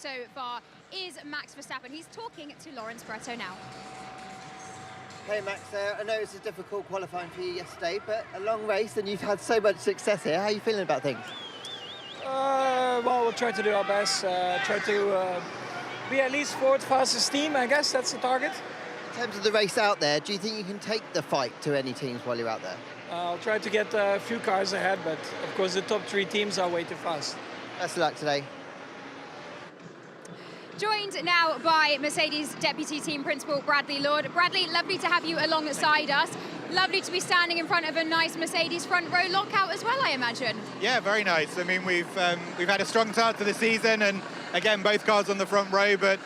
so far is Max Verstappen. He's talking to Lawrence Barretto now. Hey Max, I know it's a difficult qualifying for you yesterday, but a long race and you've had so much success here. How are you feeling about things? Well, we'll try to do our best. Try to be at least fourth fastest team, I guess that's the target. In terms of the race out there, do you think you can take the fight to any teams while you're out there? I'll try to get a few cars ahead, but of course the top 3 teams are way too fast. Best of luck today. Joined now by Mercedes Deputy Team Principal Bradley Lord. Bradley, lovely to have you alongside us. Lovely to be standing in front of a nice Mercedes front row lockout as well, I imagine. Yeah, very nice. I mean, we've had a strong start to the season, and again, both cars on the front row, but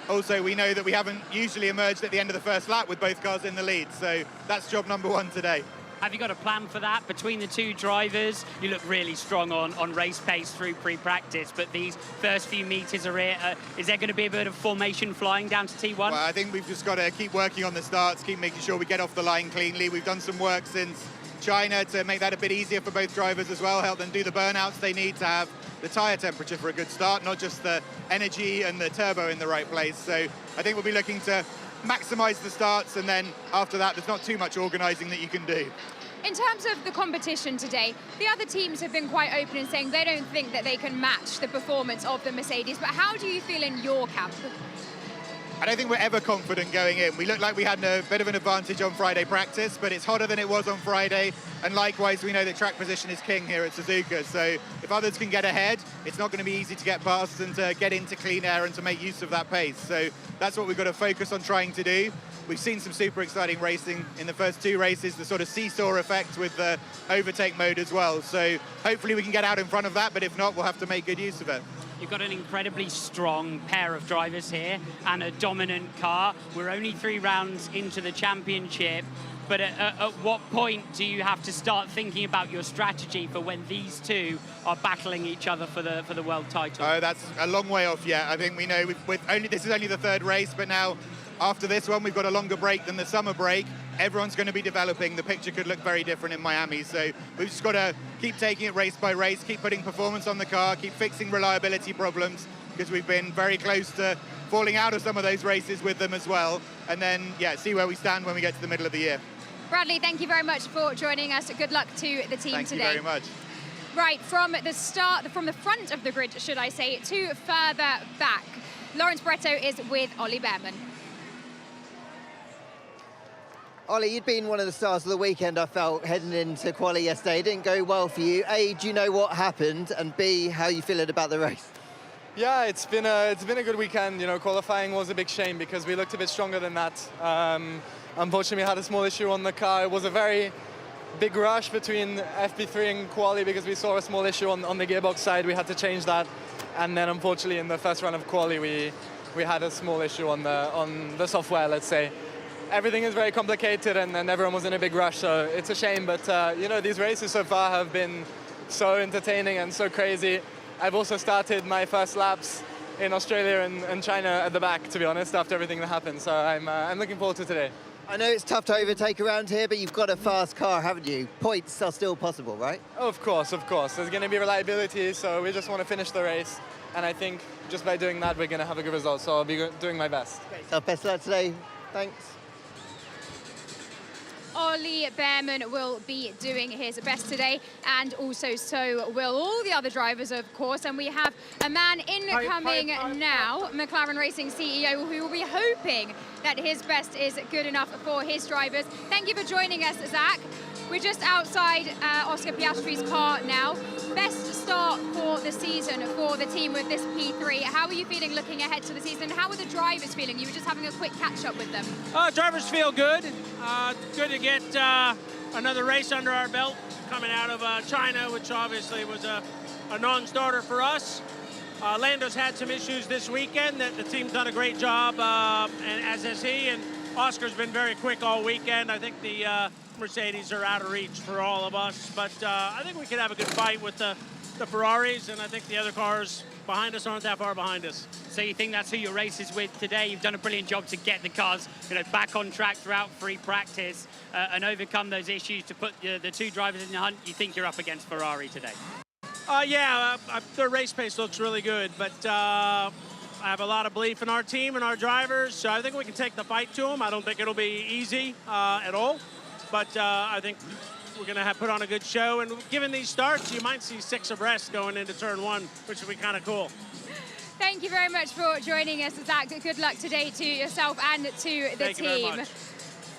also we know that we haven't usually emerged at the end of the first lap with both cars in the lead, so that's job number 1 today. Have you got a plan for that between the 2 drivers? You look really strong on race pace through pre-practice, but these first few meters are here. Is there going to be a bit of formation flying down to T1? Well, I think we've just got to keep working on the starts, keep making sure we get off the line cleanly. We've done some work since China to make that a bit easier for both drivers as well, help them do the burnouts they need to have the tyre temperature for a good start, not just the energy and the turbo in the right place. So I think we'll be looking to maximise the starts, and then after that there's not too much organising that you can do. In terms of the competition today, the other teams have been quite open in saying they don't think that they can match the performance of the Mercedes, but how do you feel in your camp? I don't think we're ever confident going in. We looked like we had a bit of an advantage on Friday practice, but it's hotter than it was on Friday, and likewise we know that track position is king here at Suzuka, so if others can get ahead, it's not going to be easy to get past and to get into clean air and to make use of that pace. So that's what we've got to focus on trying to do. We've seen some super exciting racing in the first 2 races, the sort of seesaw effect with the overtake mode as well, so hopefully we can get out in front of that, but if not, we'll have to make good use of it. You've got an incredibly strong pair of drivers here and a dominant car. We're only 3 rounds into the championship, but at what point do you have to start thinking about your strategy for when these 2 are battling each other for the world title? Oh, that's a long way off yet. I think we know this is only the 3rd race, but now after this one we've got a longer break than the summer break. Everyone's going to be developing. The picture could look very different in Miami, so we've just got to keep taking it race by race, keep putting performance on the car, keep fixing reliability problems, because we've been very close to falling out of some of those races with them as well, and then see where we stand when we get to the middle of the year. Bradley, thank you very much for joining us. Good luck to the team Thank today. Thank you very much. Right, from the front of the grid, should I say, to further back, Lawrence Barretto is with Ollie Behrman. Ollie, you'd been one of the stars of the weekend, I felt, heading into quali yesterday. It didn't go well for you. A, do you know what happened? And B, how are you feeling about the race? Yeah, it's been a good weekend. You know, qualifying was a big shame because we looked a bit stronger than that. Unfortunately, we had a small issue on the car. It was a very big rush between FP3 and quali because we saw a small issue on the gearbox side. We had to change that. And then, unfortunately, in the first run of quali, we had a small issue on the software, let's say. Everything is very complicated, and everyone was in a big rush, so it's a shame. But you know, these races so far have been so entertaining and so crazy. I've also started my first laps in Australia and China at the back, to be honest, after everything that happened. So I'm looking forward to today. I know it's tough to overtake around here, but you've got a fast car, haven't you? Points are still possible, right? Oh, of course. There's going to be reliability, so we just want to finish the race. And I think just by doing that, we're going to have a good result. So I'll be doing my best. Great stuff. Best of luck today. Thanks. Ollie Behrman will be doing his best today, and also so will all the other drivers, of course. And we have a man incoming now, McLaren Racing CEO, who will be hoping that his best is good enough for his drivers. Thank you for joining us, Zach. We're just outside Oscar Piastri's car now. Best start for the season for the team with this P3. How are you feeling looking ahead to the season? How are the drivers feeling? You were just having a quick catch up with them. Drivers feel good. Good to get another race under our belt coming out of China, which obviously was a non-starter for us. Lando's had some issues this weekend that the team's done a great job, and as has he, and Oscar's been very quick all weekend. I think the Mercedes are out of reach for all of us, but I think we could have a good fight with the Ferraris, and I think the other cars behind us aren't that far behind us. So you think that's who your race is with today? You've done a brilliant job to get the cars, back on track throughout free practice and overcome those issues to put the 2 drivers in the hunt. You think you're up against Ferrari today? Yeah, their race pace looks really good, but I have a lot of belief in our team and our drivers, so I think we can take the fight to them. I don't think it'll be easy at all, but I think we're going to put on a good show. And given these starts, you might see 6 abreast going into turn 1, which would be kind of cool. Thank you very much for joining us, Zach. Good luck today to yourself and to the Thank you team. very much.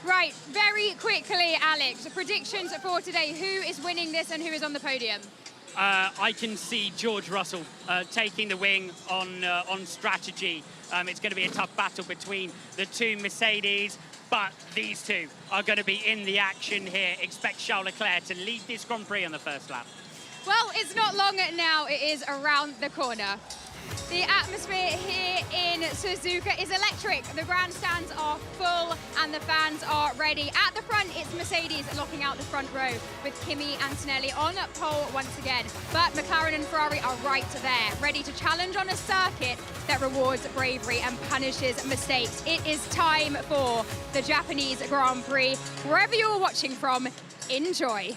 Right, very quickly, Alex, predictions for today. Who is winning this and who is on the podium? I can see George Russell taking the wing on strategy. It's going to be a tough battle between the 2 Mercedes, but these 2 are going to be in the action here. Expect Charles Leclerc to lead this Grand Prix on the first lap. Well, it's not long now. It is around the corner. The atmosphere here in Suzuka is electric. The grandstands are full and the fans are ready. At the front, it's Mercedes locking out the front row with Kimi Antonelli on pole once again. But McLaren and Ferrari are right there, ready to challenge on a circuit that rewards bravery and punishes mistakes. It is time for the Japanese Grand Prix. Wherever you're watching from, enjoy.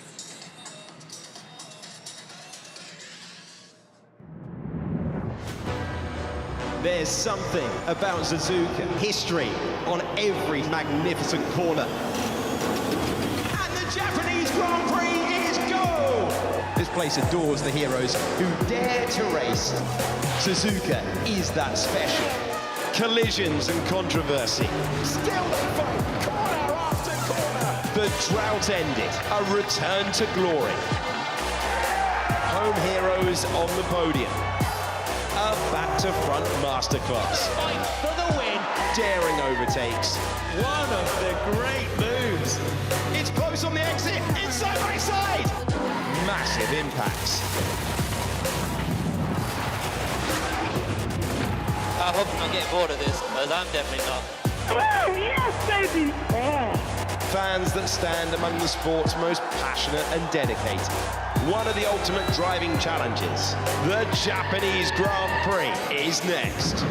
There's something about Suzuka. History on every magnificent corner. And the Japanese Grand Prix is go! This place adores the heroes who dare to race. Suzuka is that special. Collisions and controversy. Still they fight, corner after corner. The drought ended, a return to glory. Home heroes on the podium. A back-to-front masterclass. Fight for the win. Daring overtakes. One of the great moves. It's close on the exit. It's side by side. Massive impacts. I hope I'm not getting bored of this, because I'm definitely not. Oh, yes, baby! Oh. Fans that stand among the sport's most passionate and dedicated. One of the ultimate driving challenges. The Japanese Grand Prix is next.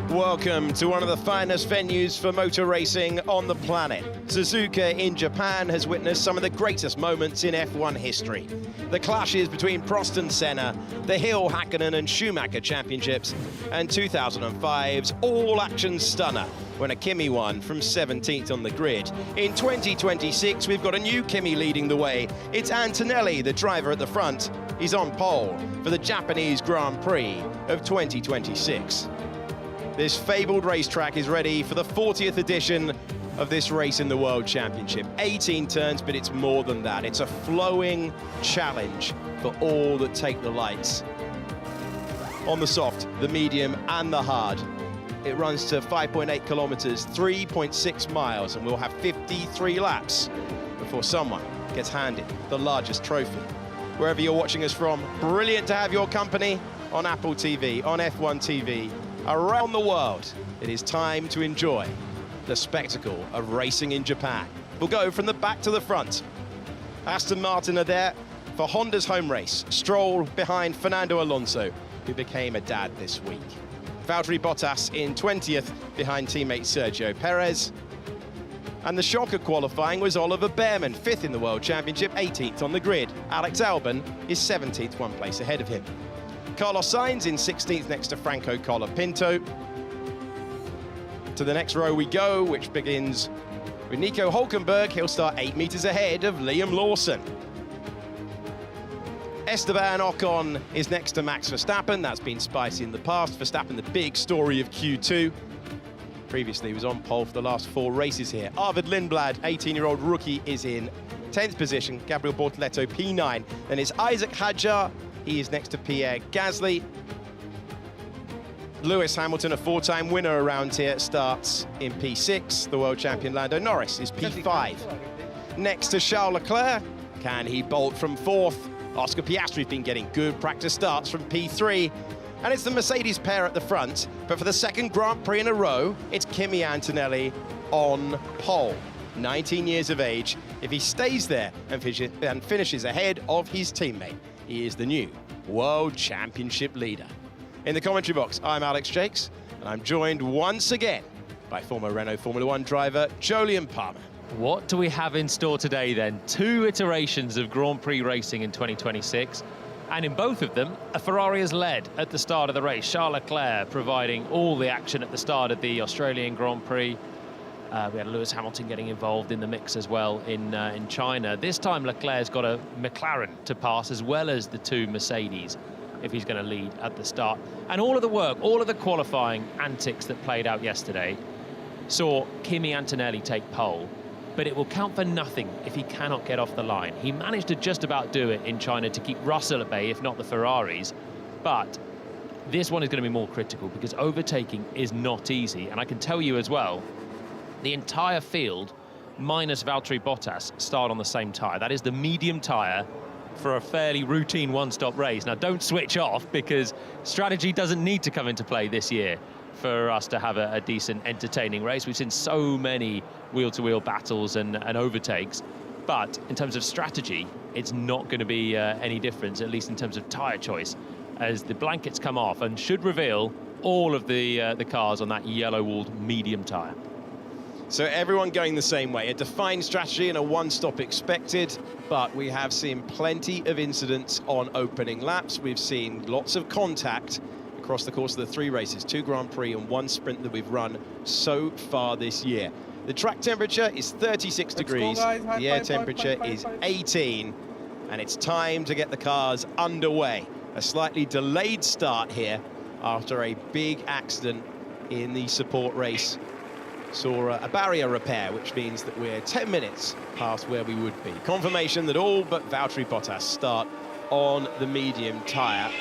Welcome to one of the finest venues for motor racing on the planet. Suzuka in Japan has witnessed some of the greatest moments in F1 history. The clashes between Prost and Senna, the Hill, Hakkinen and Schumacher championships, and 2005's all-action stunner when a Kimi won from 17th on the grid. In 2026, we've got a new Kimi leading the way. It's Antonelli, the driver at the front. He's on pole for the Japanese Grand Prix of 2026. This fabled racetrack is ready for the 40th edition of this race in the World Championship. 18 turns, but it's more than that. It's a flowing challenge for all that take the lights. On the soft, the medium, and the hard. It runs to 5.8 kilometers, 3.6 miles, and we'll have 53 laps before someone gets handed the largest trophy. Wherever you're watching us from, brilliant to have your company on Apple TV, on F1 TV, around the world. It is time to enjoy the spectacle of racing in Japan. We'll go from the back to the front. Aston Martin are there for Honda's home race. Stroll behind Fernando Alonso. who became a dad this week. Valtteri Bottas in 20th behind teammate Sergio Perez. And the shocker qualifying was Oliver Bearman, 5th in the World Championship, 18th on the grid. Alex Albon is 17th, 1 place ahead of him. Carlos Sainz in 16th next to Franco Colapinto. To the next row we go, which begins with Nico Hülkenberg. He'll start 8 meters ahead of Liam Lawson. Esteban Ocon is next to Max Verstappen. That's been spicy in the past. Verstappen, the big story of Q2. Previously, he was on pole for the last 4 races here. Arvid Lindblad, 18-year-old rookie, is in 10th position. Gabriel Bortoleto, P9. Then it's Isaac Hadjar. He is next to Pierre Gasly. Lewis Hamilton, a 4-time winner around here, starts in P6. The world champion Lando Norris is P5. Next to Charles Leclerc. Can he bolt from 4th? Oscar Piastri's been getting good practice starts from P3. And it's the Mercedes pair at the front, but for the 2nd Grand Prix in a row, it's Kimi Antonelli on pole. 19 years of age. If he stays there and finishes ahead of his teammate, he is the new World Championship leader. In the commentary box, I'm Alex Jakes, and I'm joined once again by former Renault Formula One driver, Jolyon Palmer. What do we have in store today then? 2 iterations of Grand Prix racing in 2026. And in both of them, a Ferrari has led at the start of the race. Charles Leclerc providing all the action at the start of the Australian Grand Prix. We had Lewis Hamilton getting involved in the mix as well in China. This time Leclerc's got a McLaren to pass as well as the 2 Mercedes if he's going to lead at the start. And all of the work, all of the qualifying antics that played out yesterday saw Kimi Antonelli take pole. But it will count for nothing if he cannot get off the line. He managed to just about do it in China to keep Russell at bay, if not the Ferraris. But this one is going to be more critical because overtaking is not easy. And I can tell you as well, the entire field, minus Valtteri Bottas, start on the same tyre. That is the medium tyre for a fairly routine one-stop race. Now, don't switch off because strategy doesn't need to come into play this year for us to have a decent, entertaining race. We've seen so many wheel-to-wheel battles and overtakes, but in terms of strategy, it's not going to be any difference, at least in terms of tyre choice, as the blankets come off and should reveal all of the cars on that yellow-walled medium tyre. So everyone going the same way, a defined strategy and a one-stop expected, but we have seen plenty of incidents on opening laps. We've seen lots of contact across the course of the 3 races, 2 Grand Prix and 1 sprint that we've run so far this year. The track temperature is 36 degrees, the air temperature is 18, and it's time to get the cars underway. A slightly delayed start here after a big accident in the support race. Saw a barrier repair, which means that we're 10 minutes past where we would be. Confirmation that all but Valtteri Bottas start on the medium tyre.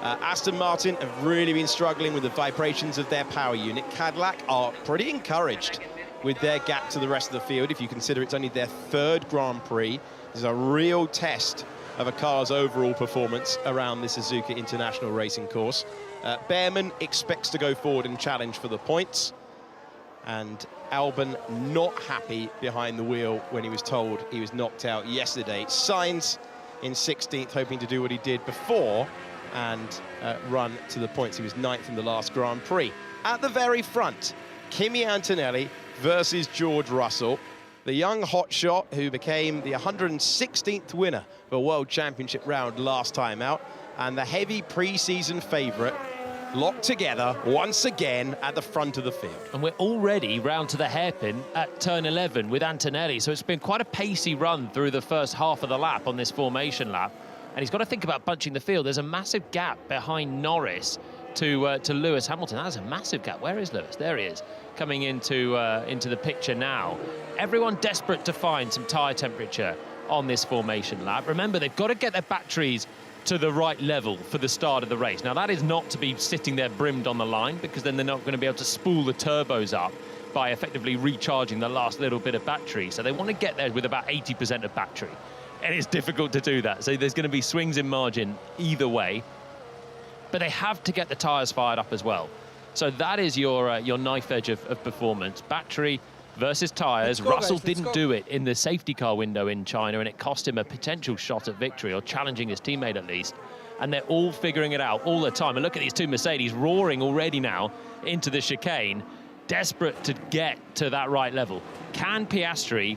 Aston Martin have really been struggling with the vibrations of their power unit. Cadillac are pretty encouraged with their gap to the rest of the field. If you consider it's only their 3rd Grand Prix, this is a real test of a car's overall performance around the Suzuka International Racing Course. Bearman expects to go forward and challenge for the points. And Albon not happy behind the wheel when he was told he was knocked out yesterday. Sainz in 16th, hoping to do what he did before and run to the points. He was 9th in the last Grand Prix. At the very front, Kimi Antonelli versus George Russell, the young hotshot who became the 116th winner of a World Championship round last time out, and the heavy pre-season favourite, locked together once again at the front of the field. And we're already round to the hairpin at turn 11 with Antonelli, so it's been quite a pacey run through the first half of the lap on this formation lap. And he's got to think about punching the field. There's a massive gap behind Norris to Lewis Hamilton. That's a massive gap. Where is Lewis? There he is, coming into the picture now. Everyone desperate to find some tyre temperature on this formation lap. Remember, they've got to get their batteries to the right level for the start of the race. Now, that is not to be sitting there brimmed on the line, because then they're not going to be able to spool the turbos up by effectively recharging the last little bit of battery. So they want to get there with about 80% of battery. And it's difficult to do that. So there's going to be swings in margin either way. But they have to get the tyres fired up as well. So that is your knife edge of performance. Battery versus tyres. Russell didn't do it in the safety car window in China, and it cost him a potential shot at victory, or challenging his teammate at least. and they're all figuring it out all the time. And look at these two Mercedes roaring already now into the chicane, desperate to get to that right level. Can Piastri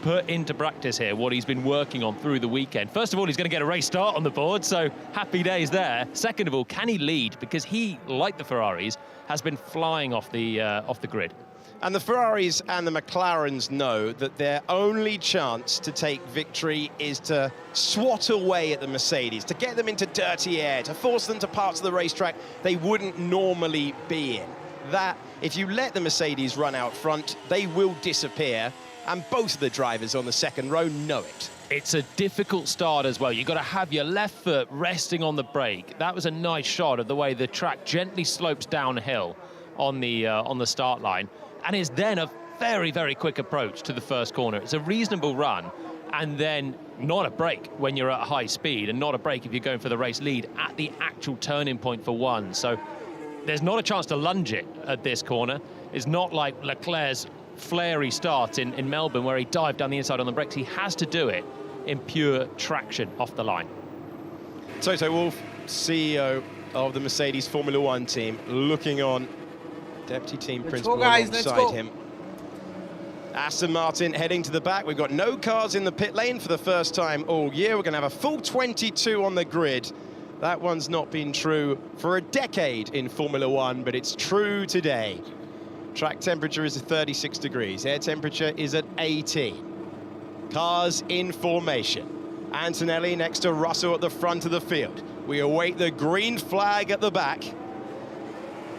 put into practice here what he's been working on through the weekend? First of all, he's going to get a race start on the board, so happy days there. Second of all, can he lead? Because he, like the Ferraris, has been flying off the grid. And the Ferraris and the McLarens know that their only chance to take victory is to swat away at the Mercedes, to get them into dirty air, to force them to parts of the racetrack they wouldn't normally be in. That, if you let the Mercedes run out front, they will disappear, and both of the drivers on the second row know it. It's a difficult start as well. You've got to have your left foot resting on the brake. That was a nice shot of the way the track gently slopes downhill on the start line, and it's then a very, very quick approach to the first corner. It's a reasonable run, and then not a break when you're at high speed, and not a break if you're going for the race lead at the actual turning point for one. So there's not a chance to lunge it at this corner. It's not like Leclerc's flary start in Melbourne where he dived down the inside on the brakes. He has to do it in pure traction off the line. Toto Wolff, CEO of the Mercedes Formula One team, looking on. Deputy team principal alongside him. Aston Martin heading to the back. We've got no cars in the pit lane for the first time all year. We're going to have a full 22 on the grid. That one's not been true for a decade in Formula One, but it's true today. Track temperature is at 36 degrees. Air temperature is at 18. Cars in formation. Antonelli next to Russell at the front of the field. We await the green flag at the back.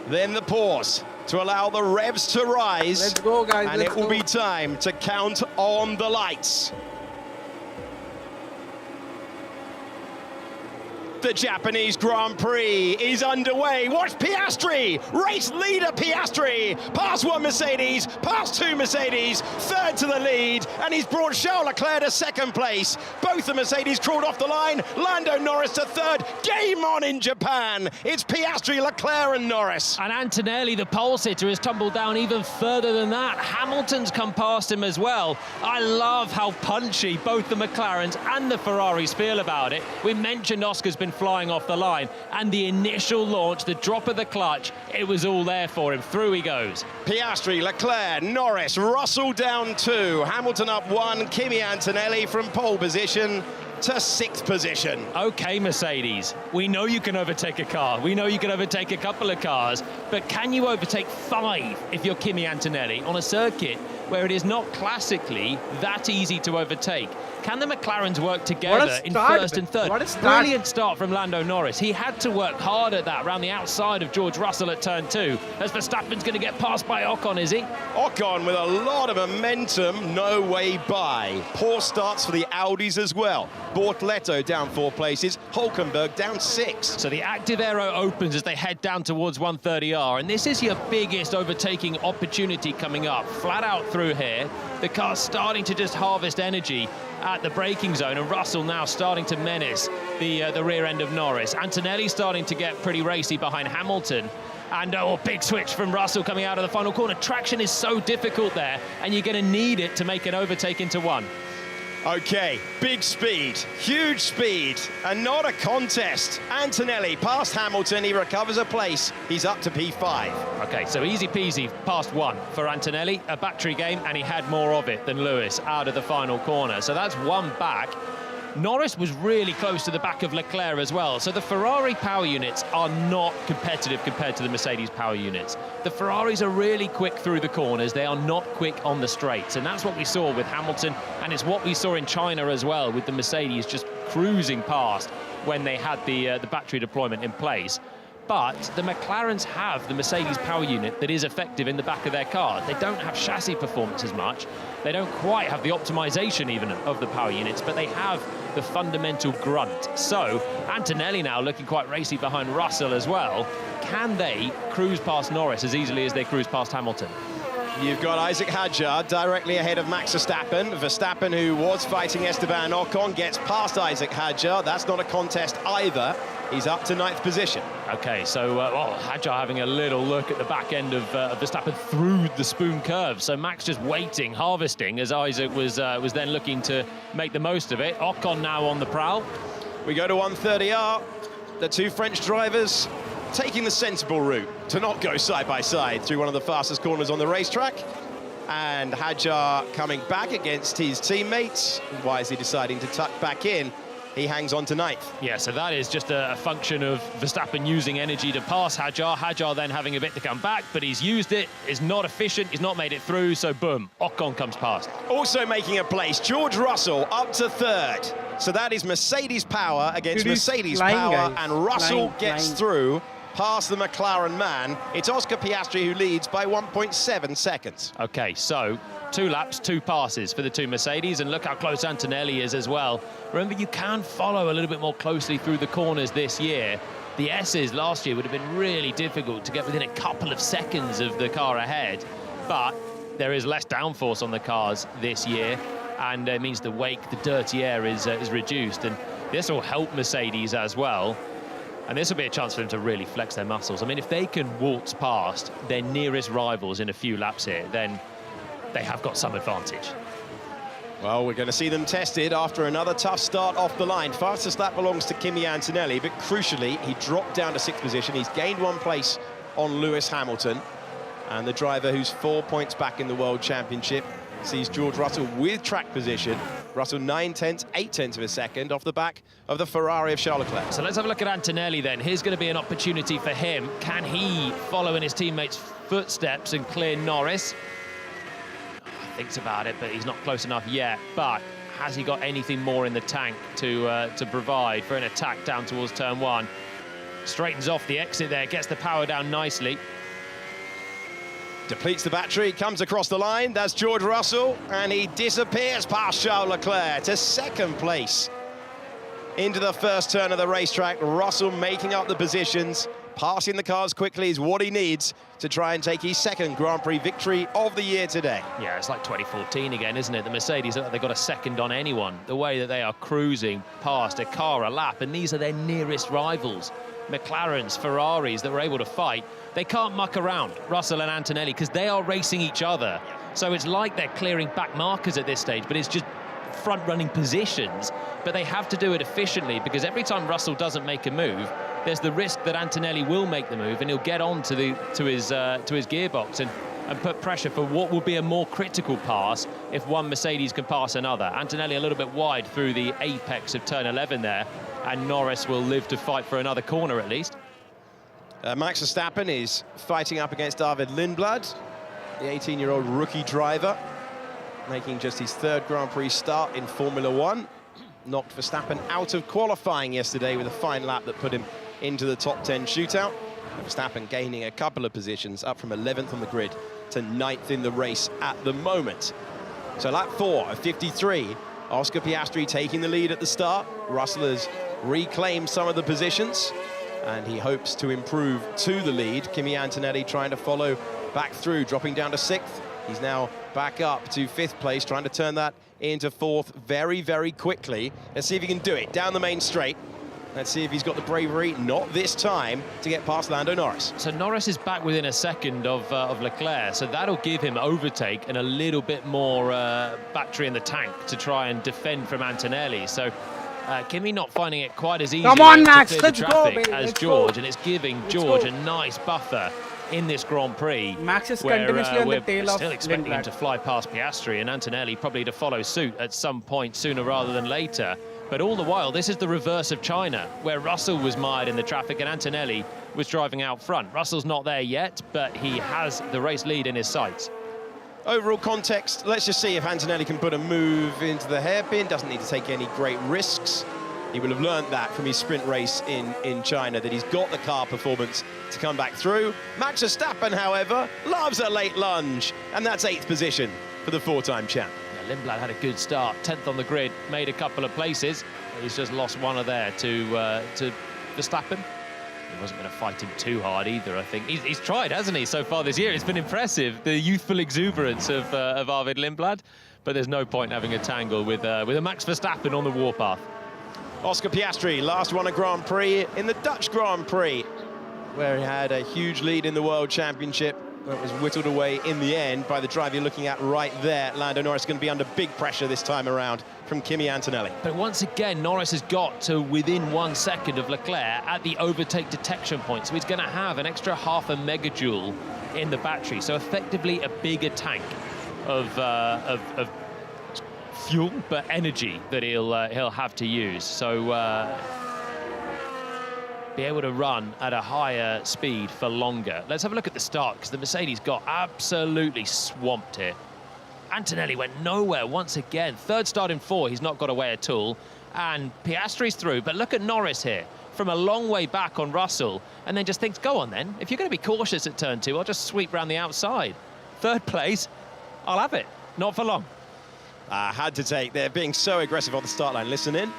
Then the pause to allow the revs to rise. Let's go, guys. And it will be time to count on the lights. The Japanese Grand Prix is underway. Watch Piastri, race leader Piastri, past one Mercedes, past two Mercedes, third to the lead, and he's brought Charles Leclerc to second place. Both the Mercedes crawled off the line, Lando Norris to third. Game on in Japan. It's Piastri, Leclerc and Norris. And Antonelli, the pole sitter, has tumbled down even further than that. Hamilton's come past him as well. I love how punchy both the McLarens and the Ferraris feel about it. We mentioned Oscar's been flying off the line, and the initial launch, the drop of the clutch, it was all there for him. Through he goes. Piastri, Leclerc, Norris, Russell down 2, Hamilton up 1, Kimi Antonelli from pole position to sixth position. Okay, Mercedes, we know you can overtake a car. We know you can overtake a couple of cars, but can you overtake 5 if you're Kimi Antonelli on a circuit where it is not classically that easy to overtake? Can the McLarens work together in first and third? Brilliant start from Lando Norris. He had to work hard at that around the outside of George Russell at turn 2. As Verstappen's going to get passed by Ocon, is he? Ocon with a lot of momentum, no way by. Poor starts for the Audis as well. Bortoleto down 4 places, Hulkenberg down 6. So the active aero opens as they head down towards 130R, and this is your biggest overtaking opportunity coming up. Flat out through here, the car's starting to just harvest energy at the braking zone, and Russell now starting to menace the rear end of Norris. Antonelli starting to get pretty racy behind Hamilton. And big switch from Russell coming out of the final corner. Traction is so difficult there, and you're going to need it to make an overtake into one. Okay, big speed, huge speed, and not a contest. Antonelli past Hamilton, he recovers a place. He's up to P5. Okay, so easy peasy past 1 for Antonelli, a battery game, and he had more of it than Lewis out of the final corner. So that's 1 back. Norris was really close to the back of Leclerc as well. So the Ferrari power units are not competitive compared to the Mercedes power units. The Ferraris are really quick through the corners. They are not quick on the straights. And that's what we saw with Hamilton. And it's what we saw in China as well, with the Mercedes just cruising past when they had the battery deployment in place. But the McLarens have the Mercedes power unit that is effective in the back of their car. They don't have chassis performance as much. They don't quite have the optimization even of the power units, but they have the fundamental grunt. So Antonelli now looking quite racy behind Russell as well. Can they cruise past Norris as easily as they cruise past Hamilton? You've got Isaac Hadjar directly ahead of Max Verstappen. Verstappen, who was fighting Esteban Ocon, gets past Isaac Hadjar. That's not a contest either. He's up to 9th position. Okay, so Hadjar having a little look at the back end of Verstappen through the spoon curve. So Max just waiting, harvesting, as Isaac was then looking to make the most of it. Ocon now on the prowl. We go to 130R. the two French drivers taking the sensible route to not go side by side through one of the fastest corners on the racetrack. And Hadjar coming back against his teammates. Why is he deciding to tuck back in? He hangs on to ninth. Yeah, so that is just a function of Verstappen using energy to pass Hadjar. Hadjar then having a bit to come back, but he's used it, is not efficient, he's not made it through, so boom, Ocon comes past. Also making a place, George Russell up to third. So that is Mercedes power against Mercedes power, and Russell gets through past the McLaren man. It's Oscar Piastri who leads by 1.7 seconds. Okay, so 2 laps, 2 passes for the two Mercedes, and look how close Antonelli is as well. Remember, you can follow a little bit more closely through the corners this year. The S's last year would have been really difficult to get within a couple of seconds of the car ahead, but there is less downforce on the cars this year, and it means the wake, the dirty air is reduced, and this will help Mercedes as well. And this will be a chance for them to really flex their muscles. I mean, if they can waltz past their nearest rivals in a few laps here, then they have got some advantage. Well, we're going to see them tested after another tough start off the line. Fastest lap belongs to Kimi Antonelli, but crucially, he dropped down to 6th position. He's gained 1 place on Lewis Hamilton. And the driver who's 4 points back in the World Championship sees George Russell with track position. Russell 9/10, 8/10 of a second off the back of the Ferrari of Charles Leclerc. So let's have a look at Antonelli then. Here's going to be an opportunity for him. Can he follow in his teammates' footsteps and clear Norris? Thinks about it, but he's not close enough yet. But has he got anything more in the tank to provide for an attack down towards turn 1? Straightens off the exit there, gets the power down nicely. Depletes the battery, comes across the line. That's George Russell, and he disappears past Charles Leclerc to 2nd place. Into the first turn of the racetrack, Russell making up the positions, passing the cars quickly is what he needs to try and take his 2nd Grand Prix victory of the year today. Yeah, it's like 2014 again, isn't it? The Mercedes, they've got a second on anyone. The way that they are cruising past a car a lap, and these are their nearest rivals. McLarens, Ferraris that were able to fight. They can't muck around, Russell and Antonelli, because they are racing each other. So it's like they're clearing back markers at this stage, but it's just front-running positions. But they have to do it efficiently, because every time Russell doesn't make a move, there's the risk that Antonelli will make the move and he'll get on to his gearbox and put pressure for what will be a more critical pass if one Mercedes can pass another. Antonelli a little bit wide through the apex of turn 11 there, and Norris will live to fight for another corner at least. Max Verstappen is fighting up against David Lindblad, the 18-year-old rookie driver, making just his 3rd Grand Prix start in Formula 1. Knocked Verstappen out of qualifying yesterday with a fine lap that put him into the top 10 shootout. Verstappen gaining a couple of positions, up from 11th on the grid to 9th in the race at the moment. So lap 4 of 53, Oscar Piastri taking the lead at the start. Russell has reclaimed some of the positions, and he hopes to improve to the lead. Kimi Antonelli trying to follow back through, dropping down to 6th. He's now back up to 5th place, trying to turn that into 4th very, very quickly. Let's see if he can do it down the main straight. Let's see if he's got the bravery, not this time, to get past Lando Norris. So Norris is back within a second of Leclerc, so that'll give him overtake and a little bit more battery in the tank to try and defend from Antonelli. So Kimi not finding it quite as easy Come on, Max, to clear let's the go, traffic baby, as let's George, go. and it's giving Let's George go. a nice buffer in this Grand Prix. Max is where, continuously on the we're tail of still expecting him Lindblad. to fly past Piastri and Antonelli probably to follow suit at some point sooner rather than later. But all the while, this is the reverse of China, where Russell was mired in the traffic and Antonelli was driving out front. Russell's not there yet, but he has the race lead in his sights. Overall context, let's just see if Antonelli can put a move into the hairpin. Doesn't need to take any great risks. He will have learned that from his sprint race in China, that he's got the car performance to come back through. Max Verstappen, however, loves a late lunge, and that's 8th position for the 4-time champ. Yeah, Lindblad had a good start, 10th on the grid, made a couple of places. He's just lost one of there to Verstappen. He wasn't going to fight him too hard either, I think. He's tried, hasn't he, so far this year? It's been impressive, the youthful exuberance of Arvid Lindblad, but there's no point having a tangle with a Max Verstappen on the warpath. Oscar Piastri, last won a Grand Prix in the Dutch Grand Prix, where he had a huge lead in the World Championship It was whittled away in the end by the driver you're looking at right there. Lando Norris going to be under big pressure this time around from Kimi Antonelli. But once again, Norris has got to within 1 second of Leclerc at the overtake detection point. So he's going to have an extra half a megajoule in the battery. So effectively a bigger tank of fuel, but energy that he'll have to use. So be able to run at a higher speed for longer. Let's have a look at the start, because the Mercedes got absolutely swamped here. Antonelli went nowhere once again. Third start in 4, he's not got away at all. And Piastri's through, but look at Norris here, from a long way back on Russell, and then just thinks, go on then. If you're going to be cautious at turn 2, I'll just sweep round the outside. Third place, I'll have it. Not for long. Had to take. They're being so aggressive on the start line. Listen in.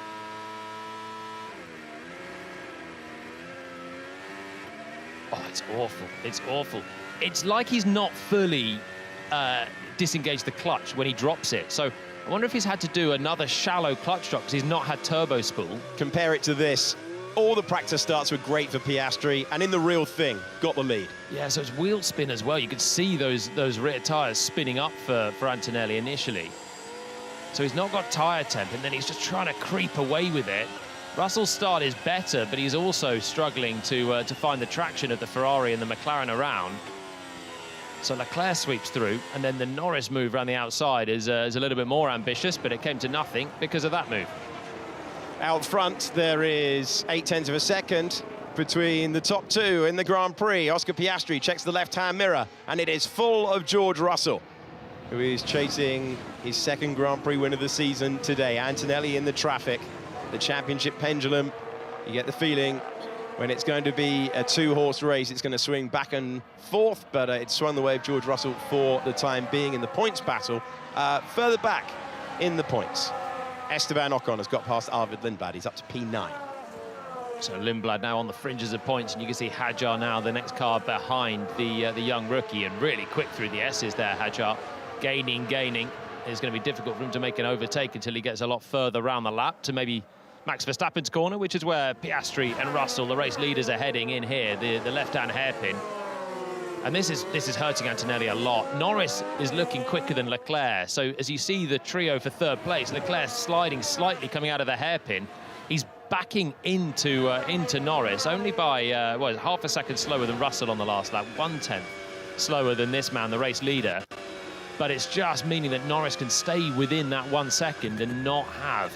Oh, it's awful. It's awful. It's like he's not fully disengaged the clutch when he drops it. So I wonder if he's had to do another shallow clutch drop because he's not had turbo spool. Compare it to this. All the practice starts were great for Piastri, and in the real thing, got the lead. Yeah, so it's wheel spin as well. You could see those rear tyres spinning up for Antonelli initially. So he's not got tyre temp, and then he's just trying to creep away with it. Russell's start is better, but he's also struggling to find the traction of the Ferrari and the McLaren around. So Leclerc sweeps through, and then the Norris move around the outside is a little bit more ambitious, but it came to nothing because of that move. Out front, there is 0.8 of a second between the top two in the Grand Prix. Oscar Piastri checks the left-hand mirror, and it is full of George Russell, who is chasing his second Grand Prix win of the season today. Antonelli in the traffic. The championship pendulum, you get the feeling when it's going to be a 2-horse race, it's going to swing back and forth, but it swung the way of George Russell for the time being in the points battle. Further back in the points, Esteban Ocon has got past Arvid Lindblad. He's up to P9. So Lindblad now on the fringes of points, and you can see Hadjar now, the next car behind the young rookie, and really quick through the S's there, Hadjar. Gaining. It's going to be difficult for him to make an overtake until he gets a lot further around the lap to maybe Max Verstappen's corner, which is where Piastri and Russell, the race leaders, are heading in here, the left-hand hairpin. And this is hurting Antonelli a lot. Norris is looking quicker than Leclerc. So as you see the trio for third place, Leclerc sliding slightly coming out of the hairpin. He's backing into Norris, only by half a second slower than Russell on the last lap, 1/10 slower than this man, the race leader. But it's just meaning that Norris can stay within that 1 second and not have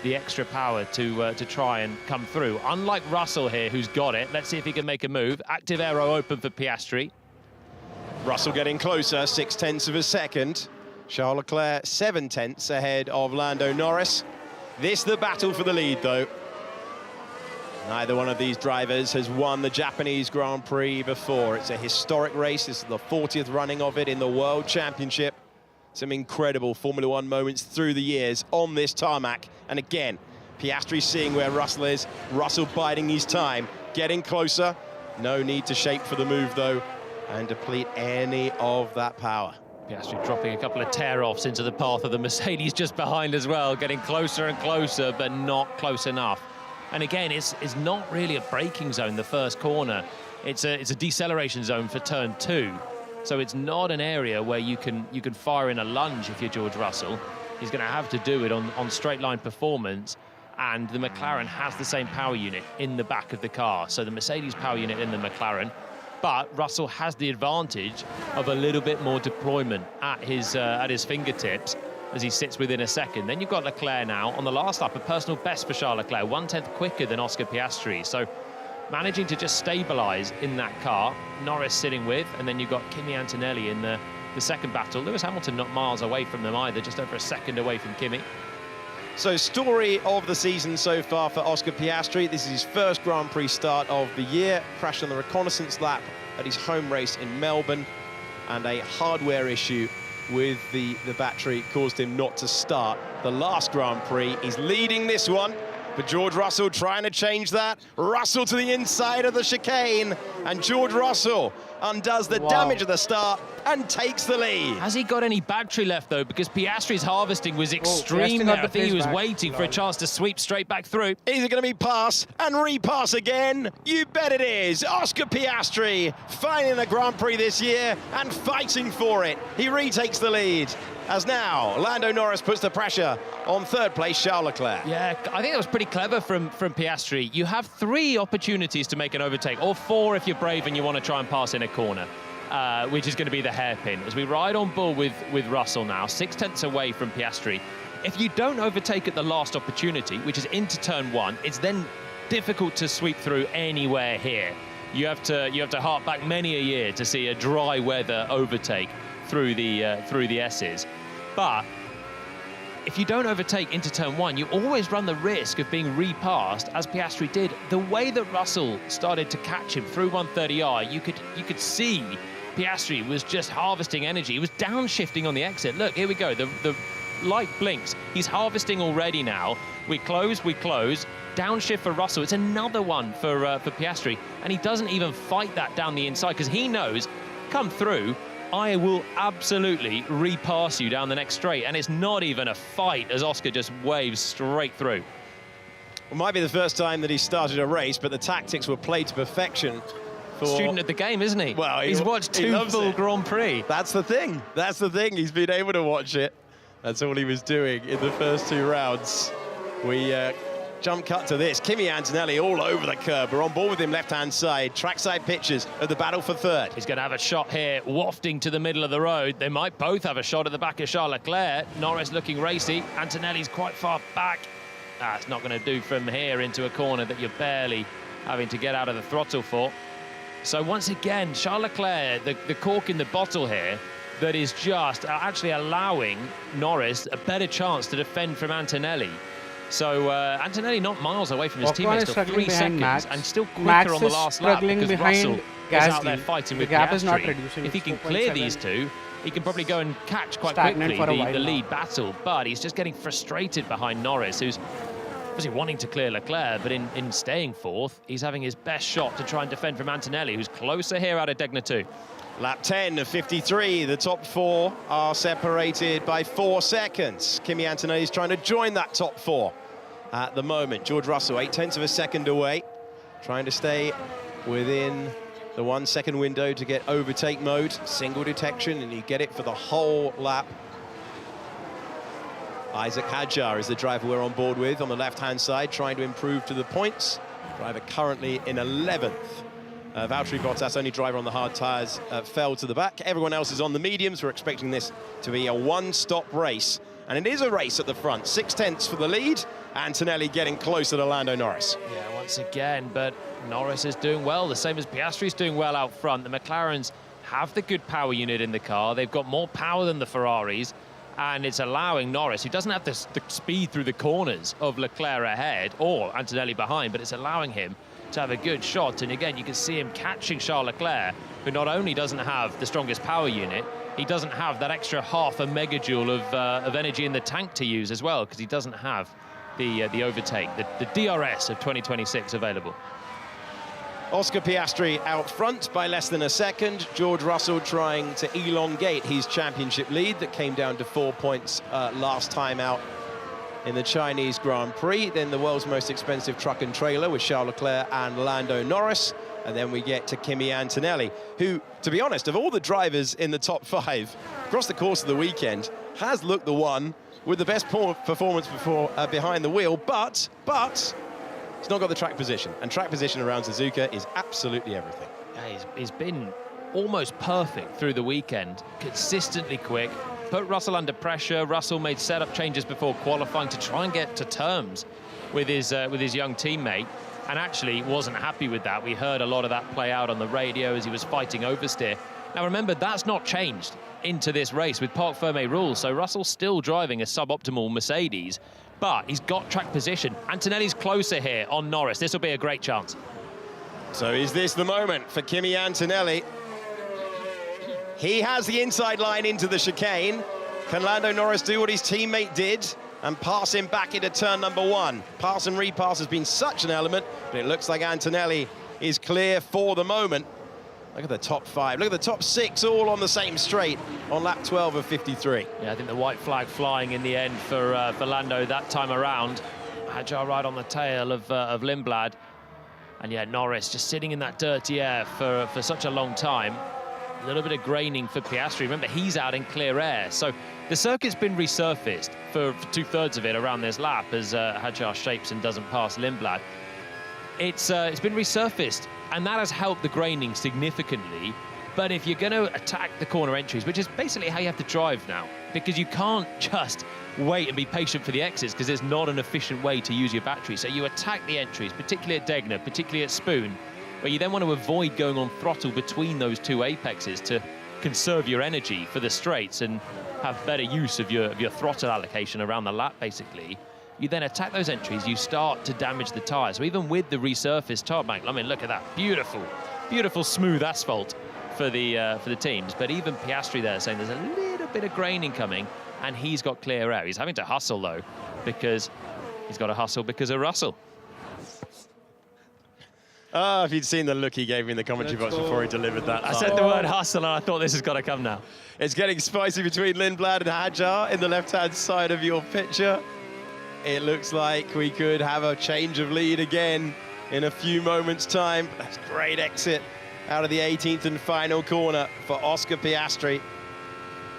the extra power to try and come through. Unlike Russell here, who's got it. Let's see if he can make a move. Active aero open for Piastri. Russell getting closer, 0.6 of a second. Charles Leclerc 0.7 ahead of Lando Norris. This the battle for the lead, though. Neither one of these drivers has won the Japanese Grand Prix before. It's a historic race. This is the 40th running of it in the World Championship. Some incredible Formula One moments through the years on this tarmac. And again, Piastri seeing where Russell is. Russell biding his time, getting closer. No need to shape for the move, though, and deplete any of that power. Piastri dropping a couple of tear-offs into the path of the Mercedes just behind as well, getting closer and closer, but not close enough. And again, it's not really a braking zone, the first corner. It's a deceleration zone for turn 2. So it's not an area where you can fire in a lunge if you're George Russell. He's going to have to do it on straight line performance, and the McLaren has the same power unit in the back of the car. So the Mercedes power unit in the McLaren, but Russell has the advantage of a little bit more deployment at his fingertips as he sits within a second. Then you've got Leclerc now on the last lap, a personal best for Charles Leclerc, 1/10 quicker than Oscar Piastri. So managing to just stabilise in that car. Norris sitting with, and then you've got Kimi Antonelli in the second battle. Lewis Hamilton not miles away from them either, just over a second away from Kimi. So story of the season so far for Oscar Piastri. This is his first Grand Prix start of the year. Crashed on the reconnaissance lap at his home race in Melbourne, and a hardware issue with the battery caused him not to start the last Grand Prix. He's leading this one, But George Russell trying to change that. Russell to the inside of the chicane. And George Russell undoes the damage at the start and takes the lead. Has he got any battery left, though? Because Piastri's harvesting was extreme there. I think he was waiting for a chance to sweep straight back through. Is it going to be pass and repass again? You bet it is. Oscar Piastri finding the Grand Prix this year and fighting for it. He retakes the lead. As now, Lando Norris puts the pressure on third place, Charles Leclerc. Yeah, I think that was pretty clever from Piastri. You have 3 opportunities to make an overtake, or 4 if you're brave and you want to try and pass in a corner, which is going to be the hairpin. As we ride on bull with Russell now, 6/10 away from Piastri. If you don't overtake at the last opportunity, which is into turn 1, it's then difficult to sweep through anywhere here. You have to hark back many a year to see a dry weather overtake through the S's. But if you don't overtake into turn 1, you always run the risk of being repassed, as Piastri did. The way that Russell started to catch him through 130i, you could see Piastri was just harvesting energy. He was downshifting on the exit. Look, here we go. The light blinks. He's harvesting already now. We close. Downshift for Russell. It's another one for Piastri, and he doesn't even fight that down the inside because he knows, come through, I will absolutely repass you down the next straight. And it's not even a fight as Oscar just waves straight through. It might be the first time that he started a race, but the tactics were played to perfection. Student of the game, isn't he? Well, he's watched 2 full Grand Prix. That's the thing. That's the thing. He's been able to watch it. That's all he was doing in the first 2 rounds. We jump cut to this. Kimi Antonelli all over the curb. We're on board with him left-hand side. Trackside pictures of the battle for third. He's going to have a shot here, wafting to the middle of the road. They might both have a shot at the back of Charles Leclerc. Norris looking racy. Antonelli's quite far back. It's not going to do from here into a corner that you're barely having to get out of the throttle for. So once again, Charles Leclerc, the cork in the bottle here, that is just actually allowing Norris a better chance to defend from Antonelli. So Antonelli not miles away from his teammates, still 3 seconds, Max. and still quicker Max on the last lap because Russell is out there fighting with Piastri. If he can clear these 2, he can probably go and catch quite quickly the lead battle, but he's just getting frustrated behind Norris, who's obviously wanting to clear Leclerc, but in staying 4th, he's having his best shot to try and defend from Antonelli, who's closer here out of Degna 2. Lap 10 of 53, the top 4 are separated by 4 seconds. Kimi Antonelli's trying to join that top 4 at the moment. George Russell, 0.8 of a second away, trying to stay within the 1 second window to get overtake mode. Single detection, and you get it for the whole lap. Isaac Hadjar is the driver we're on board with on the left-hand side, trying to improve to the points. Driver currently in 11th. Valtteri Bottas, only driver on the hard tyres, fell to the back. Everyone else is on the mediums. We're expecting this to be a one-stop race. And it is a race at the front. 6/10 for the lead. Antonelli getting closer to Lando Norris. Yeah, once again, but Norris is doing well, the same as Piastri's doing well out front. The McLarens have the good power unit in the car. They've got more power than the Ferraris, and it's allowing Norris, who doesn't have the speed through the corners of Leclerc ahead or Antonelli behind, but it's allowing him to have a good shot. And again, you can see him catching Charles Leclerc, who not only doesn't have the strongest power unit, he doesn't have that extra half a megajoule of energy in the tank to use as well, because he doesn't have the overtake, the DRS of 2026 available. Oscar Piastri out front by less than a second. George Russell trying to elongate his championship lead that came down to 4 points last time out in the Chinese Grand Prix. Then the world's most expensive truck and trailer with Charles Leclerc and Lando Norris. And then we get to Kimi Antonelli, who, to be honest, of all the drivers in the top 5 across the course of the weekend, has looked the one with the best performance behind the wheel, but he's not got the track position. And track position around Suzuka is absolutely everything. Yeah, he's been almost perfect through the weekend, consistently quick, put Russell under pressure. Russell made setup changes before qualifying to try and get to terms with his young teammate, and actually wasn't happy with that. We heard a lot of that play out on the radio as he was fighting oversteer. Now remember, that's not changed into this race with Parc Fermé rules, so Russell's still driving a suboptimal Mercedes, but he's got track position. Antonelli's closer here on Norris. This will be a great chance. So is this the moment for Kimi Antonelli? He has the inside line into the chicane. Can Lando Norris do what his teammate did and pass him back into turn number 1. Pass and repass has been such an element, but it looks like Antonelli is clear for the moment. Look at the top 5, look at the top 6 all on the same straight on lap 12 of 53. Yeah, I think the white flag flying in the end for Lando that time around. Hadjar right on the tail of Lindblad. And yeah, Norris just sitting in that dirty air for such a long time. A little bit of graining for Piastri. Remember, he's out in clear air. So the circuit's been resurfaced for 2/3 of it around this lap as Hadjar shapes and doesn't pass Lindblad. It's been resurfaced, and that has helped the graining significantly. But if you're going to attack the corner entries, which is basically how you have to drive now, because you can't just wait and be patient for the exits, because there's not an efficient way to use your battery. So you attack the entries, particularly at Degner, particularly at Spoon, but you then want to avoid going on throttle between those two apexes to conserve your energy for the straights and have better use of your throttle allocation around the lap, basically. You then attack those entries, you start to damage the tyres. So even with the resurfaced tarmac, I mean, look at that, beautiful, beautiful smooth asphalt for the teams. But even Piastri there saying there's a little bit of graining coming, and he's got clear air. He's having to hustle, though, because he's got to hustle because of Russell. Oh, if you'd seen the look he gave me in the commentary box before he delivered that. I said the word hustle, and I thought this has got to come now. It's getting spicy between Lindblad and Hadjar in the left-hand side of your picture. It looks like we could have a change of lead again in a few moments' time. That's a great exit out of the 18th and final corner for Oscar Piastri,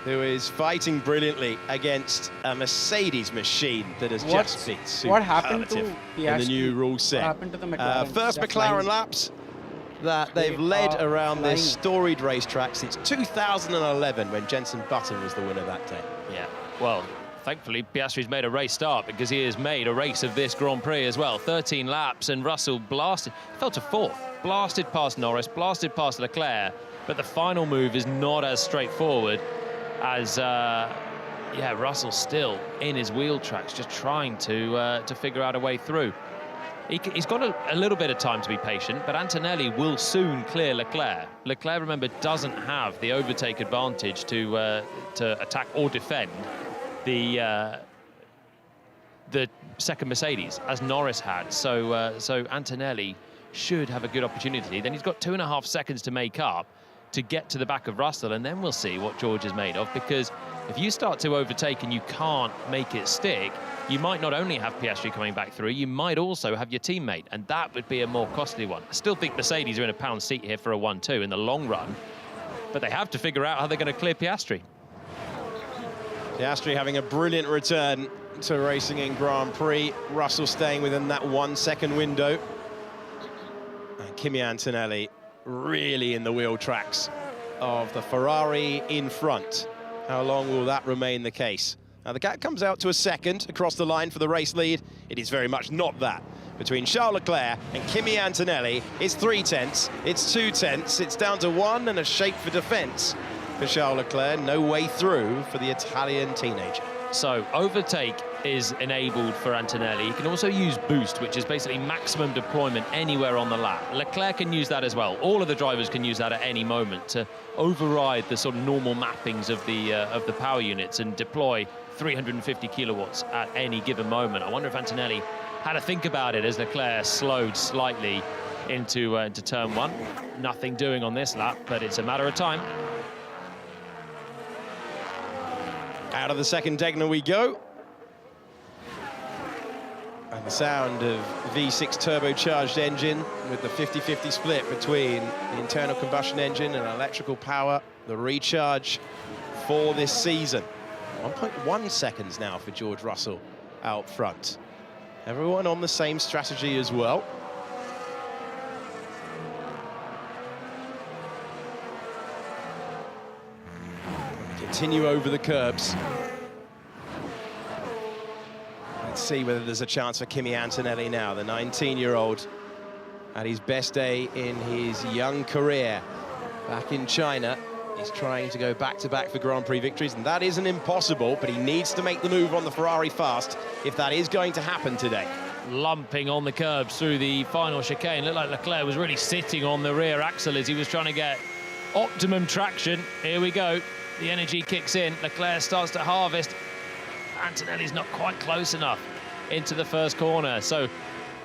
who is fighting brilliantly against a Mercedes machine that has just been superlative in the new rule set. What happened to the McLaren? First McLaren laps that they've led around this storied racetrack since 2011, when Jenson Button was the winner that day. Yeah, well, thankfully, Piastri's made a race start, because he has made a race of this Grand Prix as well. 13 laps, and Russell fell to 4th. Blasted past Norris, blasted past Leclerc, but the final move is not as straightforward as, yeah, Russell's still in his wheel tracks, just trying to figure out a way through. He's got a little bit of time to be patient, but Antonelli will soon clear Leclerc. Leclerc, remember, doesn't have the overtake advantage to attack or defend the second Mercedes, as Norris had. So Antonelli should have a good opportunity. Then he's got 2.5 seconds to make up to get to the back of Russell, and then we'll see what George is made of, because if you start to overtake and you can't make it stick, you might not only have Piastri coming back through, you might also have your teammate, and that would be a more costly one. I still think Mercedes are in a pound seat here for a 1-2 in the long run, but they have to figure out how they're going to clear Piastri. Piastri having a brilliant return to racing in Grand Prix. Russell staying within that 1 second window. And Kimi Antonelli really in the wheel tracks of the Ferrari in front. How long will that remain the case? Now the gap comes out to a second across the line for the race lead. It is very much not that. Between Charles Leclerc and Kimi Antonelli, it's 3/10, it's 2/10, it's down to 1 and a shape for defence for Charles Leclerc. No way through for the Italian teenager. So overtake is enabled for Antonelli. He can also use boost, which is basically maximum deployment anywhere on the lap. Leclerc can use that as well. All of the drivers can use that at any moment to override the sort of normal mappings of the power units and deploy 350 kilowatts at any given moment. I wonder if Antonelli had to think about it as Leclerc slowed slightly into turn 1. Nothing doing on this lap, but it's a matter of time. Out of the second Degner we go. And the sound of V6 turbocharged engine with the 50-50 split between the internal combustion engine and electrical power, the recharge for this season. 1.1 seconds now for George Russell out front. Everyone on the same strategy as well. Continue over the curbs. Let's see whether there's a chance for Kimi Antonelli now, the 19-year-old at his best day in his young career back in China. He's trying to go back-to-back for Grand Prix victories, and that isn't impossible, but he needs to make the move on the Ferrari fast if that is going to happen today. Lumping on the curbs through the final chicane. Looked like Leclerc was really sitting on the rear axle as he was trying to get optimum traction. Here we go. The energy kicks in. Leclerc starts to harvest. Antonelli's not quite close enough into the first corner. So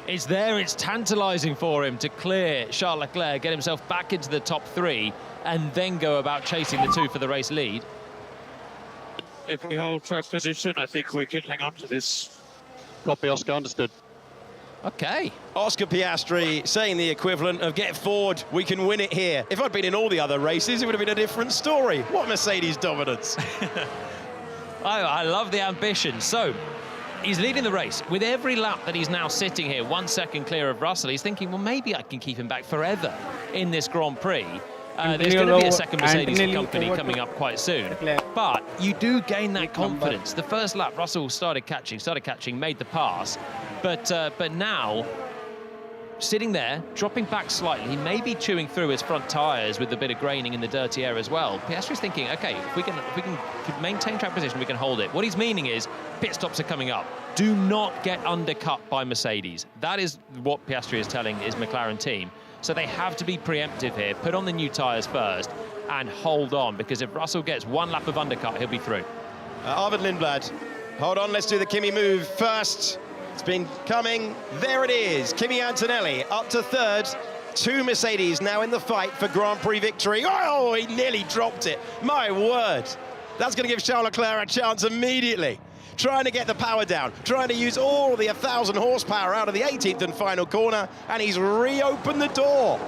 it's there, it's tantalising for him to clear Charles Leclerc, get himself back into the top 3, and then go about chasing the 2 for the race lead. If we hold track position, I think we can hang on to this. Copy, Oscar, understood. Okay. Oscar Piastri saying the equivalent of get forward, we can win it here. If I'd been in all the other races, it would have been a different story. What Mercedes dominance. I love the ambition. So he's leading the race. With every lap that he's now sitting here, 1 second clear of Russell, he's thinking, well, maybe I can keep him back forever in this Grand Prix. There's going to be a second Mercedes company coming up quite soon. But you do gain that confidence. The first lap, Russell started catching, made the pass. But now, sitting there, dropping back slightly, he may be chewing through his front tyres with a bit of graining in the dirty air as well. Piastri's thinking, okay, if we can maintain track position, we can hold it. What he's meaning is pit stops are coming up. Do not get undercut by Mercedes. That is what Piastri is telling his McLaren team. So they have to be preemptive here, put on the new tyres first and hold on, because if Russell gets 1 lap of undercut, he'll be through. Arvid Lindblad, hold on, let's do the Kimi move first. It's been coming, there it is. Kimi Antonelli up to 3rd. 2 Mercedes now in the fight for Grand Prix victory. Oh, he nearly dropped it. My word. That's going to give Charles Leclerc a chance immediately. Trying to get the power down, trying to use all the 1,000 horsepower out of the 18th and final corner, and he's reopened the door.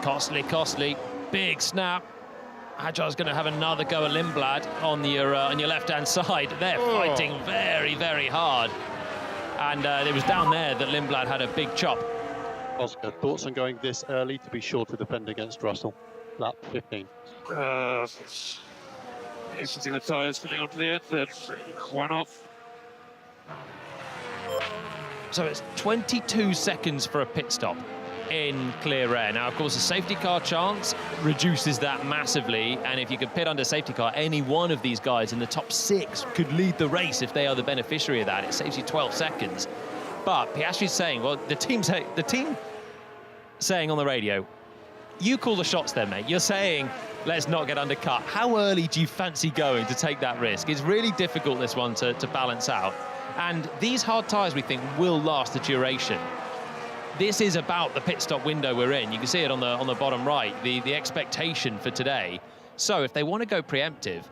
Costly, big snap. Hajar's going to have another go at Lindblad on your left-hand side. They're fighting very, very hard. And it was down there that Lindblad had a big chop. Oscar, thoughts on going this early to be sure to defend against Russell? Lap 15. Exiting the tyres, getting onto the end, then 1 off. So it's 22 seconds for a pit stop in clear air. Now, of course, the safety car chance reduces that massively, and if you could pit under safety car, any one of these guys in the top 6 could lead the race if they are the beneficiary of that. It saves you 12 seconds. But Piastri's saying, well, the team saying on the radio, you call the shots then, mate. You're saying, let's not get undercut. How early do you fancy going to take that risk? It's really difficult, this one, to balance out. And these hard tyres, we think, will last the duration. This is about the pit stop window we're in. You can see it on the bottom right, the expectation for today. So if they want to go preemptive,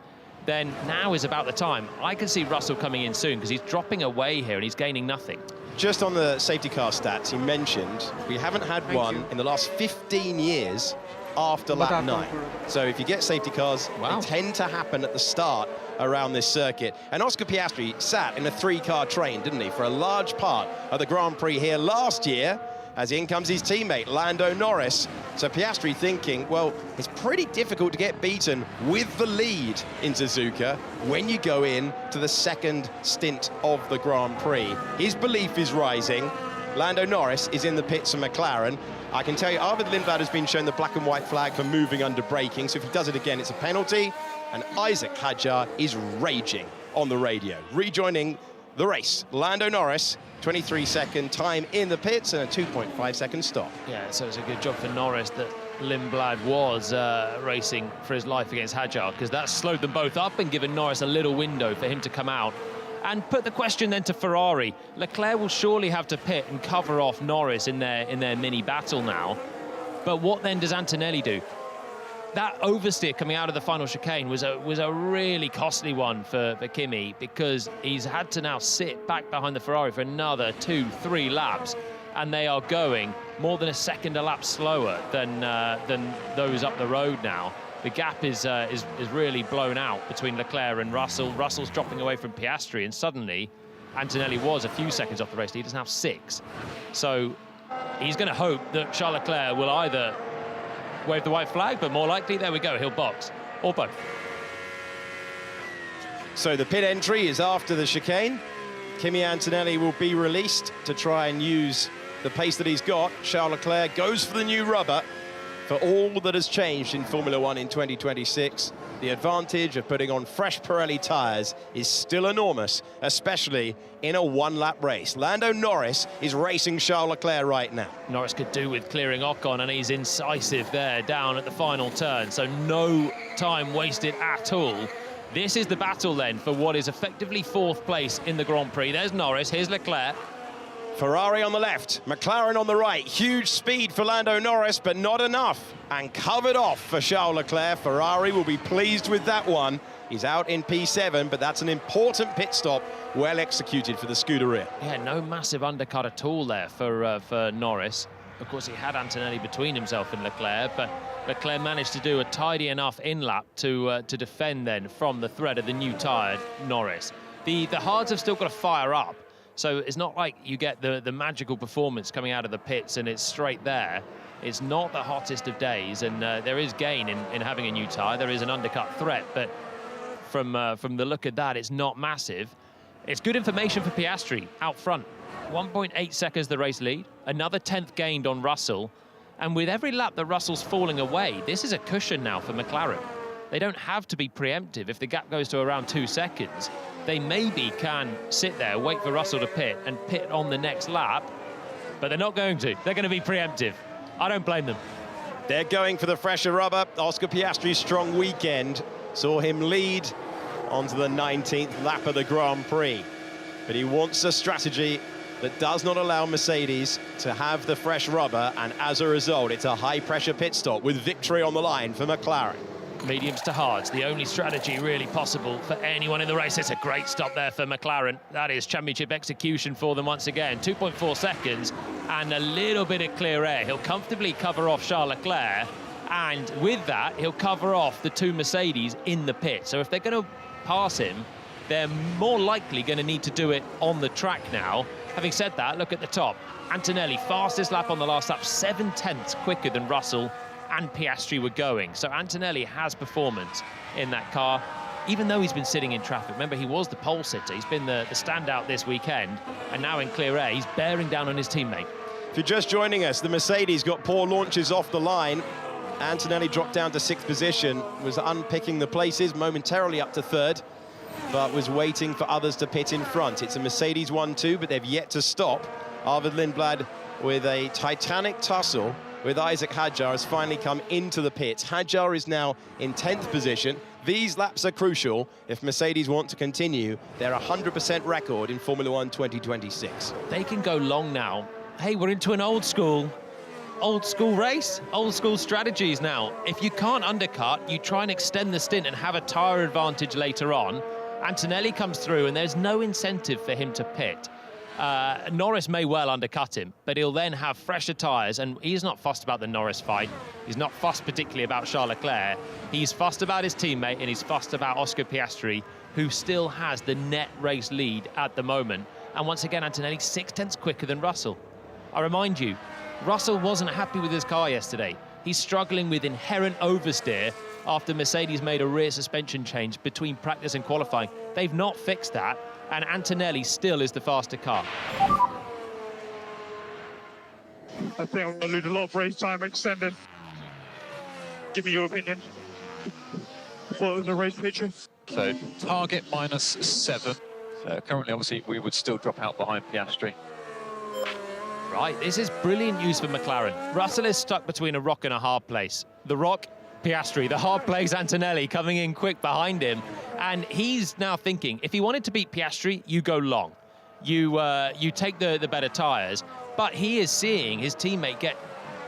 then now is about the time. I can see Russell coming in soon because he's dropping away here and he's gaining nothing. Just on the safety car stats, you mentioned we haven't had one in the last 15 years after lap 9. So if you get safety cars, they tend to happen at the start around this circuit. And Oscar Piastri sat in a 3-car train, didn't he, for a large part of the Grand Prix here last year, as in comes his teammate, Lando Norris. So Piastri thinking, well, it's pretty difficult to get beaten with the lead in Suzuka when you go in to the 2nd stint of the Grand Prix. His belief is rising. Lando Norris is in the pits of McLaren. I can tell you, Arvid Lindblad has been shown the black and white flag for moving under braking, so if he does it again, it's a penalty. And Isaac Hadjar is raging on the radio, rejoining the race. Lando Norris, 23-second time in the pits and a 2.5-second stop. Yeah, so it's a good job for Norris that Lindblad was racing for his life against Hadjar, because that slowed them both up and given Norris a little window for him to come out. And put the question then to Ferrari. Leclerc will surely have to pit and cover off Norris in their mini battle now. But what then does Antonelli do? That oversteer coming out of the final chicane was a really costly one for Kimi, because he's had to now sit back behind the Ferrari for another 2-3 laps, and they are going more than a second a lap slower than those up the road now. The gap is really blown out between Leclerc and Russell. Russell's dropping away from Piastri, and suddenly Antonelli was a few seconds off the race lead. He's now 6. So he's going to hope that Charles Leclerc will either wave the white flag, but more likely, there we go, he'll box, or both. So the pit entry is after the chicane. Kimi Antonelli will be released to try and use the pace that he's got. Charles Leclerc goes for the new rubber. For all that has changed in Formula One in 2026, the advantage of putting on fresh Pirelli tyres is still enormous, especially in a 1-lap race. Lando Norris is racing Charles Leclerc right now. Norris could do with clearing Ocon, and he's incisive there down at the final turn, so no time wasted at all. This is the battle then for what is effectively 4th place in the Grand Prix. There's Norris, here's Leclerc. Ferrari on the left, McLaren on the right. Huge speed for Lando Norris, but not enough. And covered off for Charles Leclerc. Ferrari will be pleased with that one. He's out in P7, but that's an important pit stop, well executed for the Scuderia. Yeah, no massive undercut at all there for Norris. Of course, he had Antonelli between himself and Leclerc, but Leclerc managed to do a tidy enough in-lap to defend then from the threat of the new tyre, Norris. The hards have still got to fire up, so it's not like you get the magical performance coming out of the pits and it's straight there. It's not the hottest of days, and there is gain in having a new tyre. There is an undercut threat, but from the look at that, it's not massive. It's good information for Piastri out front. 1.8 seconds the race lead, another 10th gained on Russell, and with every lap that Russell's falling away, this is a cushion now for McLaren. They don't have to be preemptive. If the gap goes to around 2 seconds, they maybe can sit there, wait for Russell to pit and pit on the next lap, but they're not going to. They're going to be preemptive. I don't blame them. They're going for the fresher rubber. Oscar Piastri's strong weekend saw him lead onto the 19th lap of the Grand Prix, but he wants a strategy that does not allow Mercedes to have the fresh rubber, and as a result, it's a high-pressure pit stop with victory on the line for McLaren. Mediums to hards, the only strategy really possible for anyone in the race. It's a great stop there for McLaren. That is championship execution for them once again. 2.4 seconds and a little bit of clear air. He'll comfortably cover off Charles Leclerc, and with that, he'll cover off the 2 Mercedes in the pit. So if they're going to pass him, they're more likely going to need to do it on the track now. Having said that, look at the top. Antonelli, fastest lap on the last lap, 7/10 quicker than Russell and Piastri were going. So Antonelli has performance in that car, even though he's been sitting in traffic. Remember, he was the pole sitter. He's been the standout this weekend, and now in clear air, he's bearing down on his teammate. If you're just joining us, the Mercedes got poor launches off the line. Antonelli dropped down to 6th position, was unpicking the places, momentarily up to 3rd, but was waiting for others to pit in front. It's a Mercedes 1-2, but they've yet to stop. Arvid Lindblad with a titanic tussle with Isaac Hadjar has finally come into the pits. Hadjar is now in 10th position. These laps are crucial if Mercedes want to continue their 100% record in Formula 1 2026. They can go long now. Hey, we're into an old school race, old school strategies now. If you can't undercut, you try and extend the stint and have a tyre advantage later on. Antonelli comes through and there's no incentive for him to pit. Norris may well undercut him, but he'll then have fresher tyres, and he's not fussed about the Norris fight. He's not fussed particularly about Charles Leclerc. He's fussed about his teammate, and he's fussed about Oscar Piastri, who still has the net race lead at the moment. And once again, Antonelli 6/10 quicker than Russell. I remind you, Russell wasn't happy with his car yesterday. He's struggling with inherent oversteer after Mercedes made a rear suspension change between practice and qualifying. They've not fixed that, and Antonelli still is the faster car. I think I'm going to lose a lot of race time extending. Give me your opinion. What was the race picture? So target -7. Currently, obviously, we would still drop out behind Piastri. Right, this is brilliant news for McLaren. Russell is stuck between a rock and a hard place. The rock, Piastri. The hard place, Antonelli, coming in quick behind him. And he's now thinking, if he wanted to beat Piastri, you go long. You take the better tyres. But he is seeing his teammate get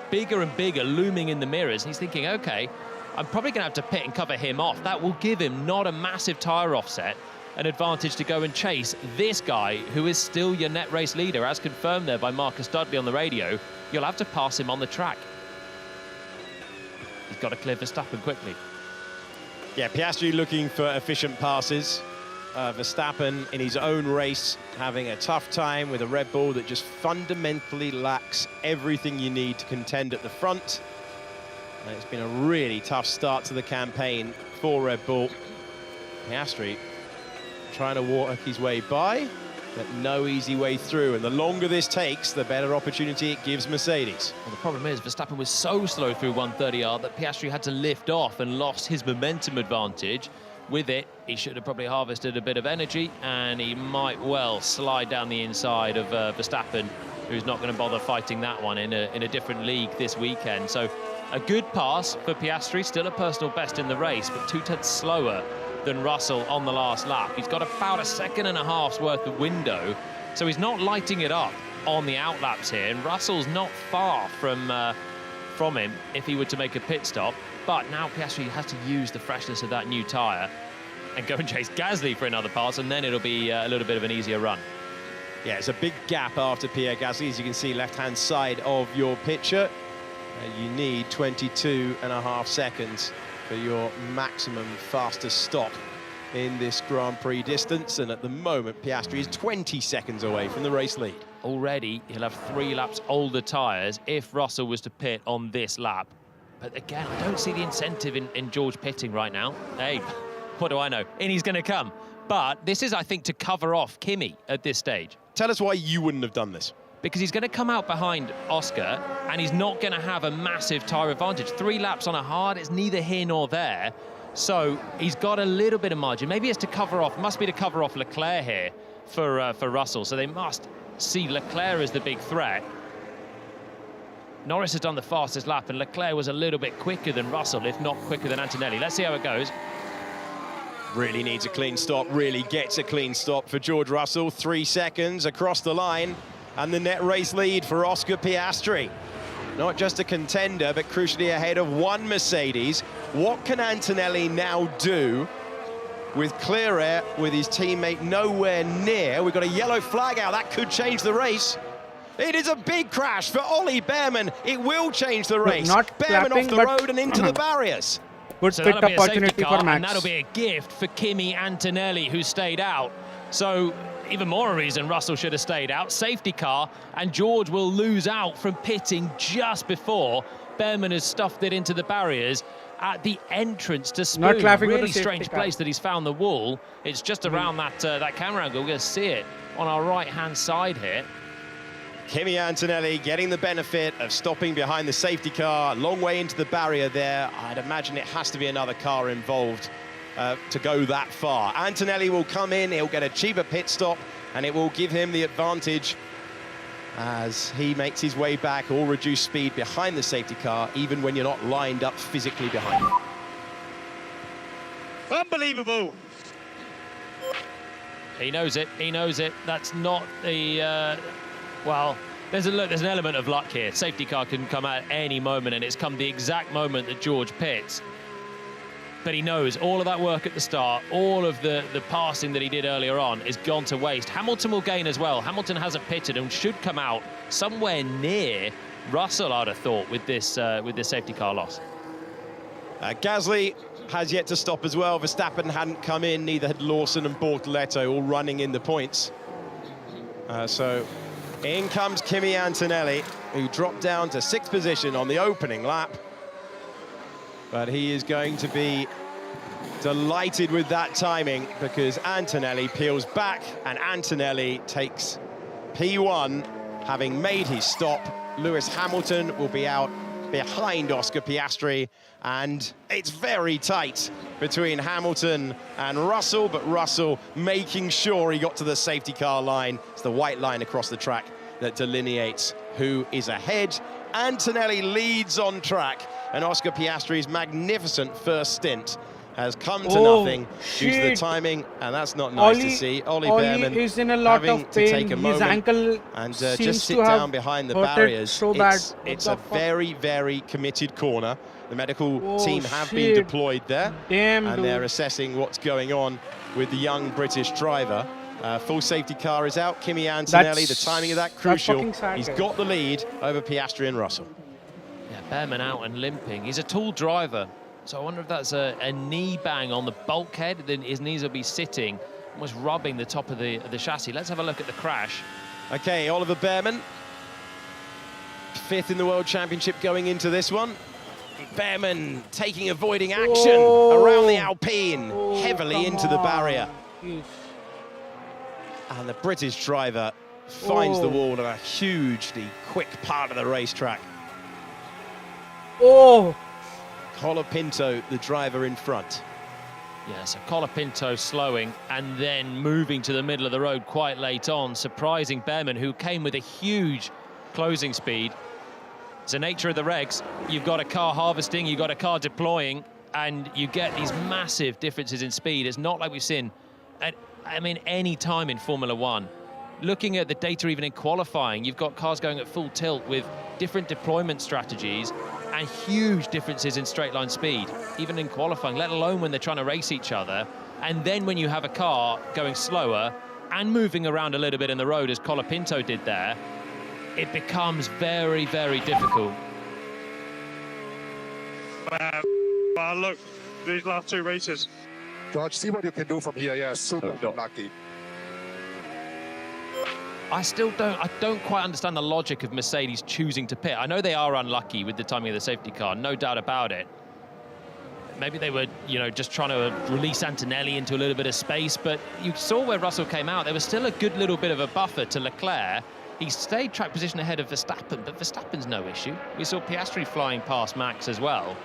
bigger and bigger, looming in the mirrors. He's thinking, OK, I'm probably going to have to pit and cover him off. That will give him not a massive tyre offset, an advantage to go and chase this guy, who is still your net race leader, as confirmed there by Marcus Dudley on the radio. You'll have to pass him on the track. He's got to clear Verstappen quickly. Yeah, Piastri looking for efficient passes. Verstappen in his own race having a tough time with a Red Bull that just fundamentally lacks everything you need to contend at the front. And it's been a really tough start to the campaign for Red Bull. Piastri trying to walk his way by, but no easy way through. And the longer this takes, the better opportunity it gives Mercedes. Well, the problem is Verstappen was so slow through 130R that Piastri had to lift off and lost his momentum advantage. With it, he should have probably harvested a bit of energy, and he might well slide down the inside of Verstappen, who's not going to bother fighting that one in a different league this weekend. So A good pass for Piastri, still a personal best in the race, but 2/10 slower than Russell on the last lap. He's got about a 1.5 seconds worth of window, so he's not lighting it up on the outlaps here, and Russell's not far from him if he were to make a pit stop. But now Piastri has to use the freshness of that new tyre and go and chase Gasly for another pass, and then it'll be a little bit of an easier run. Yeah, it's a big gap after Pierre Gasly, as you can see, left-hand side of your picture. You need 22.5 seconds for your maximum fastest stop in this Grand Prix distance, and at the moment Piastri is 20 seconds away from the race lead. Already he'll have 3 laps older tyres if Russell was to pit on this lap. But again, I don't see the incentive in George pitting right now. Hey, what do I know? In he's going to come. But this is, I think, to cover off Kimi at this stage. Tell us why you wouldn't have done this. Because he's going to come out behind Oscar, and he's not going to have a massive tyre advantage. 3 laps on a hard, it's neither here nor there. So he's got a little bit of margin. Maybe it's to cover off, must be to cover off Leclerc here for Russell. So they must see Leclerc as the big threat. Norris has done the fastest lap, and Leclerc was a little bit quicker than Russell, if not quicker than Antonelli. Let's see how it goes. Really needs a clean stop, really gets a clean stop for George Russell. 3 seconds across the line, and the net race lead for Oscar Piastri. Not just a contender, but crucially ahead of 1 Mercedes. What can Antonelli now do with clear air, with his teammate nowhere near? We've got a yellow flag out, that could change the race. It is a big crash for Ollie Behrman. It will change the race. Behrman off the road and into the barriers. Good so pit that'll be a safety opportunity car, for Max. and that'll be a gift for Kimi Antonelli, who stayed out. So even more a reason Russell should have stayed out. Safety car, and George will lose out from pitting just before Behrman has stuffed it into the barriers at the entrance to Spoon. Really strange place that he's found the wall. It's just around that camera angle. We're going to see it on our right-hand side here. Kimi Antonelli getting the benefit of stopping behind the safety car, a long way into the barrier there. I'd imagine it has to be another car involved to go that far. Antonelli will come in, he'll get a cheaper pit stop, and it will give him the advantage as he makes his way back or reduce speed behind the safety car, even when you're not lined up physically behind him. Unbelievable. He knows it, he knows it. That's not the... well, there's an element of luck here. Safety car can come at any moment, and it's come the exact moment that George pits. But he knows all of that work at the start, all of the passing that he did earlier on is gone to waste. Hamilton will gain as well. Hamilton hasn't pitted and should come out somewhere near Russell, I'd have thought, with this safety car loss. Gasly has yet to stop as well. Verstappen hadn't come in, neither had Lawson and Bortoletto, all running in the points. So in comes Kimi Antonelli, who dropped down to 6th position on the opening lap. But he is going to be delighted with that timing, because Antonelli peels back, and Antonelli takes P1, having made his stop. Lewis Hamilton will be out behind Oscar Piastri, and it's very tight between Hamilton and Russell, but Russell making sure he got to the safety car line. It's the white line across the track that delineates who is ahead. Antonelli leads on track, and Oscar Piastri's magnificent first stint has come to nothing due to the timing, and that's not nice to see. Ollie Behrman is in a lot having of to pain. take a moment His ankle and seems just sit to have down behind the hurted barriers. so bad. It's a very, very committed corner. The medical team have been shit. deployed there, Damn, and dude. they're assessing what's going on with the young British driver. Full safety car is out. Kimi Antonelli, the timing of that crucial. He's got the lead over Piastri and Russell. Yeah, Behrman out and limping. He's a tall driver, so I wonder if that's a knee bang on the bulkhead. Then his knees will be sitting, almost rubbing the top of the chassis. Let's have a look at the crash. Okay, Oliver Behrman, 5th in the World Championship going into this one. Behrman avoiding action around the Alpine, heavily into the barrier. And the British driver finds the wall on a hugely quick part of the racetrack. Colapinto, the driver in front. Yeah, so Colapinto slowing and then moving to the middle of the road quite late on, surprising Behrman, who came with a huge closing speed. It's the nature of the regs. You've got a car harvesting, you've got a car deploying, and you get these massive differences in speed. It's not like we've seen at, I mean, any time in Formula One. Looking at the data even in qualifying, you've got cars going at full tilt with different deployment strategies and huge differences in straight line speed, even in qualifying, let alone when they're trying to race each other. And then when you have a car going slower and moving around a little bit in the road, as Colapinto did there, it becomes very, very difficult. Look, these last 2 races. George, see what you can do from here. Yeah, super lucky. I don't quite understand the logic of Mercedes choosing to pit. I know they are unlucky with the timing of the safety car, no doubt about it. Maybe they were, you know, just trying to release Antonelli into a little bit of space, but you saw where Russell came out. There was still a good little bit of a buffer to Leclerc. He stayed track position ahead of Verstappen, but Verstappen's no issue. We saw Piastri flying past Max as well.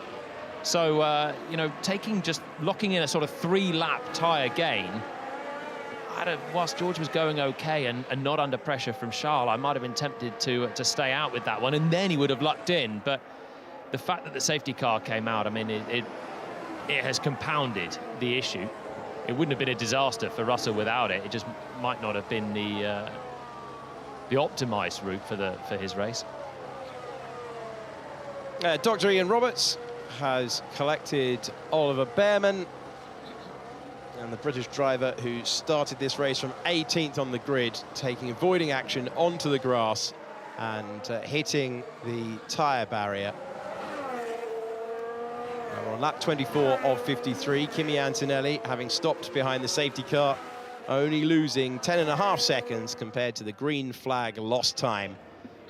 So, you know, locking in a sort of 3-lap tyre gain, whilst George was going okay and not under pressure from Charles, I might have been tempted to stay out with that one, and then he would have lucked in. But the fact that the safety car came out, I mean, it has compounded the issue. It wouldn't have been a disaster for Russell without it. It just might not have been the optimised route for his race. Dr. Ian Roberts has collected Oliver Bearman, and the British driver who started this race from 18th on the grid, avoiding action onto the grass and hitting the tyre barrier. On lap 24 of 53, Kimi Antonelli, having stopped behind the safety car, only losing 10.5 seconds compared to the green flag lost time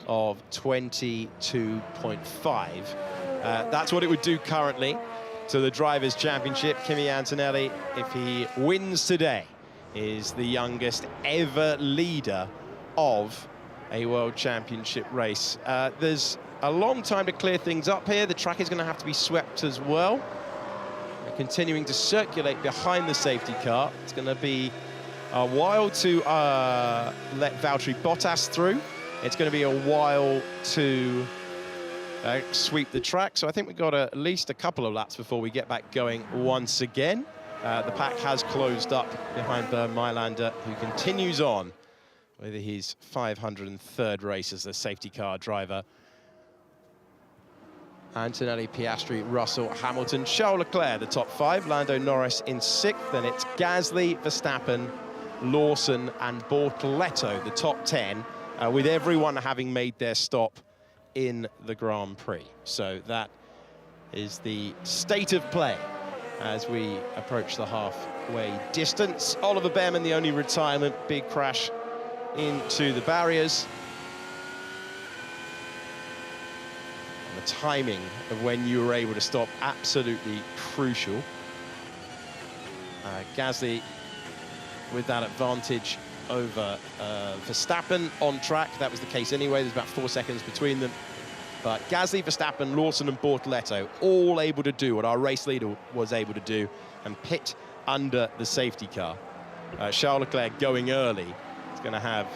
of 22.5. That's what it would do currently to the Drivers' Championship. Kimi Antonelli, if he wins today, is the youngest ever leader of a World Championship race. There's a long time to clear things up here. The track is going to have to be swept as well. They're continuing to circulate behind the safety car. It's going to be a while to let Valtteri Bottas through. It's going to be a while to sweep the track. So I think we've got at least a couple of laps before we get back going once again. The pack has closed up behind Bernd Mailander, who continues on with his 503rd race as a safety car driver. Antonelli, Piastri, Russell, Hamilton, Charles Leclerc, the top 5. Lando Norris in 6th. Then it's Gasly, Verstappen, Lawson and Bortoleto, the top 10, with everyone having made their stop in the Grand Prix. So that is the state of play as we approach the halfway distance. Oliver Bearman, the only retirement, big crash into the barriers. And the timing of when you were able to stop, absolutely crucial. Gasly with that advantage over Verstappen on track. That was the case anyway. There's about 4 seconds between them. But Gasly, Verstappen, Lawson and Bortoleto all able to do what our race leader was able to do and pit under the safety car. Charles Leclerc going early. It's going to have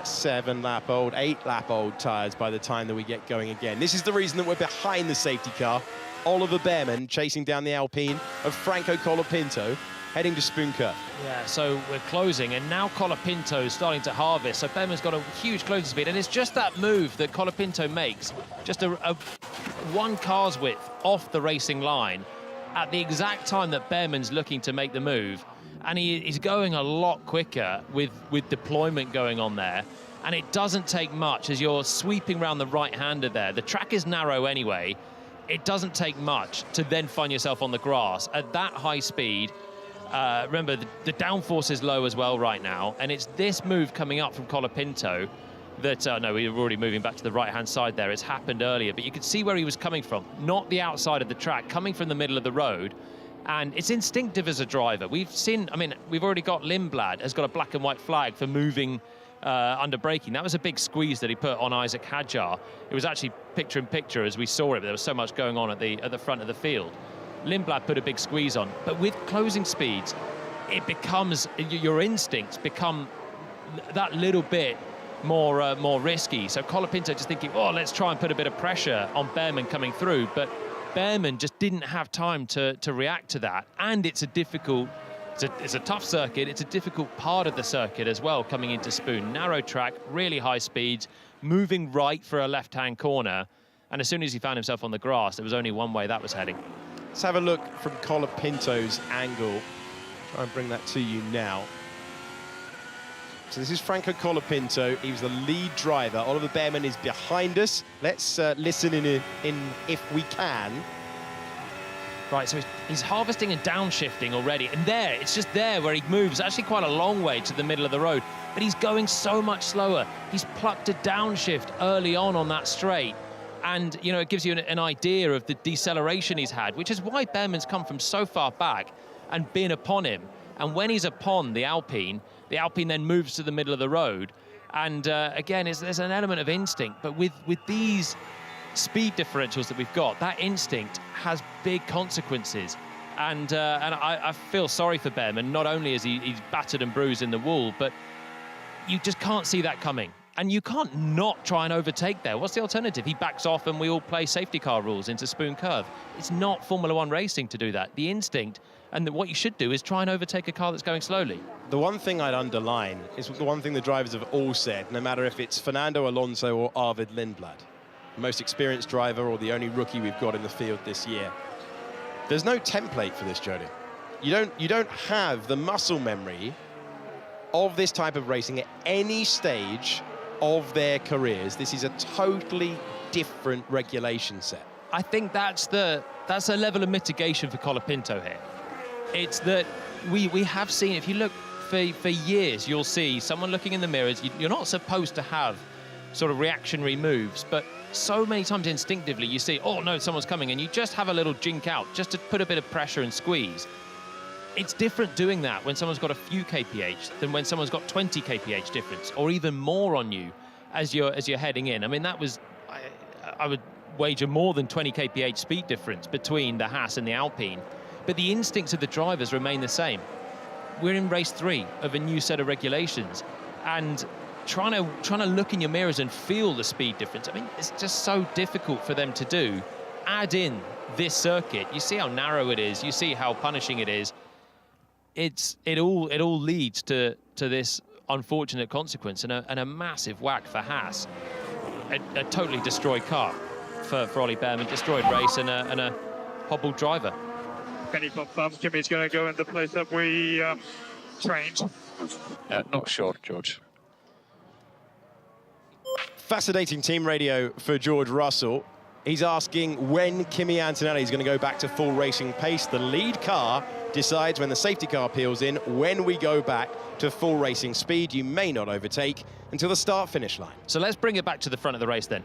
7-lap-old, 8-lap-old tyres by the time that we get going again. This is the reason that we're behind the safety car. Oliver Bearman chasing down the Alpine of Franco Colapinto, heading to Spunker. Yeah, so we're closing, and now Colapinto's starting to harvest. So Bearman's got a huge closing speed, and it's just that move that Colapinto makes, just a 1 car's width off the racing line at the exact time that Bearman's looking to make the move. And he's going a lot quicker with deployment going on there. And it doesn't take much as you're sweeping around the right-hander there. The track is narrow anyway. It doesn't take much to then find yourself on the grass at that high speed. Remember, the downforce is low as well right now, and it's this move coming up from Colapinto that, no, we were already moving back to the right-hand side there. It's happened earlier, but you could see where he was coming from, not the outside of the track, coming from the middle of the road, and it's instinctive as a driver. We've seen, I mean, we've already got Lindblad has got a black and white flag for moving under braking. That was a big squeeze that he put on Isaac Hadjar. It was actually picture-in-picture as we saw it, but there was so much going on at the front of the field. Lindblad put a big squeeze on, but with closing speeds, it becomes, your instincts become that little bit more risky. So Colapinto just thinking, oh, let's try and put a bit of pressure on Behrman coming through, but Behrman just didn't have time to react to that. And it's a difficult, it's a tough circuit. It's a difficult part of the circuit as well, coming into Spoon. Narrow track, really high speeds, moving right for a left-hand corner. And as soon as he found himself on the grass, there was only one way that was heading. Let's have a look from Colapinto's angle. Try and bring that to you now. So this is Franco Colapinto. He was the lead driver. Oliver Behrman is behind us. Let's listen in if we can. Right, so he's harvesting and downshifting already. And there, it's just there where he moves actually quite a long way to the middle of the road. But he's going so much slower. He's plucked a downshift early on that straight. And, you know, it gives you an idea of the deceleration he's had, which is why Behrman's come from so far back and been upon him. And when he's upon the Alpine then moves to the middle of the road. And again, there's an element of instinct. But with these speed differentials that we've got, that instinct has big consequences. And I feel sorry for Behrman. Not only is he's battered and bruised in the wall, but you just can't see that coming. And you can't not try and overtake there. What's the alternative? He backs off and we all play safety car rules into Spoon Curve. It's not Formula One racing to do that. The instinct and what you should do is try and overtake a car that's going slowly. The one thing I'd underline is the one thing the drivers have all said, no matter if it's Fernando Alonso or Arvid Lindblad, the most experienced driver or the only rookie we've got in the field this year. There's no template for this, Jody. You don't have the muscle memory of this type of racing at any stage of their careers. This is a totally different regulation set. I think that's a level of mitigation for Colapinto here. It's that we have seen, if you look for years, you'll see someone looking in the mirrors. You're not supposed to have sort of reactionary moves, but so many times instinctively you see, oh no, someone's coming, and you just have a little jink out just to put a bit of pressure and squeeze. It's different doing that when someone's got a few kph than when someone's got 20 kph difference, or even more on you as you're heading in. I mean, that was, I would wager more than 20 kph speed difference between the Haas and the Alpine. But the instincts of the drivers remain the same. We're in race 3 of a new set of regulations, and trying to look in your mirrors and feel the speed difference. I mean, it's just so difficult for them to do. Add in this circuit, you see how narrow it is, you see how punishing it is. It all leads to this unfortunate consequence and a massive whack for Haas. A totally destroyed car for Ollie Behrman, destroyed race and a hobbled driver. Can you confirm Kimi's going to go in the place that we trained? Not sure, George. Fascinating team radio for George Russell. He's asking when Kimi Antonelli is going to go back to full racing pace. The lead car decides when the safety car peels in, when we go back to full racing speed. You may not overtake until the start-finish line. So let's bring it back to the front of the race then.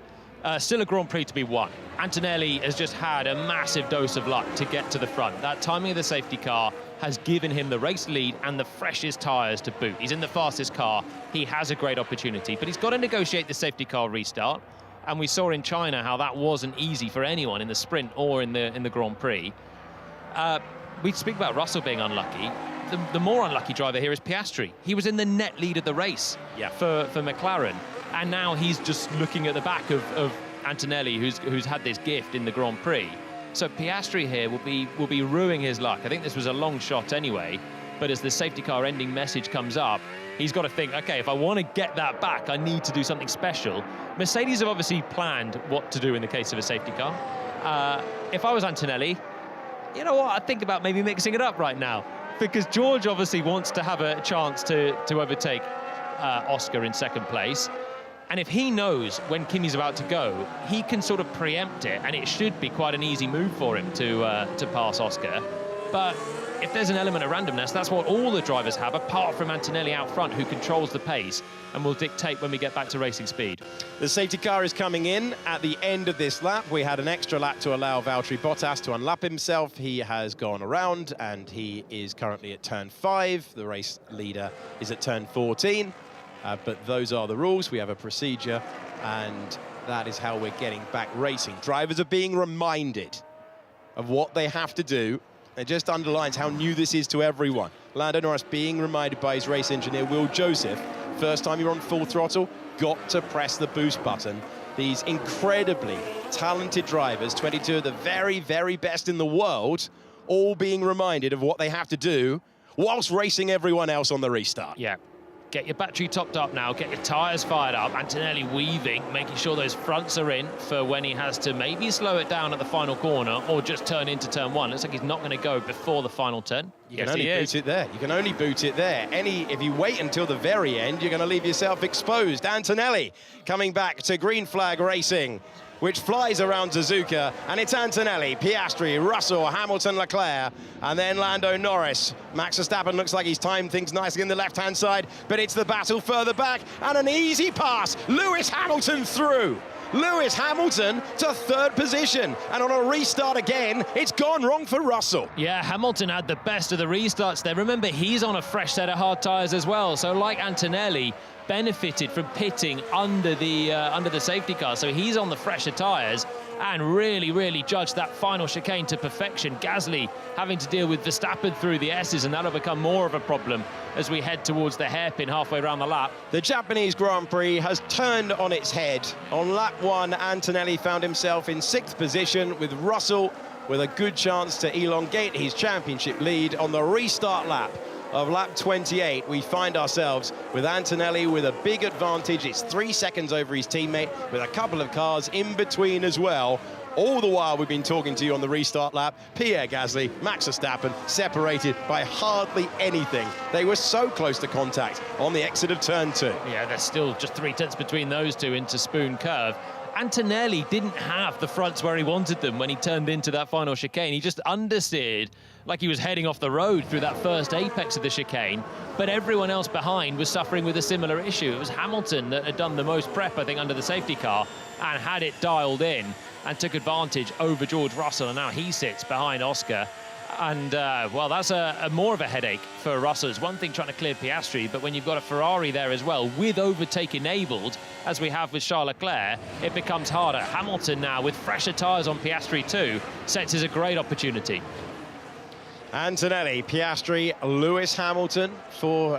Still a Grand Prix to be won. Antonelli has just had a massive dose of luck to get to the front. That timing of the safety car has given him the race lead and the freshest tyres to boot. He's in the fastest car. He has a great opportunity, but he's got to negotiate the safety car restart. And we saw in China how that wasn't easy for anyone in the sprint or in the Grand Prix. We speak about Russell being unlucky. The more unlucky driver here is Piastri. He was in the net lead of the race for McLaren. And now he's just looking at the back of Antonelli, who's had this gift in the Grand Prix. So Piastri here will be ruining his luck. I think this was a long shot anyway, but as the safety car ending message comes up, he's got to think, okay, if I want to get that back, I need to do something special. Mercedes have obviously planned what to do in the case of a safety car. If I was Antonelli, you know what, I'd think about maybe mixing it up right now, because George obviously wants to have a chance to overtake Oscar in second place. And if he knows when Kimi's about to go, he can sort of preempt it, and it should be quite an easy move for him to pass Oscar. But if there's an element of randomness, that's what all the drivers have, apart from Antonelli out front, who controls the pace and will dictate when we get back to racing speed. The safety car is coming in at the end of this lap. We had an extra lap to allow Valtteri Bottas to unlap himself. He has gone around, and he is currently at turn 5. The race leader is at turn 14. But those are the rules. We have a procedure, and that is how we're getting back racing. Drivers are being reminded of what they have to do. It just underlines how new this is to everyone. Lando Norris being reminded by his race engineer, Will Joseph, first time you're on full throttle, got to press the boost button. These incredibly talented drivers, 22 of the very, very best in the world, all being reminded of what they have to do whilst racing everyone else on the restart. Yeah. Get your battery topped up now, get your tyres fired up. Antonelli weaving, making sure those fronts are in for when he has to maybe slow it down at the final corner or just turn into turn one. Looks like he's not going to go before the final turn. You can only boot it there. You can only boot it there. If you wait until the very end, you're going to leave yourself exposed. Antonelli coming back to green flag racing, which flies around Suzuka, and it's Antonelli, Piastri, Russell, Hamilton, Leclerc, and then Lando Norris. Max Verstappen looks like he's timed things nicely in the left-hand side, but it's the battle further back, and an easy pass. Lewis Hamilton through. Lewis Hamilton to third position, and on a restart again, it's gone wrong for Russell. Yeah, Hamilton had the best of the restarts there. Remember, he's on a fresh set of hard tyres as well, so like Antonelli, benefited from pitting under the safety car, so he's on the fresher tyres and really judged that final chicane to perfection. Gasly having to deal with Verstappen through the S's, and that'll become more of a problem as we head towards the hairpin halfway around the lap. The Japanese Grand Prix has turned on its head. On lap 1, Antonelli found himself in 6th position with Russell with a good chance to elongate his championship lead. On the restart lap of lap 28, we find ourselves with Antonelli with a big advantage. It's 3 seconds over his teammate, with a couple of cars in between as well. All the while we've been talking to you on the restart lap, Pierre Gasly, Max Verstappen separated by hardly anything. They were so close to contact on the exit of turn 2. Yeah, there's still just 3 tenths between those two into Spoon Curve. Antonelli didn't have the fronts where he wanted them when he turned into that final chicane. He just understeered like he was heading off the road through that first apex of the chicane, but everyone else behind was suffering with a similar issue. It was Hamilton that had done the most prep, I think, under the safety car and had it dialed in and took advantage over George Russell, and now he sits behind Oscar. And, well, that's more of a headache for Russell. It's one thing trying to clear Piastri, but when you've got a Ferrari there as well, with overtake enabled, as we have with Charles Leclerc, it becomes harder. Hamilton now, with fresher tyres on Piastri too, sets as a great opportunity. Antonelli, Piastri, Lewis Hamilton for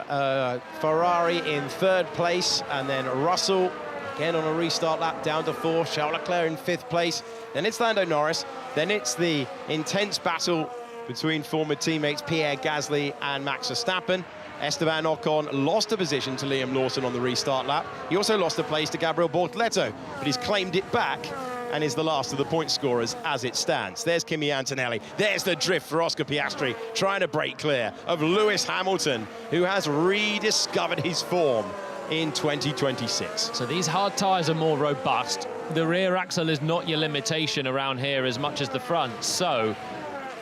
Ferrari in 3rd place, and then Russell again on a restart lap down to 4, Charles Leclerc in 5th place. Then it's Lando Norris, then it's the intense battle between former teammates Pierre Gasly and Max Verstappen. Esteban Ocon lost a position to Liam Lawson on the restart lap. He also lost a place to Gabriel Bortoleto, but he's claimed it back and is the last of the point scorers as it stands. There's Kimi Antonelli. There's the drift for Oscar Piastri, trying to break clear of Lewis Hamilton, who has rediscovered his form in 2026. So these hard tyres are more robust. The rear axle is not your limitation around here as much as the front, so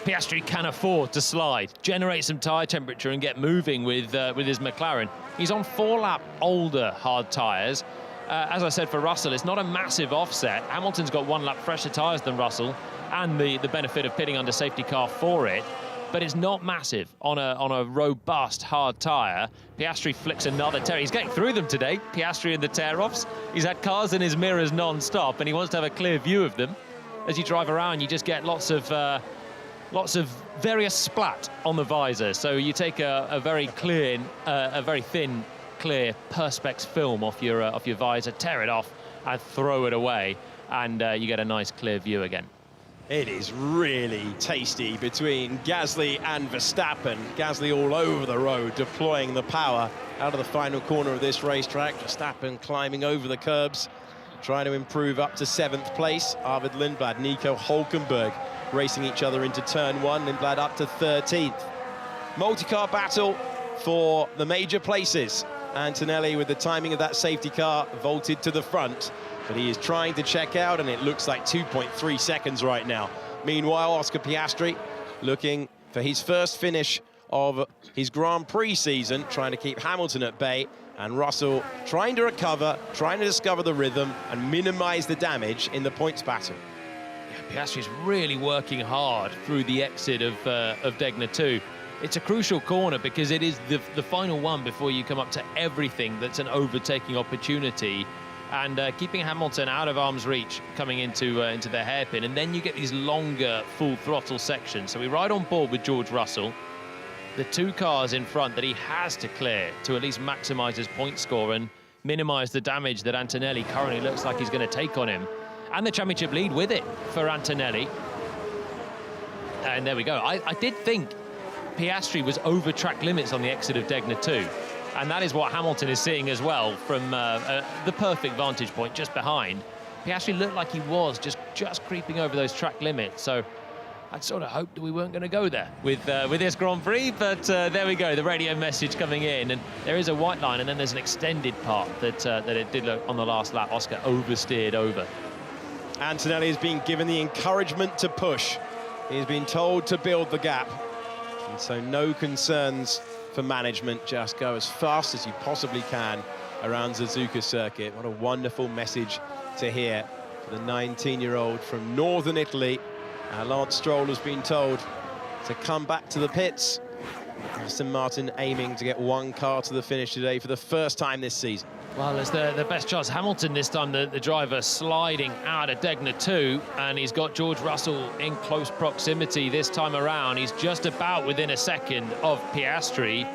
Piastri can afford to slide, generate some tyre temperature and get moving with his McLaren. He's on 4-lap older hard tyres. As I said, for Russell, it's not a massive offset. Hamilton's got 1 lap fresher tyres than Russell and the benefit of pitting under safety car for it, but it's not massive on a robust hard tyre. Piastri flicks another tear. He's getting through them today, Piastri and the tear-offs. He's had cars in his mirrors non-stop and he wants to have a clear view of them. As you drive around, you just get lots of various splat on the visor. So you take a very clear, a very thin, clear Perspex film off your visor, tear it off and throw it away, and you get a nice clear view again. It is really tasty between Gasly and Verstappen. Gasly all over the road, deploying the power out of the final corner of this racetrack. Verstappen climbing over the curbs, trying to improve up to 7th place. Arvid Lindblad, Nico Hulkenberg racing each other into turn 1. Lindblad up to 13th. Multi-car battle for the major places. Antonelli, with the timing of that safety car, vaulted to the front, but he is trying to check out, and it looks like 2.3 seconds right now. Meanwhile, Oscar Piastri looking for his first finish of his Grand Prix season, trying to keep Hamilton at bay, and Russell trying to recover, trying to discover the rhythm and minimize the damage in the points battle. Yeah, Piastri's really working hard through the exit of Degner 2. It's a crucial corner because it is the final one before you come up to everything that's an overtaking opportunity, and keeping Hamilton out of arm's reach coming into the hairpin, and then you get these longer full throttle sections. So we ride on board with George Russell, the 2 cars in front that he has to clear to at least maximise his point score, and minimise the damage that Antonelli currently looks like he's going to take on him. And the championship lead with it for Antonelli. And there we go. I did think Piastri was over track limits on the exit of Degner 2. And that is what Hamilton is seeing as well from the perfect vantage point just behind. Piastri looked like he was just creeping over those track limits. So I sort of hoped that we weren't going to go there with this Grand Prix, but there we go, the radio message coming in, and there is a white line, and then there's an extended part that it did look on the last lap. Oscar oversteered over. Antonelli has been given the encouragement to push. He's been told to build the gap, and so no concerns for management. Just go as fast as you possibly can around Suzuka circuit. What a wonderful message to hear for the 19-year-old from northern Italy. Lance Stroll has been told to come back to the pits. Aston Martin aiming to get one car to the finish today for the first time this season. Well, it's the best chance. Hamilton this time, the driver sliding out of Degner 2, and he's got George Russell in close proximity this time around. He's just about within a second of Piastri,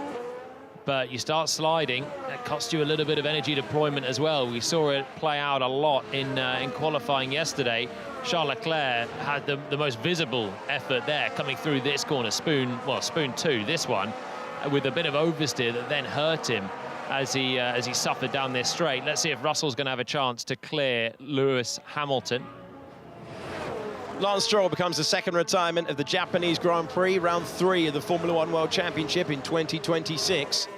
but you start sliding, that costs you a little bit of energy deployment as well. We saw it play out a lot in qualifying yesterday. Charles Leclerc had the most visible effort there coming through this corner, spoon 2, this one, with a bit of oversteer that then hurt him as he suffered down this straight. Let's see if Russell's going to have a chance to clear Lewis Hamilton. Lance Stroll becomes the second retirement of the Japanese Grand Prix, round 3 of the Formula 1 World Championship in 2026.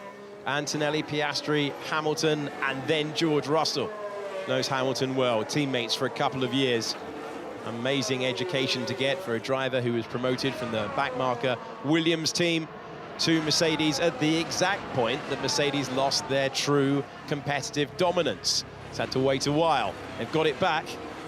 Antonelli, Piastri, Hamilton, and then George Russell. Knows Hamilton well, teammates for a couple of years. Amazing education to get for a driver who was promoted from the backmarker Williams team to Mercedes at the exact point that Mercedes lost their true competitive dominance. He's had to wait a while. They've got it back,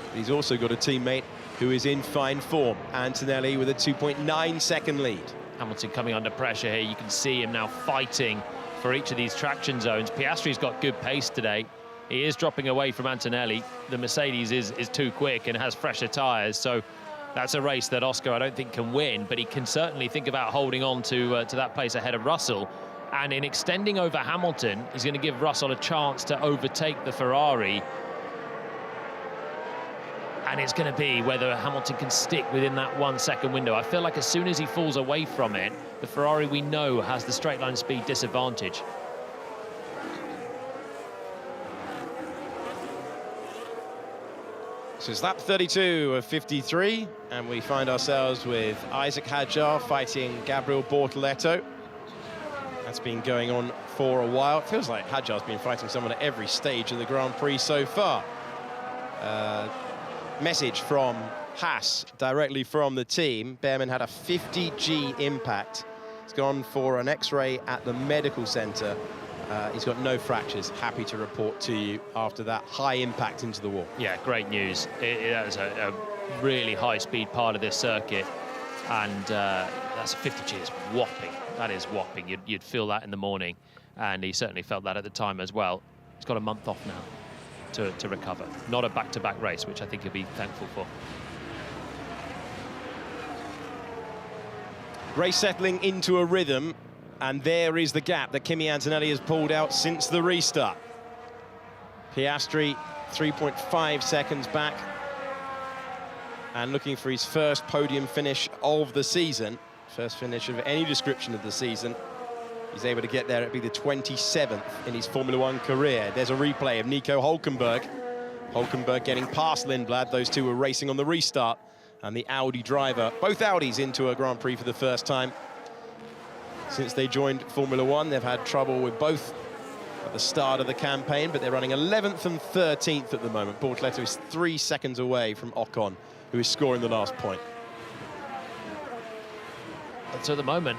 but he's also got a teammate who is in fine form. Antonelli with a 2.9-second lead. Hamilton coming under pressure here. You can see him now fighting for each of these traction zones. Piastri's got good pace today. He is dropping away from Antonelli. The Mercedes is too quick and has fresher tyres, so that's a race that Oscar, I don't think, can win, but he can certainly think about holding on to that place ahead of Russell. And in extending over Hamilton, he's going to give Russell a chance to overtake the Ferrari. And it's going to be whether Hamilton can stick within that 1 second window. I feel like as soon as he falls away from it, the Ferrari, we know, has the straight line speed disadvantage. So it's lap 32 of 53, and we find ourselves with Isaac Hadjar fighting Gabriel Bortoleto. That's been going on for a while. It feels like Hadjar's been fighting someone at every stage of the Grand Prix so far. Message from Haas, directly from the team. Behrman had a 50G impact. He's gone for an X-ray at the medical centre. He's got no fractures. Happy to report to you after that high impact into the wall. Yeah, great news. That is a really high-speed part of this circuit, and that's a 50G. It's whopping. That is whopping. You'd feel that in the morning, and he certainly felt that at the time as well. He's got a month off now to recover. Not a back-to-back race, which I think he'll be thankful for. Race settling into a rhythm. And there is the gap that Kimi Antonelli has pulled out since the restart. Piastri 3.5 seconds back. And looking for his first podium finish of the season. First finish of any description of the season. He's able to get there. It'd be the 27th in his Formula 1 career. There's a replay of Nico Hülkenberg. Hülkenberg getting past Lindblad. Those two were racing on the restart. And the Audi driver, both Audis into a Grand Prix for the first time since they joined Formula 1. They've had trouble with both at the start of the campaign, but they're running 11th and 13th at the moment. Bortoleto is 3 seconds away from Ocon, who is scoring the last point. So at the moment,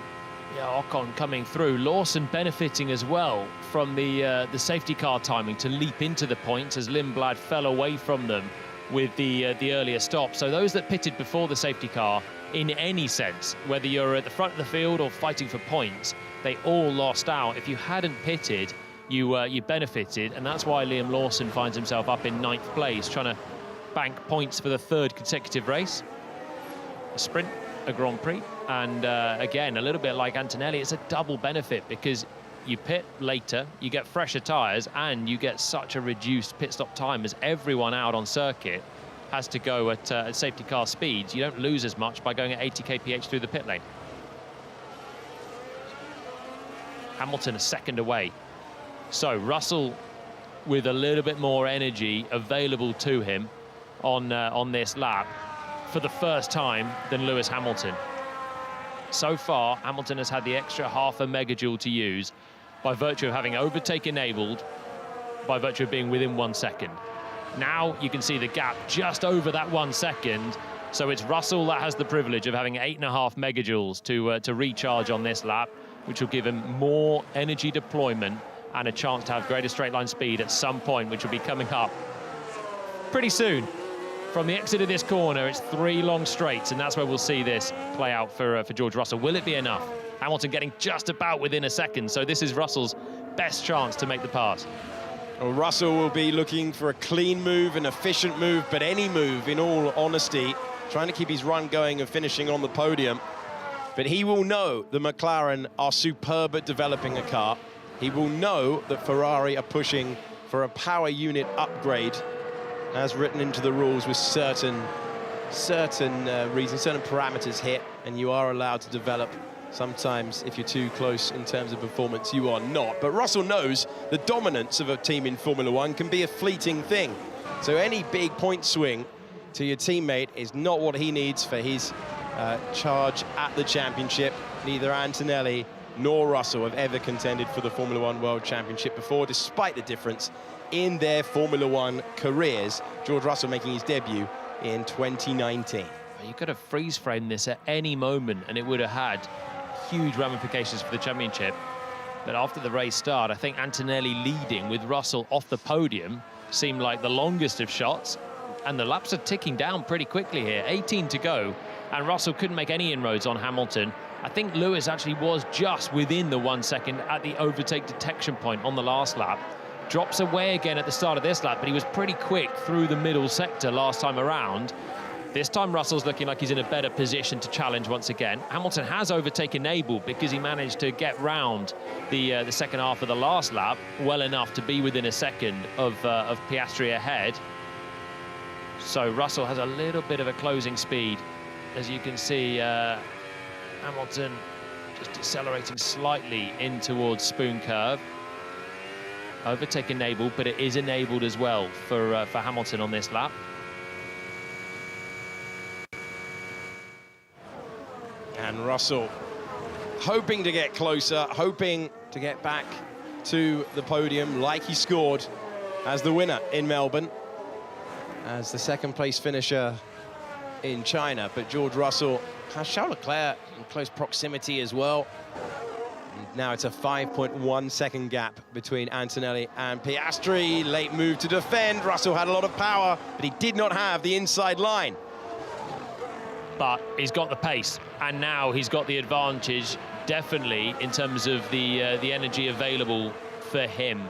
yeah, Ocon coming through. Lawson benefiting as well from the safety car timing to leap into the points as Lindblad fell away from them with the earlier stop. So those that pitted before the safety car, in any sense, whether you're at the front of the field or fighting for points, they all lost out. If you hadn't pitted, you benefited, and that's why Liam Lawson finds himself up in 9th place, trying to bank points for the 3rd consecutive race. A sprint, a Grand Prix, and again, a little bit like Antonelli, it's a double benefit because you pit later, you get fresher tyres, and you get such a reduced pit stop time as everyone out on circuit has to go at safety car speeds. You don't lose as much by going at 80 kph through the pit lane. Hamilton a second away. So Russell with a little bit more energy available to him on this lap for the first time than Lewis Hamilton. So far, Hamilton has had the extra half a megajoule to use by virtue of having overtake enabled, by virtue of being within 1 second. Now you can see the gap just over that 1 second. So it's Russell that has the privilege of having 8.5 megajoules to recharge on this lap, which will give him more energy deployment and a chance to have greater straight line speed at some point, which will be coming up pretty soon. From the exit of this corner, it's 3 long straights, and that's where we'll see this play out for George Russell. Will it be enough? Hamilton getting just about within a second, so this is Russell's best chance to make the pass. Well, Russell will be looking for a clean move, an efficient move, but any move, in all honesty, trying to keep his run going and finishing on the podium. But he will know the McLaren are superb at developing a car. He will know that Ferrari are pushing for a power unit upgrade, as written into the rules with certain reasons, certain parameters hit, and you are allowed to develop. Sometimes, if you're too close in terms of performance, you are not. But Russell knows the dominance of a team in Formula One can be a fleeting thing. So any big point swing to your teammate is not what he needs for his charge at the championship. Neither Antonelli nor Russell have ever contended for the Formula One World Championship before, despite the difference in their Formula One careers. George Russell making his debut in 2019. You could have freeze framed this at any moment and it would have had huge ramifications for the championship. But after the race start, I think Antonelli leading with Russell off the podium seemed like the longest of shots, and the laps are ticking down pretty quickly here. 18 to go, and Russell couldn't make any inroads on Hamilton. I think Lewis actually was just within the 1 second at the overtake detection point on the last lap. Drops away again at the start of this lap, but he was pretty quick through the middle sector last time around. This time Russell's looking like he's in a better position to challenge once again. Hamilton has overtaken Abel because he managed to get round the second half of the last lap well enough to be within a second of Piastri ahead. So Russell has a little bit of a closing speed. As you can see, Hamilton just decelerating slightly in towards Spoon Curve. Overtake enabled, but it is enabled as well for Hamilton on this lap. And Russell hoping to get closer, hoping to get back to the podium like he scored as the winner in Melbourne, as the second place finisher in China. But George Russell has Charles Leclerc in close proximity as well. And now it's a 5.1 second gap between Antonelli and Piastri. Late move to defend. Russell had a lot of power, but he did not have the inside line. But he's got the pace, and now he's got the advantage, definitely, in terms of the energy available for him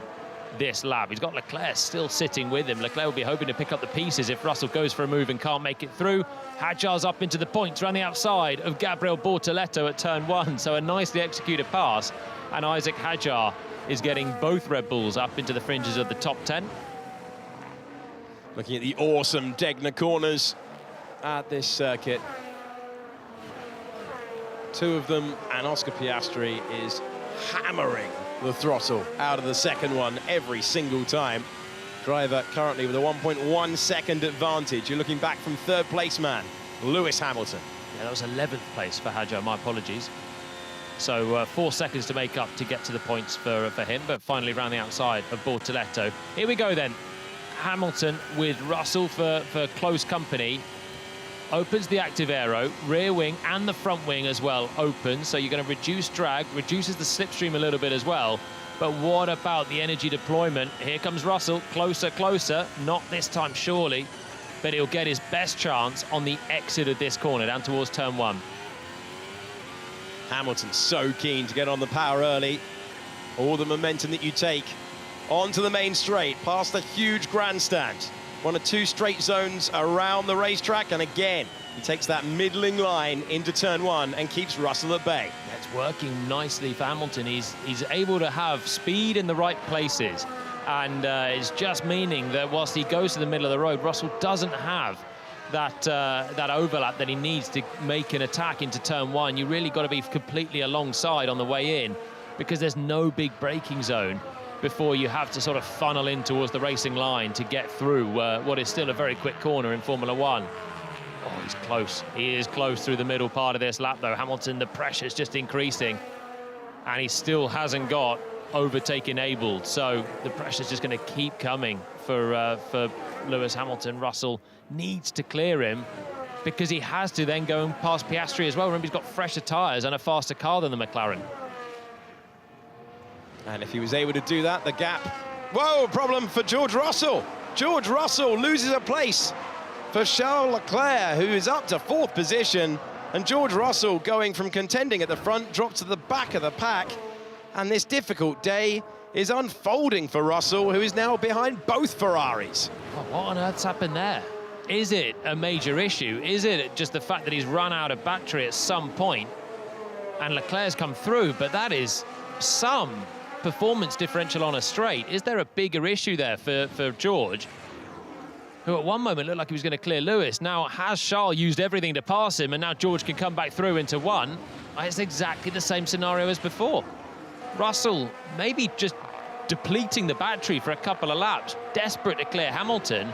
this lap. He's got Leclerc still sitting with him. Leclerc will be hoping to pick up the pieces if Russell goes for a move and can't make it through. Hadjar's up into the points around the outside of Gabriel Bortoleto at turn 1, so a nicely executed pass, and Isaac Hadjar is getting both Red Bulls up into the fringes of the top 10. Looking at the awesome Degner corners at this circuit. Two of them, and Oscar Piastri is hammering the throttle out of the second one every single time. Driver currently with a 1.1 second advantage. You're looking back from third place man, Lewis Hamilton. Yeah, that was 11th place for Hadjar, my apologies. So 4 seconds to make up to get to the points for him, but finally round the outside of Bortoleto. Here we go then. Hamilton with Russell for close company. Opens the active aero, rear wing and the front wing as well open, so you're going to reduce drag, reduces the slipstream a little bit as well. But what about the energy deployment? Here comes Russell, closer, closer, not this time surely, but he'll get his best chance on the exit of this corner down towards turn 1. Hamilton so keen to get on the power early. All the momentum that you take onto the main straight, past the huge grandstand. 1 or 2 straight zones around the racetrack, and again, he takes that middling line into turn 1 and keeps Russell at bay. It's working nicely for Hamilton. He's able to have speed in the right places, and it's just meaning that whilst he goes to the middle of the road, Russell doesn't have that overlap that he needs to make an attack into turn 1. You really got to be completely alongside on the way in, because there's no big braking zone before you have to sort of funnel in towards the racing line to get through what is still a very quick corner in Formula 1. Oh, he's close. He is close through the middle part of this lap, though. Hamilton, the pressure's just increasing, and he still hasn't got overtake enabled, so the pressure's just going to keep coming for Lewis Hamilton. Russell needs to clear him, because he has to then go and pass Piastri as well. Remember, he's got fresher tyres and a faster car than the McLaren. And if he was able to do that, the gap... Whoa, problem for George Russell. George Russell loses a place for Charles Leclerc, who is up to 4th position. And George Russell, going from contending at the front, drops to the back of the pack. And this difficult day is unfolding for Russell, who is now behind both Ferraris. Oh, what on earth's happened there? Is it a major issue? Is it just the fact that he's run out of battery at some point and Leclerc's come through? But that is some performance differential on a straight. Is there a bigger issue there for George, who at one moment looked like he was going to clear Lewis? Now, has Charles used everything to pass him, and now George can come back through into 1? It's exactly the same scenario as before. Russell maybe just depleting the battery for a couple of laps, desperate to clear Hamilton,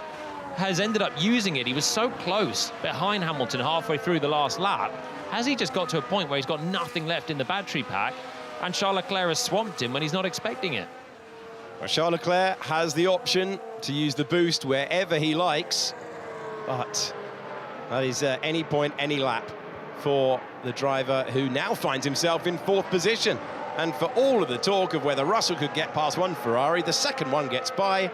has ended up using it. He was so close behind Hamilton halfway through the last lap. Has he just got to a point where he's got nothing left in the battery pack, and Charles Leclerc has swamped him when he's not expecting it? Well, Charles Leclerc has the option to use the boost wherever he likes, but that is any point, any lap for the driver, who now finds himself in 4th position. And for all of the talk of whether Russell could get past one Ferrari, the second one gets by.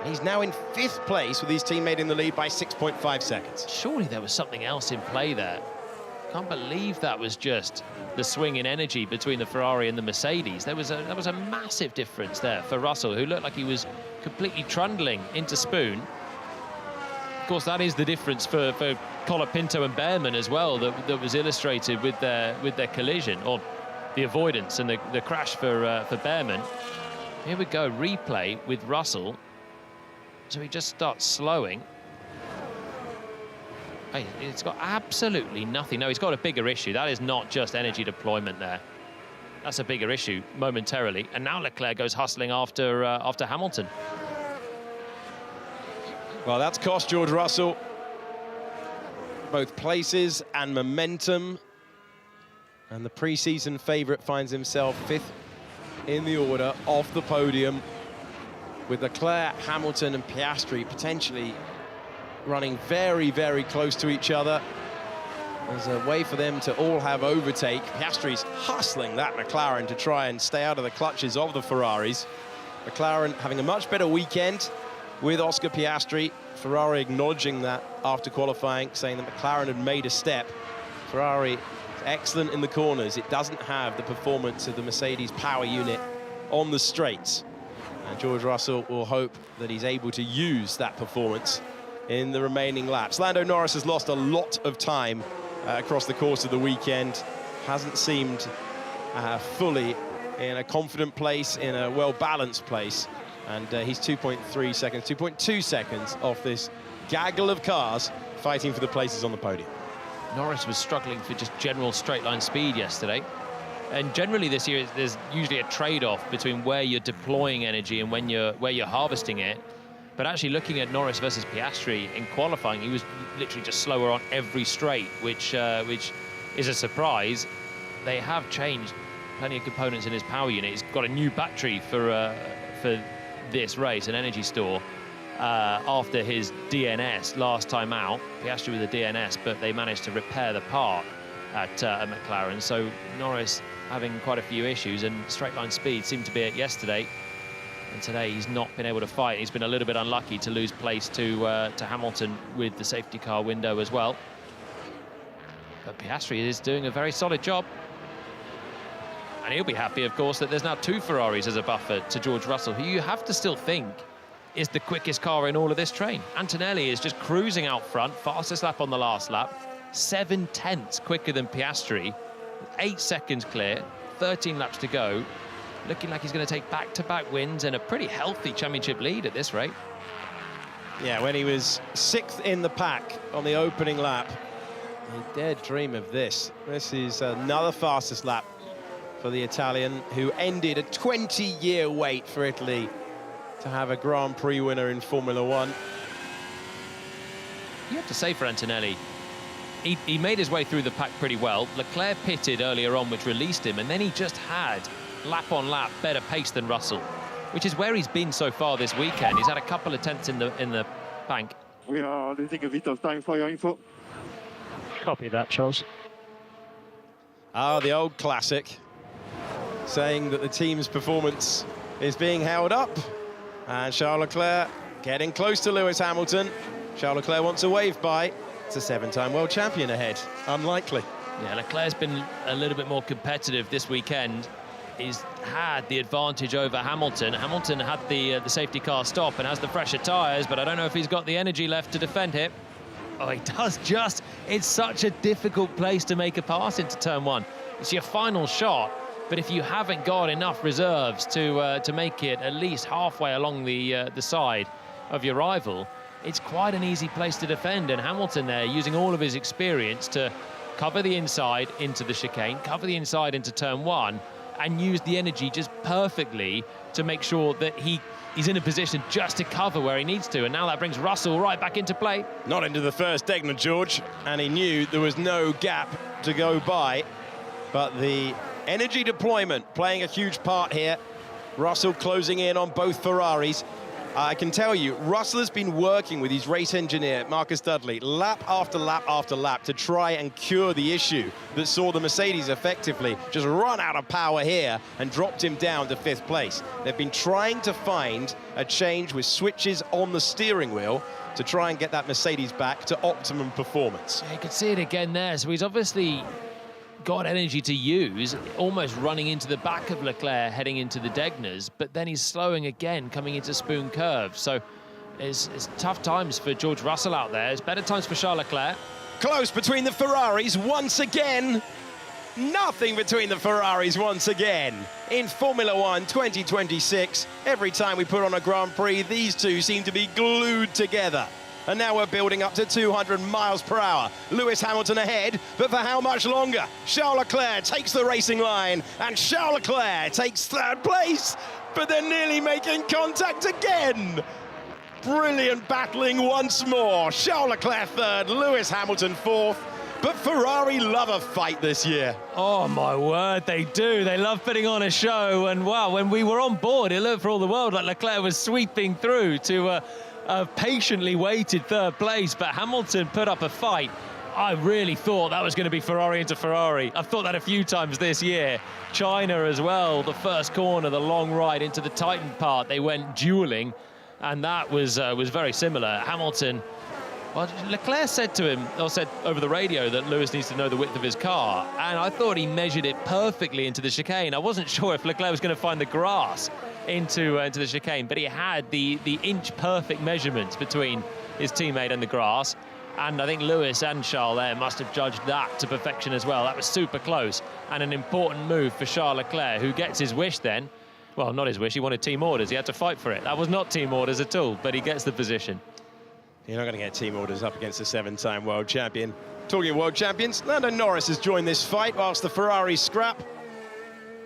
He's now in 5th place with his teammate in the lead by 6.5 seconds. Surely there was something else in play there. Can't believe that was just the swing in energy between the Ferrari and the Mercedes. There was a massive difference there for Russell, who looked like he was completely trundling into Spoon. Of course, that is the difference for Colapinto and Behrman as well, that was illustrated with their collision, or the avoidance and the crash for Behrman. Here we go, replay with Russell. So he just starts slowing. Hey, it's got absolutely nothing. No, he's got a bigger issue. That is not just energy deployment there. That's a bigger issue momentarily. And now Leclerc goes hustling after Hamilton. Well, that's cost George Russell both places and momentum. And the pre-season favourite finds himself 5th in the order, off the podium, with Leclerc, Hamilton and Piastri potentially running very, very close to each other. There's a way for them to all have overtake. Piastri's hustling that McLaren to try and stay out of the clutches of the Ferraris. McLaren having a much better weekend with Oscar Piastri. Ferrari acknowledging that after qualifying, saying that McLaren had made a step. Ferrari is excellent in the corners. It doesn't have the performance of the Mercedes power unit on the straights. And George Russell will hope that he's able to use that performance in the remaining laps. Lando Norris has lost a lot of time across the course of the weekend. Hasn't seemed fully in a confident place, in a well-balanced place. And he's 2.3 seconds, 2.2 seconds off this gaggle of cars fighting for the places on the podium. Norris was struggling for just general straight-line speed yesterday. And generally this year, there's usually a trade-off between where you're deploying energy and where you're harvesting it. But actually looking at Norris versus Piastri in qualifying, he was literally just slower on every straight, which is a surprise. They have changed plenty of components in his power unit. He's got a new battery for this race, an energy store, after his DNS last time out. Piastri with a DNS, but they managed to repair the part at McLaren. So Norris having quite a few issues, and straight line speed seemed to be it yesterday. And today he's not been able to fight. He's been a little bit unlucky to lose place to Hamilton with the safety car window as well. But Piastri is doing a very solid job. And he'll be happy, of course, that there's now 2 Ferraris as a buffer to George Russell, who you have to still think is the quickest car in all of this train. Antonelli is just cruising out front, fastest lap on the last lap, 7/10 quicker than Piastri, 8 seconds clear, 13 laps to go. Looking like he's going to take back-to-back wins and a pretty healthy championship lead at this rate. Yeah, when he was 6th in the pack on the opening lap, he dared dream of this. This is another fastest lap for the Italian, who ended a 20-year wait for Italy to have a Grand Prix winner in Formula One. You have to say for Antonelli, he made his way through the pack pretty well. Leclerc pitted earlier on, which released him, and then he just had lap on lap better pace than Russell, which is where he's been so far this weekend. He's had a couple of tenths in the bank. We are losing a bit of time for your info. Copy that, Charles. Ah, the old classic, saying that the team's performance is being held up. And Charles Leclerc getting close to Lewis Hamilton. Charles Leclerc wants a wave by. It's a 7-time world champion ahead. Unlikely. Yeah, Leclerc's been a little bit more competitive this weekend. He's had the advantage over Hamilton. Hamilton had the safety car stop and has the fresher tyres, but I don't know if he's got the energy left to defend it. Oh, he does just. It's such a difficult place to make a pass into turn one. It's your final shot. But if you haven't got enough reserves to make it at least halfway along the side of your rival, it's quite an easy place to defend. And Hamilton there using all of his experience to cover the inside into the chicane, cover the inside into turn one, and use the energy just perfectly to make sure that he's in a position just to cover where he needs to. And now that brings Russell right back into play. Not into the first Degner, George, and he knew there was no gap to go by. But the energy deployment playing a huge part here. Russell closing in on both Ferraris. I can tell you, Russell has been working with his race engineer, Marcus Dudley, lap after lap after lap to try and cure the issue that saw the Mercedes effectively just run out of power here and dropped him down to 5th place. They've been trying to find a change with switches on the steering wheel to try and get that Mercedes back to optimum performance. Yeah, you can see it again there. So he's obviously got energy to use, almost running into the back of Leclerc heading into the Degners, but then he's slowing again coming into Spoon Curve. So it's tough times for George Russell out there. It's better times for Charles Leclerc. Close between the Ferraris once again. Nothing between the Ferraris once again. In Formula One 2026, every time we put on a Grand Prix, these two seem to be glued together. And now we're building up to 200 miles per hour. Lewis Hamilton ahead, but for how much longer? Charles Leclerc takes the racing line, and Charles Leclerc takes 3rd place, but they're nearly making contact again. Brilliant battling once more. Charles Leclerc 3rd, Lewis Hamilton 4th. But Ferrari love a fight this year. Oh, my word, they do. They love putting on a show. And, wow, when we were on board, it looked for all the world like Leclerc was sweeping through to a patiently waited 3rd place. But Hamilton put up a fight. I really thought that was going to be Ferrari into Ferrari. I've thought that a few times this year. China as well, the first corner, the long ride into the Titan part. They went dueling, and that was very similar. Hamilton... Well, Leclerc said to him, or said over the radio, that Lewis needs to know the width of his car, and I thought he measured it perfectly into the chicane. I wasn't sure if Leclerc was going to find the grass into the chicane, but he had the inch-perfect measurements between his teammate and the grass, and I think Lewis and Charles there must have judged that to perfection as well. That was super close, and an important move for Charles Leclerc, who gets his wish then. Well, not his wish, he wanted team orders. He had to fight for it. That was not team orders at all, but he gets the position. You're not going to get team orders up against a 7-time world champion. Talking of world champions, Lando Norris has joined this fight whilst the Ferrari scrap.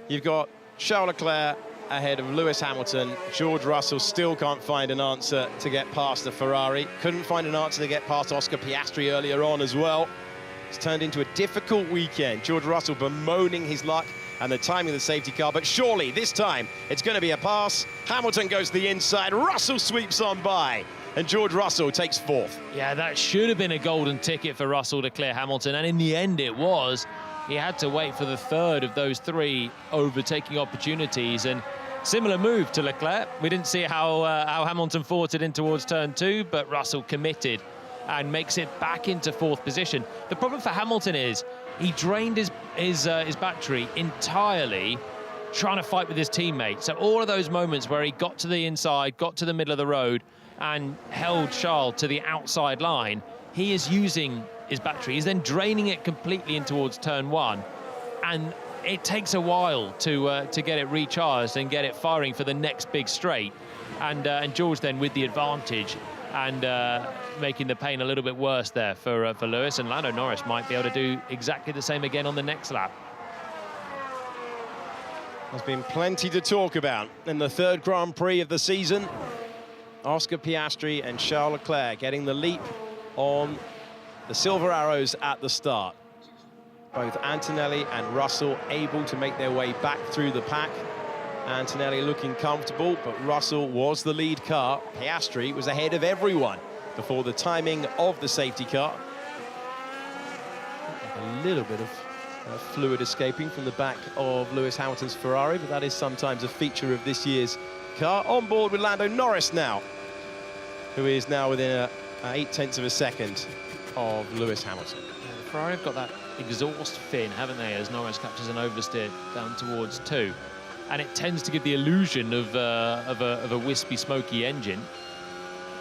You've got Charles Leclerc ahead of Lewis Hamilton. George Russell still can't find an answer to get past the Ferrari. Couldn't find an answer to get past Oscar Piastri earlier on as well. It's turned into a difficult weekend. George Russell bemoaning his luck and the timing of the safety car, but surely this time it's going to be a pass. Hamilton goes to the inside, Russell sweeps on by, and George Russell takes 4th. Yeah, that should have been a golden ticket for Russell to clear Hamilton, and in the end it was. He had to wait for the 3rd of those 3 overtaking opportunities, and similar move to Leclerc. We didn't see how Hamilton fought it in towards turn 2, but Russell committed and makes it back into 4th position. The problem for Hamilton is he drained his battery entirely trying to fight with his teammate. So all of those moments where he got to the inside, got to the middle of the road, and held Charles to the outside line, he is using his battery. He's then draining it completely in towards turn 1. And it takes a while to get it recharged and get it firing for the next big straight. And George then with the advantage and making the pain a little bit worse there for Lewis. And Lando Norris might be able to do exactly the same again on the next lap. There's been plenty to talk about in the third Grand Prix of the season. Oscar Piastri and Charles Leclerc getting the leap on the Silver Arrows at the start. Both Antonelli and Russell able to make their way back through the pack. Antonelli looking comfortable, but Russell was the lead car. Piastri was ahead of everyone before the timing of the safety car. A little bit of fluid escaping from the back of Lewis Hamilton's Ferrari, but that is sometimes a feature of this year's car. On board with Lando Norris now, who is now within 0.8 of a second of Lewis Hamilton. Yeah, the Ferrari have got that exhaust fin, haven't they, as Norris captures an oversteer down towards 2. And it tends to give the illusion of a wispy, smoky engine.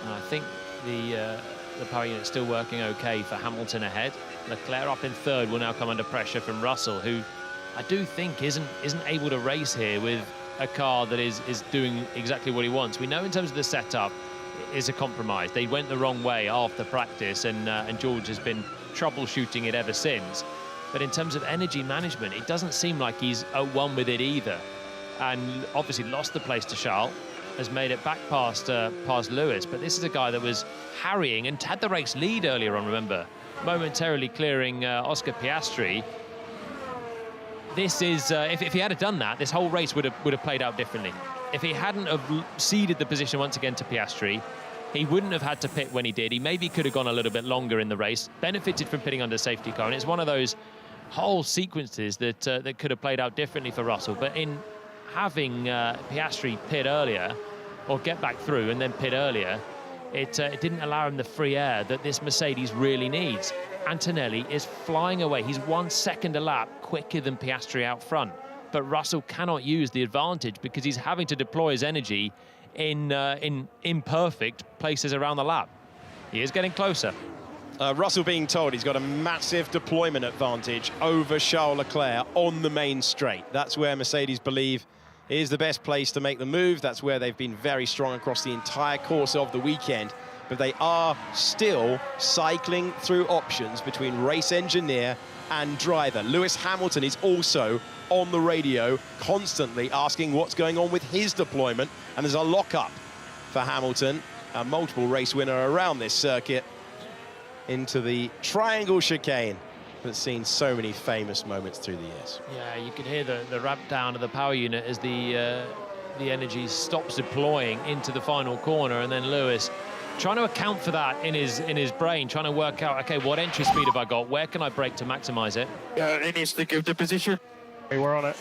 And I think the power unit's still working okay for Hamilton ahead. Leclerc up in third will now come under pressure from Russell, who I do think isn't able to race here with a car that is doing exactly what he wants. We know in terms of the setup, is a compromise. They went the wrong way after practice, and George has been troubleshooting it ever since. But in terms of energy management, it doesn't seem like he's at one with it either. And obviously lost the place to Charles, has made it back past Lewis. But this is a guy that was harrying and had the race lead earlier on, remember, momentarily clearing Oscar Piastri. This is, if he had done that, this whole race would have played out differently. If he hadn't have ceded the position once again to Piastri, he wouldn't have had to pit when he did. He maybe could have gone a little bit longer in the race, benefited from pitting under safety car. And it's one of those whole sequences that could have played out differently for Russell. But in having Piastri pit earlier, or get back through and then pit earlier, it didn't allow him the free air that this Mercedes really needs. Antonelli is flying away. He's 1 second a lap quicker than Piastri out front. But Russell cannot use the advantage because he's having to deploy his energy in imperfect places around the lap. He is getting closer. Russell being told he's got a massive deployment advantage over Charles Leclerc on the main straight. That's where Mercedes believe is the best place to make the move. That's where they've been very strong across the entire course of the weekend. But they are still cycling through options between race engineer and driver. Lewis Hamilton is also on the radio constantly asking what's going on with his deployment, and there's a lock-up for Hamilton, a multiple race winner around this circuit, into the triangle chicane that's seen so many famous moments through the years. Yeah, you could hear the ramp down of the power unit as the energy stops deploying into the final corner, and then Lewis trying to account for that in his brain, trying to work out, okay, what entry speed have I got? Where can I brake to maximize it? Yeah, he needs to give the position. Hey, we're on it.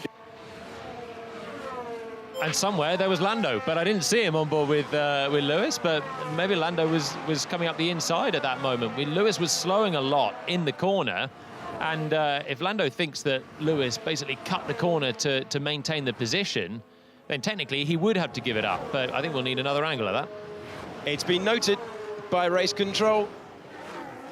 And somewhere there was Lando, but I didn't see him on board with Lewis, but maybe Lando was coming up the inside at that moment. Lewis was slowing a lot in the corner, and if Lando thinks that Lewis basically cut the corner to maintain the position, then technically he would have to give it up, but I think we'll need another angle of that. It's been noted by race control.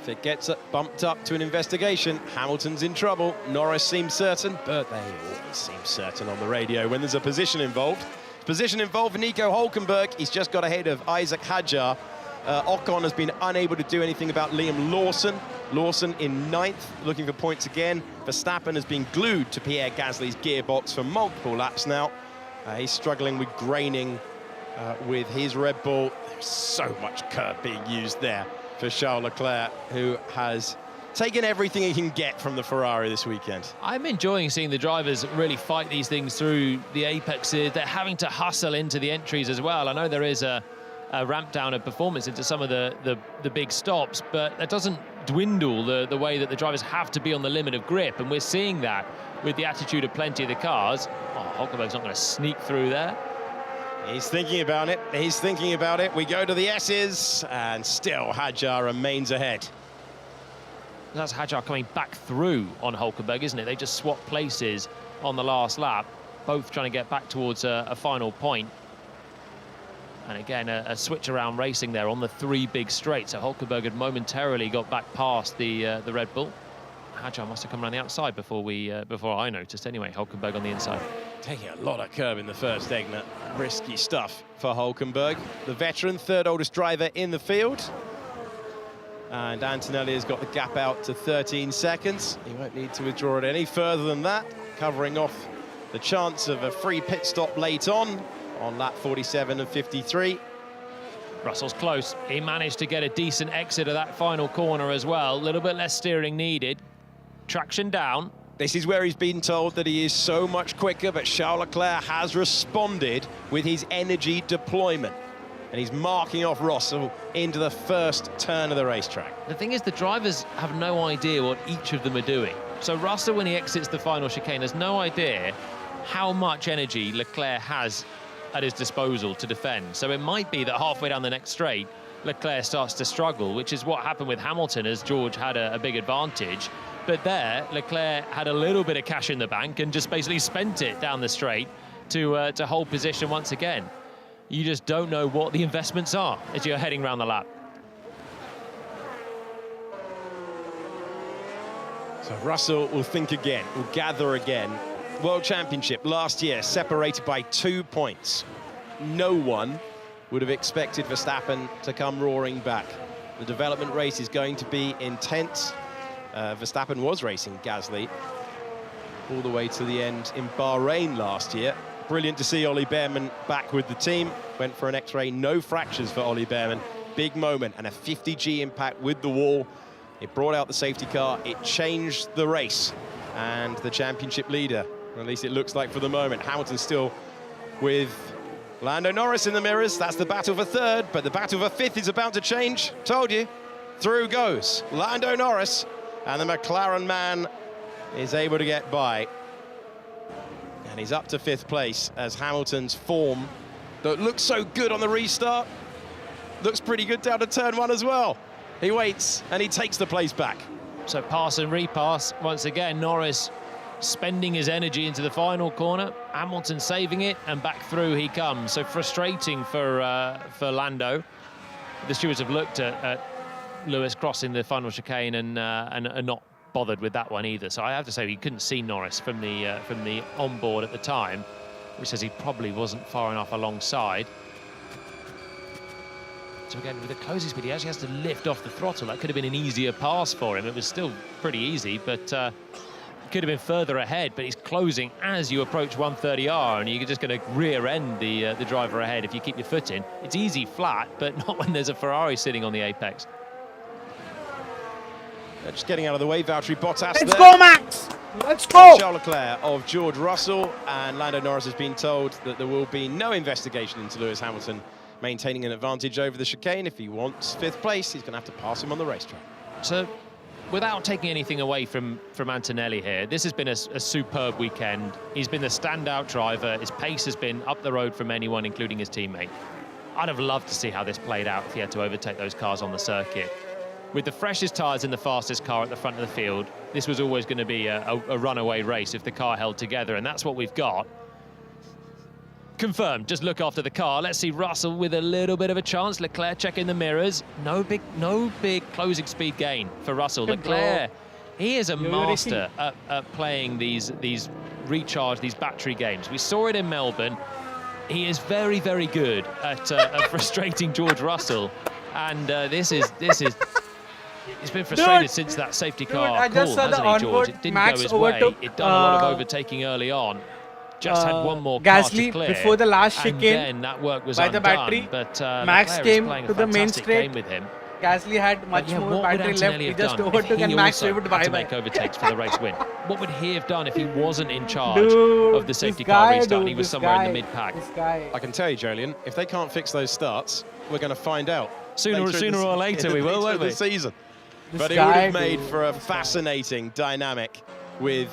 If it gets bumped up to an investigation, Hamilton's in trouble. Norris seems certain, but they always seem certain on the radio when there's a position involved. Position involved for Nico Hülkenberg. He's just got ahead of Isaac Hadjar. Ocon has been unable to do anything about Liam Lawson. Lawson in 9th, looking for points again. Verstappen has been glued to Pierre Gasly's gearbox for multiple laps now. He's struggling with graining with his Red Bull. There's so much curb being used there for Charles Leclerc, who has taken everything he can get from the Ferrari this weekend. I'm enjoying seeing the drivers really fight these things through the apexes. They're having to hustle into the entries as well. I know there is a ramp down of performance into some of the big stops, but that doesn't dwindle the way that the drivers have to be on the limit of grip, and we're seeing that with the attitude of plenty of the cars. Oh, Hülkenberg's not going to sneak through there. He's thinking about it. He's thinking about it. We go to the S's, and still Hadjar remains ahead. That's Hadjar coming back through on Hülkenberg, isn't it? They just swapped places on the last lap. both trying to get back towards a final point. And again, a switch around racing there on the 3 big straights. So Hulkenberg had momentarily got back past the Red Bull. Hadjar must have come around the outside before I noticed. Anyway, Hulkenberg on the inside. Taking a lot of curb in the first egg. Risky stuff for Hulkenberg. The veteran, 3rd oldest driver in the field. And Antonelli has got the gap out to 13 seconds. He won't need to withdraw it any further than that, covering off the chance of a free pit stop late on lap 47 and 53. Russell's close. He managed to get a decent exit of that final corner as well. A little bit less steering needed. Traction down. This is where he's been told that he is so much quicker, but Charles Leclerc has responded with his energy deployment. And he's marking off Russell into the first turn of the racetrack. The thing is, the drivers have no idea what each of them are doing. So Russell, when he exits the final chicane, has no idea how much energy Leclerc has at his disposal to defend. So it might be that halfway down the next straight, Leclerc starts to struggle, which is what happened with Hamilton as George had a big advantage. But there, Leclerc had a little bit of cash in the bank and just basically spent it down the straight to hold position once again. You just don't know what the investments are as you're heading around the lap. So Russell will think again, will gather again. World Championship last year, separated by 2 points. No one would have expected Verstappen to come roaring back. The development race is going to be intense. Verstappen was racing Gasly all the way to the end in Bahrain last year. Brilliant to see Ollie Behrman back with the team. Went for an X-ray, no fractures for Ollie Behrman. Big moment and a 50G impact with the wall. It brought out the safety car. It changed the race. And the championship leader, at least it looks like for the moment, Hamilton still with Lando Norris in the mirrors. That's the battle for 3rd, but the battle for 5th is about to change. Told you. Through goes Lando Norris. And the McLaren man is able to get by. And he's up to 5th place as Hamilton's form that looks so good on the restart looks pretty good down to turn 1 as well. He waits and he takes the place back. So pass and repass once again. Norris spending his energy into the final corner. Hamilton saving it and back through he comes. So frustrating for Lando. The stewards have looked at Lewis crossing the final chicane and not bothered with that one either. So I have to say, he couldn't see Norris from the onboard at the time, which says he probably wasn't far enough alongside. So again, with the closing speed, he actually has to lift off the throttle. That could have been an easier pass for him. It was still pretty easy, but could have been further ahead. But he's closing as you approach 130R, and you're just going to rear end the driver ahead if you keep your foot in. It's easy flat, but not when there's a Ferrari sitting on the apex. Just getting out of the way, Valtteri Bottas. Let's go, Max! Let's go! Charles Leclerc of George Russell, and Lando Norris has been told that there will be no investigation into Lewis Hamilton maintaining an advantage over the chicane. If he wants 5th place, he's going to have to pass him on the racetrack. So, without taking anything away from Antonelli here, this has been a superb weekend. He's been the standout driver. His pace has been up the road from anyone, including his teammate. I'd have loved to see how this played out if he had to overtake those cars on the circuit. With the freshest tyres in the fastest car at the front of the field, this was always going to be a runaway race if the car held together, and that's what we've got. Confirmed, just look after the car. Let's see Russell with a little bit of a chance. Leclerc checking the mirrors. No big closing speed gain for Russell. Leclerc, he is a master at playing these recharge, these battery games. We saw it in Melbourne. He is very, very good at frustrating George Russell, and this is. He's been frustrated since that safety car call, hasn't he, George? It didn't go his way. It done a lot of overtaking early on. Just had one more car to clear, before the last chicane, and then that work was by undone. the battery. But Max came to the main straight with him. Gasly had much more battery left. He just overtook, and Max would bye-bye. To make overtakes for the race win. What would he have done if he wasn't in charge of the safety car restart and he was somewhere in the mid-pack? I can tell you, Jolyon, if they can't fix those starts, we're going to find out. Sooner or later we will, won't we? The season. But it would have made for a fascinating dynamic with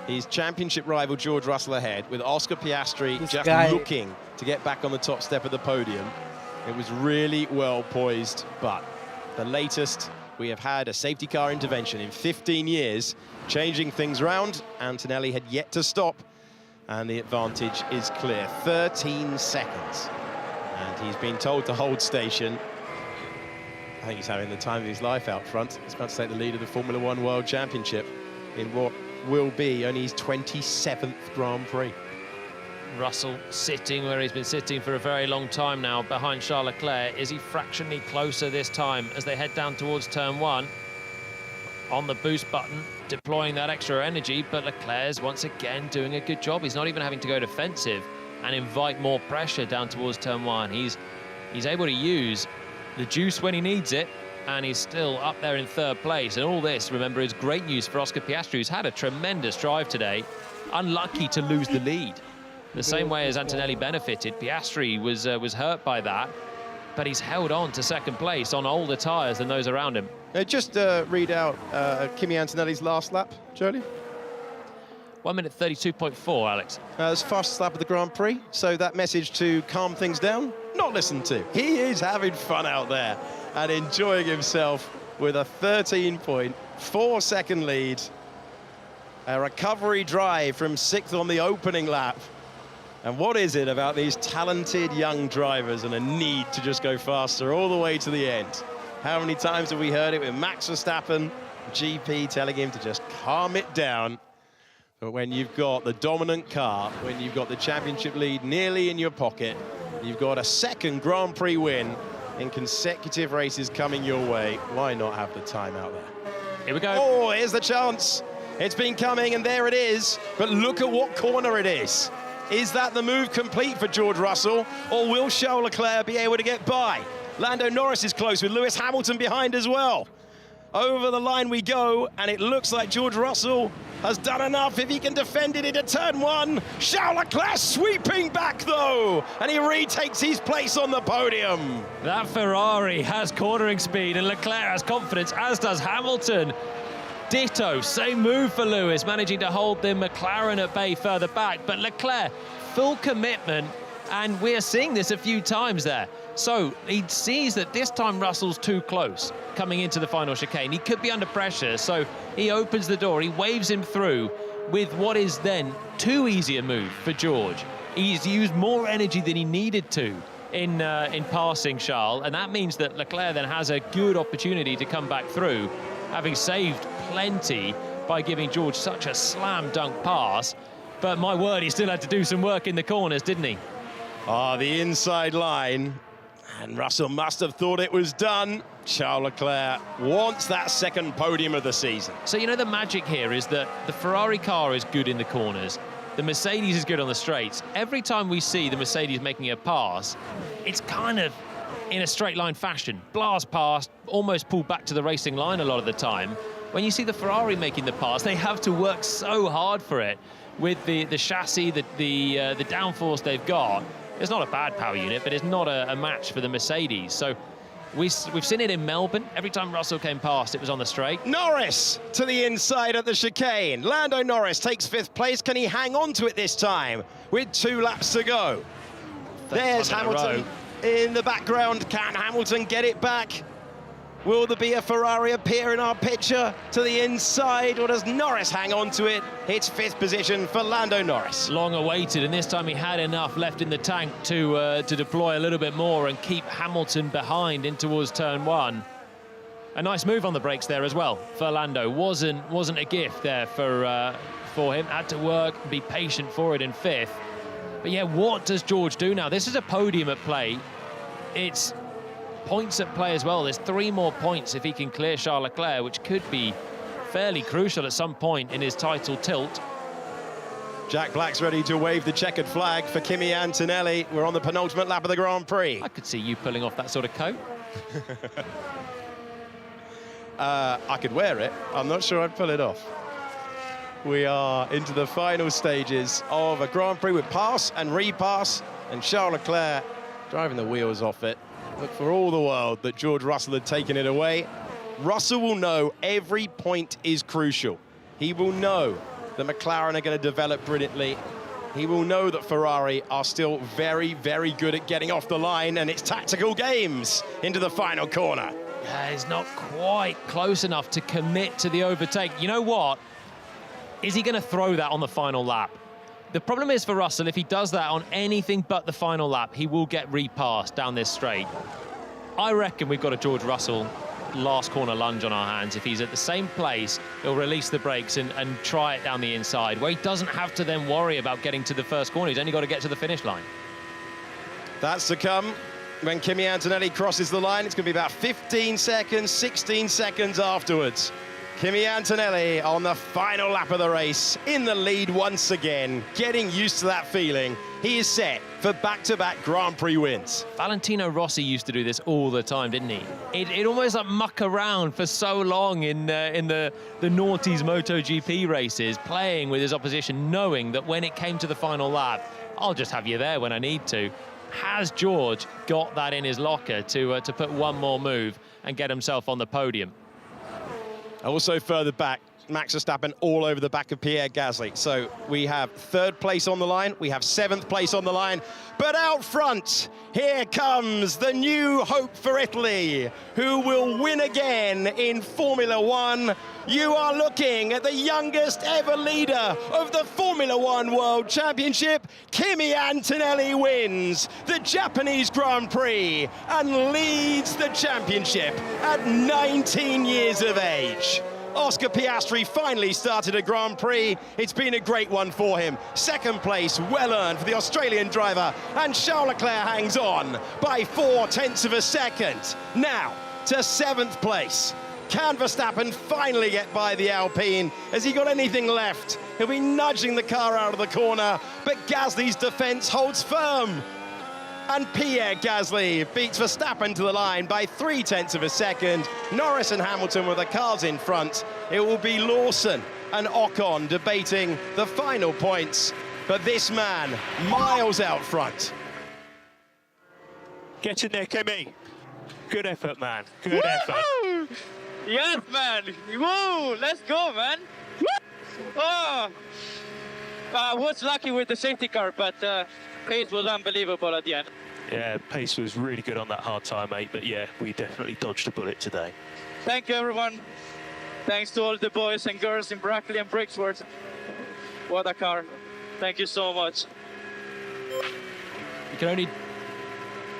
his championship rival George Russell ahead, with Oscar Piastri looking to get back on the top step of the podium. It was really well poised, but the latest we have had a safety car intervention in 15 years, changing things round. Antonelli had yet to stop and the advantage is clear. 13 seconds. And he's been told to hold station. I think he's having the time of his life out front. He's about to take the lead of the Formula One World Championship in what will be only his 27th Grand Prix. Russell sitting where he's been sitting for a very long time now behind Charles Leclerc. Is he fractionally closer this time as they head down towards turn 1? On the boost button, deploying that extra energy, but Leclerc's once again doing a good job. He's not even having to go defensive and invite more pressure down towards turn 1. He's able to use the juice when he needs it, and he's still up there in 3rd place. And all this, remember, is great news for Oscar Piastri, who's had a tremendous drive today. Unlucky to lose the lead. The same way as Antonelli benefited, Piastri was hurt by that, but he's held on to 2nd place on older tyres than those around him. Just read out Kimi Antonelli's last lap, Jolie. 1 minute 32.4, Alex. That's the fastest lap of the Grand Prix, so that message to calm things down, not listened to. He is having fun out there and enjoying himself with a 13.4-second lead. A recovery drive from 6th on the opening lap. And what is it about these talented young drivers and a need to just go faster all the way to the end? How many times have we heard it with Max Verstappen, GP telling him to just calm it down? But when you've got the dominant car, when you've got the championship lead nearly in your pocket, you've got a 2nd Grand Prix win in consecutive races coming your way, why not have the time out there? Here we go. Oh, here's the chance. It's been coming, and there it is. But look at what corner it is. Is that the move complete for George Russell, or will Charles Leclerc be able to get by? Lando Norris is close with Lewis Hamilton behind as well. Over the line we go, and it looks like George Russell has done enough if he can defend it into turn 1. Charles Leclerc sweeping back, though, and he retakes his place on the podium. That Ferrari has cornering speed, and Leclerc has confidence, as does Hamilton. Ditto, same move for Lewis, managing to hold the McLaren at bay further back. But Leclerc, full commitment, and we're seeing this a few times there. So he sees that this time Russell's too close coming into the final chicane. He could be under pressure, so he opens the door, he waves him through with what is then too easy a move for George. He's used more energy than he needed to in passing Charles, and that means that Leclerc then has a good opportunity to come back through, having saved plenty by giving George such a slam dunk pass. But my word, he still had to do some work in the corners, didn't he? The inside line, and Russell must have thought it was done. Charles Leclerc wants that 2nd podium of the season. So, you know, the magic here is that the Ferrari car is good in the corners, the Mercedes is good on the straights. Every time we see the Mercedes making a pass, it's kind of in a straight line fashion. Blast past, almost pulled back to the racing line a lot of the time. When you see the Ferrari making the pass, they have to work so hard for it with the chassis, the downforce they've got. It's not a bad power unit, but it's not a match for the Mercedes. So we've seen it in Melbourne. Every time Russell came past, it was on the straight. Norris to the inside at the chicane. Lando Norris takes 5th place. Can he hang on to it this time with 2 laps to go? There's Hamilton in the background. Can Hamilton get it back? Will there be a Ferrari appear in our picture to the inside, or does Norris hang on to it? It's 5th position for Lando Norris. Long awaited, and this time he had enough left in the tank to deploy a little bit more and keep Hamilton behind in towards turn 1. A nice move on the brakes there as well for Lando. Wasn't a gift there for him. Had to work and be patient for it in 5th. But yeah, what does George do now? This is a podium at play. It's points at play as well. There's 3 more points if he can clear Charles Leclerc, which could be fairly crucial at some point in his title tilt. Jack Black's ready to wave the checkered flag for Kimi Antonelli. We're on the penultimate lap of the Grand Prix. I could see you pulling off that sort of coat. I could wear it. I'm not sure I'd pull it off. We are into the final stages of a Grand Prix with pass and repass, and Charles Leclerc driving the wheels off it. Look, for all the world that George Russell had taken it away, Russell will know every point is crucial. He will know that McLaren are going to develop brilliantly. He will know that Ferrari are still very, very good at getting off the line, and it's tactical games into the final corner. Yeah, he's not quite close enough to commit to the overtake. You know what? Is he going to throw that on the final lap? The problem is for Russell, if he does that on anything but the final lap, he will get repassed down this straight. I reckon we've got a George Russell last corner lunge on our hands. If he's at the same place, he'll release the brakes and try it down the inside, where he doesn't have to then worry about getting to the first corner. He's only got to get to the finish line. That's to come when Kimi Antonelli crosses the line. It's going to be about 15 seconds, 16 seconds afterwards. Kimi Antonelli on the final lap of the race, in the lead once again, getting used to that feeling. He is set for back-to-back Grand Prix wins. Valentino Rossi used to do this all the time, didn't he? It almost like muck around for so long in the noughties MotoGP races, playing with his opposition, knowing that when it came to the final lap, I'll just have you there when I need to. Has George got that in his locker to put one more move and get himself on the podium? Also further back, Max Verstappen all over the back of Pierre Gasly. So we have 3rd place on the line, we have 7th place on the line, but out front, here comes the new hope for Italy, who will win again in Formula One. You are looking at the youngest ever leader of the Formula One World Championship. Kimi Antonelli wins the Japanese Grand Prix and leads the championship at 19 years of age. Oscar Piastri finally started a Grand Prix. It's been a great one for him. 2nd place, well earned for the Australian driver. And Charles Leclerc hangs on by 0.4 of a second. Now to 7th place. Can Verstappen finally get by the Alpine? Has he got anything left? He'll be nudging the car out of the corner, but Gasly's defence holds firm. And Pierre Gasly beats Verstappen to the line by 0.3 of a second. Norris and Hamilton with the cars in front. It will be Lawson and Ocon debating the final points, but this man miles out front. Get in there, Kimi. Good effort, man. Good effort. Yes, man. Woo! Let's go, man. Oh, I was lucky with the safety car, but pace was unbelievable at the end. Yeah, pace was really good on that hard tire, mate. But yeah, we definitely dodged a bullet today. Thank you, everyone. Thanks to all the boys and girls in Brackley and Brixworth. What a car. Thank you so much. You can only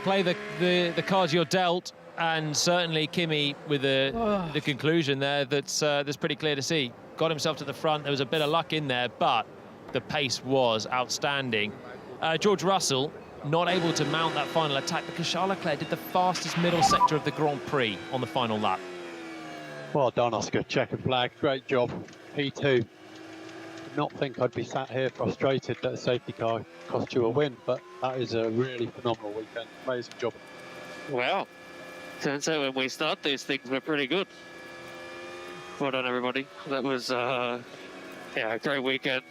play the cards you're dealt. And certainly Kimi with the conclusion there that's pretty clear to see. Got himself to the front. There was a bit of luck in there, but the pace was outstanding. George Russell not able to mount that final attack because Charles Leclerc did the fastest middle sector of the Grand Prix on the final lap. Well done, Oscar. Checkered flag. Great job. P2. Did not think I'd be sat here frustrated that a safety car cost you a win, but that is a really phenomenal weekend. Amazing job. Well, turns out when we start these things, we're pretty good. Well done, everybody. That was, yeah, a great weekend.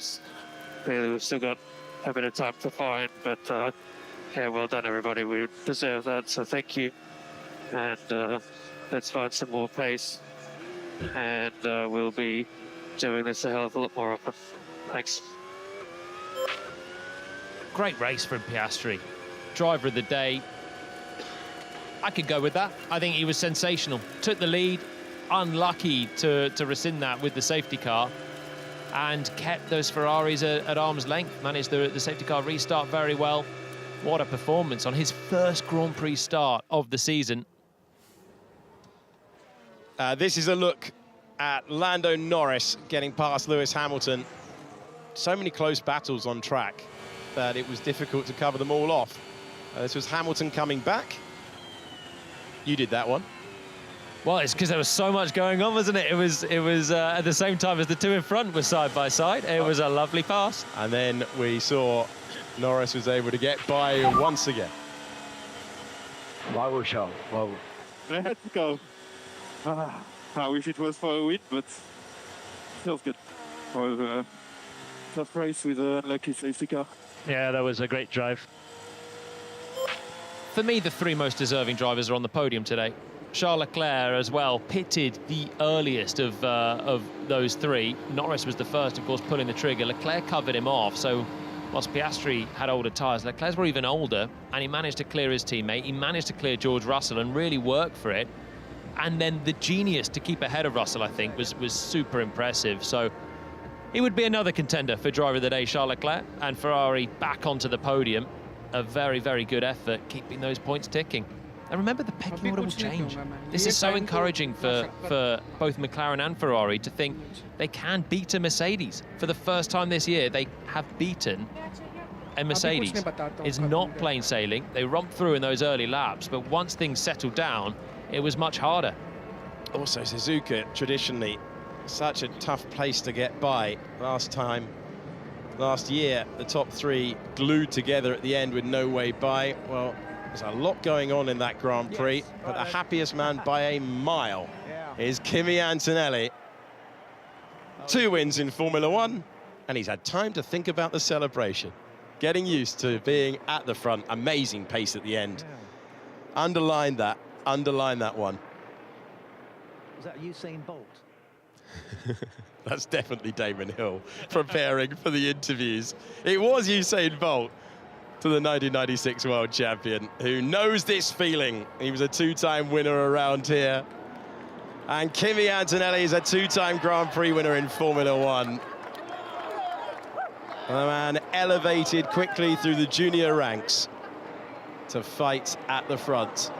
Really, we've still got a bit of time to find, but yeah, well done, everybody. We deserve that, so thank you. And let's find some more pace. And we'll be doing this a hell of a lot more often. Thanks. Great race from Piastri. Driver of the day. I could go with that. I think he was sensational. Took the lead, unlucky to rescind that with the safety car, and kept those Ferraris at arm's length. Managed the safety car restart very well. What a performance on his first Grand Prix start of the season. This is a look at Lando Norris getting past Lewis Hamilton. So many close battles on track that it was difficult to cover them all off. This was Hamilton coming back. You did that one. Well, it's because there was so much going on, wasn't it? It was at the same time as the two in front were side by side. It was a lovely pass. And then we saw Norris was able to get by once again. Bravo, Charles. Bravo. Let's go. I wish it was for a win, but feels good. For a tough race with a lucky safety car. Yeah, that was a great drive. For me, the three most deserving drivers are on the podium today. Charles Leclerc as well, pitted the earliest of those three. Norris was the first, of course, pulling the trigger. Leclerc covered him off, so whilst Piastri had older tyres, Leclerc's were even older, and he managed to clear his teammate. He managed to clear George Russell and really work for it. And then the genius to keep ahead of Russell, I think, was super impressive. So He would be another contender for Driver of the Day, Charles Leclerc, and Ferrari back onto the podium. A very, very good effort, keeping those points ticking. And remember, the pecking order will change. This is so encouraging for both McLaren and Ferrari to think they can beat a Mercedes. For the first time this year, they have beaten a Mercedes. It's not plain sailing. They romped through in those early laps, but once things settled down, it was much harder. Also, Suzuka, traditionally, such a tough place to get by. Last year, the top three glued together at the end with no way by. Well, there's a lot going on in that Grand Prix, but the happiest man by a mile is Kimi Antonelli. 2 wins in Formula One, and he's had time to think about the celebration. Getting used to being at the front. Amazing pace at the end. Underline that one. Was that Usain Bolt? That's definitely Damon Hill preparing for the interviews. It was Usain Bolt, to the 1996 world champion, who knows this feeling. He was a 2-time winner around here. And Kimi Antonelli is a 2-time Grand Prix winner in Formula One. The man elevated quickly through the junior ranks to fight at the front.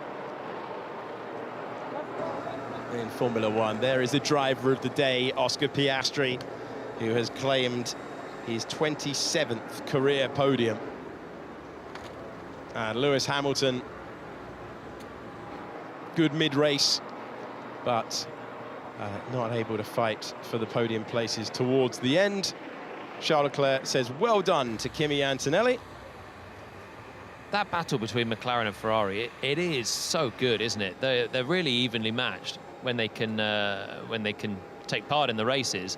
In Formula One, there is the driver of the day, Oscar Piastri, who has claimed his 27th career podium. And Lewis Hamilton, good mid-race, but not able to fight for the podium places towards the end. Charles Leclerc says, well done to Kimi Antonelli. That battle between McLaren and Ferrari, it is so good, isn't it? They're really evenly matched when they can take part in the races.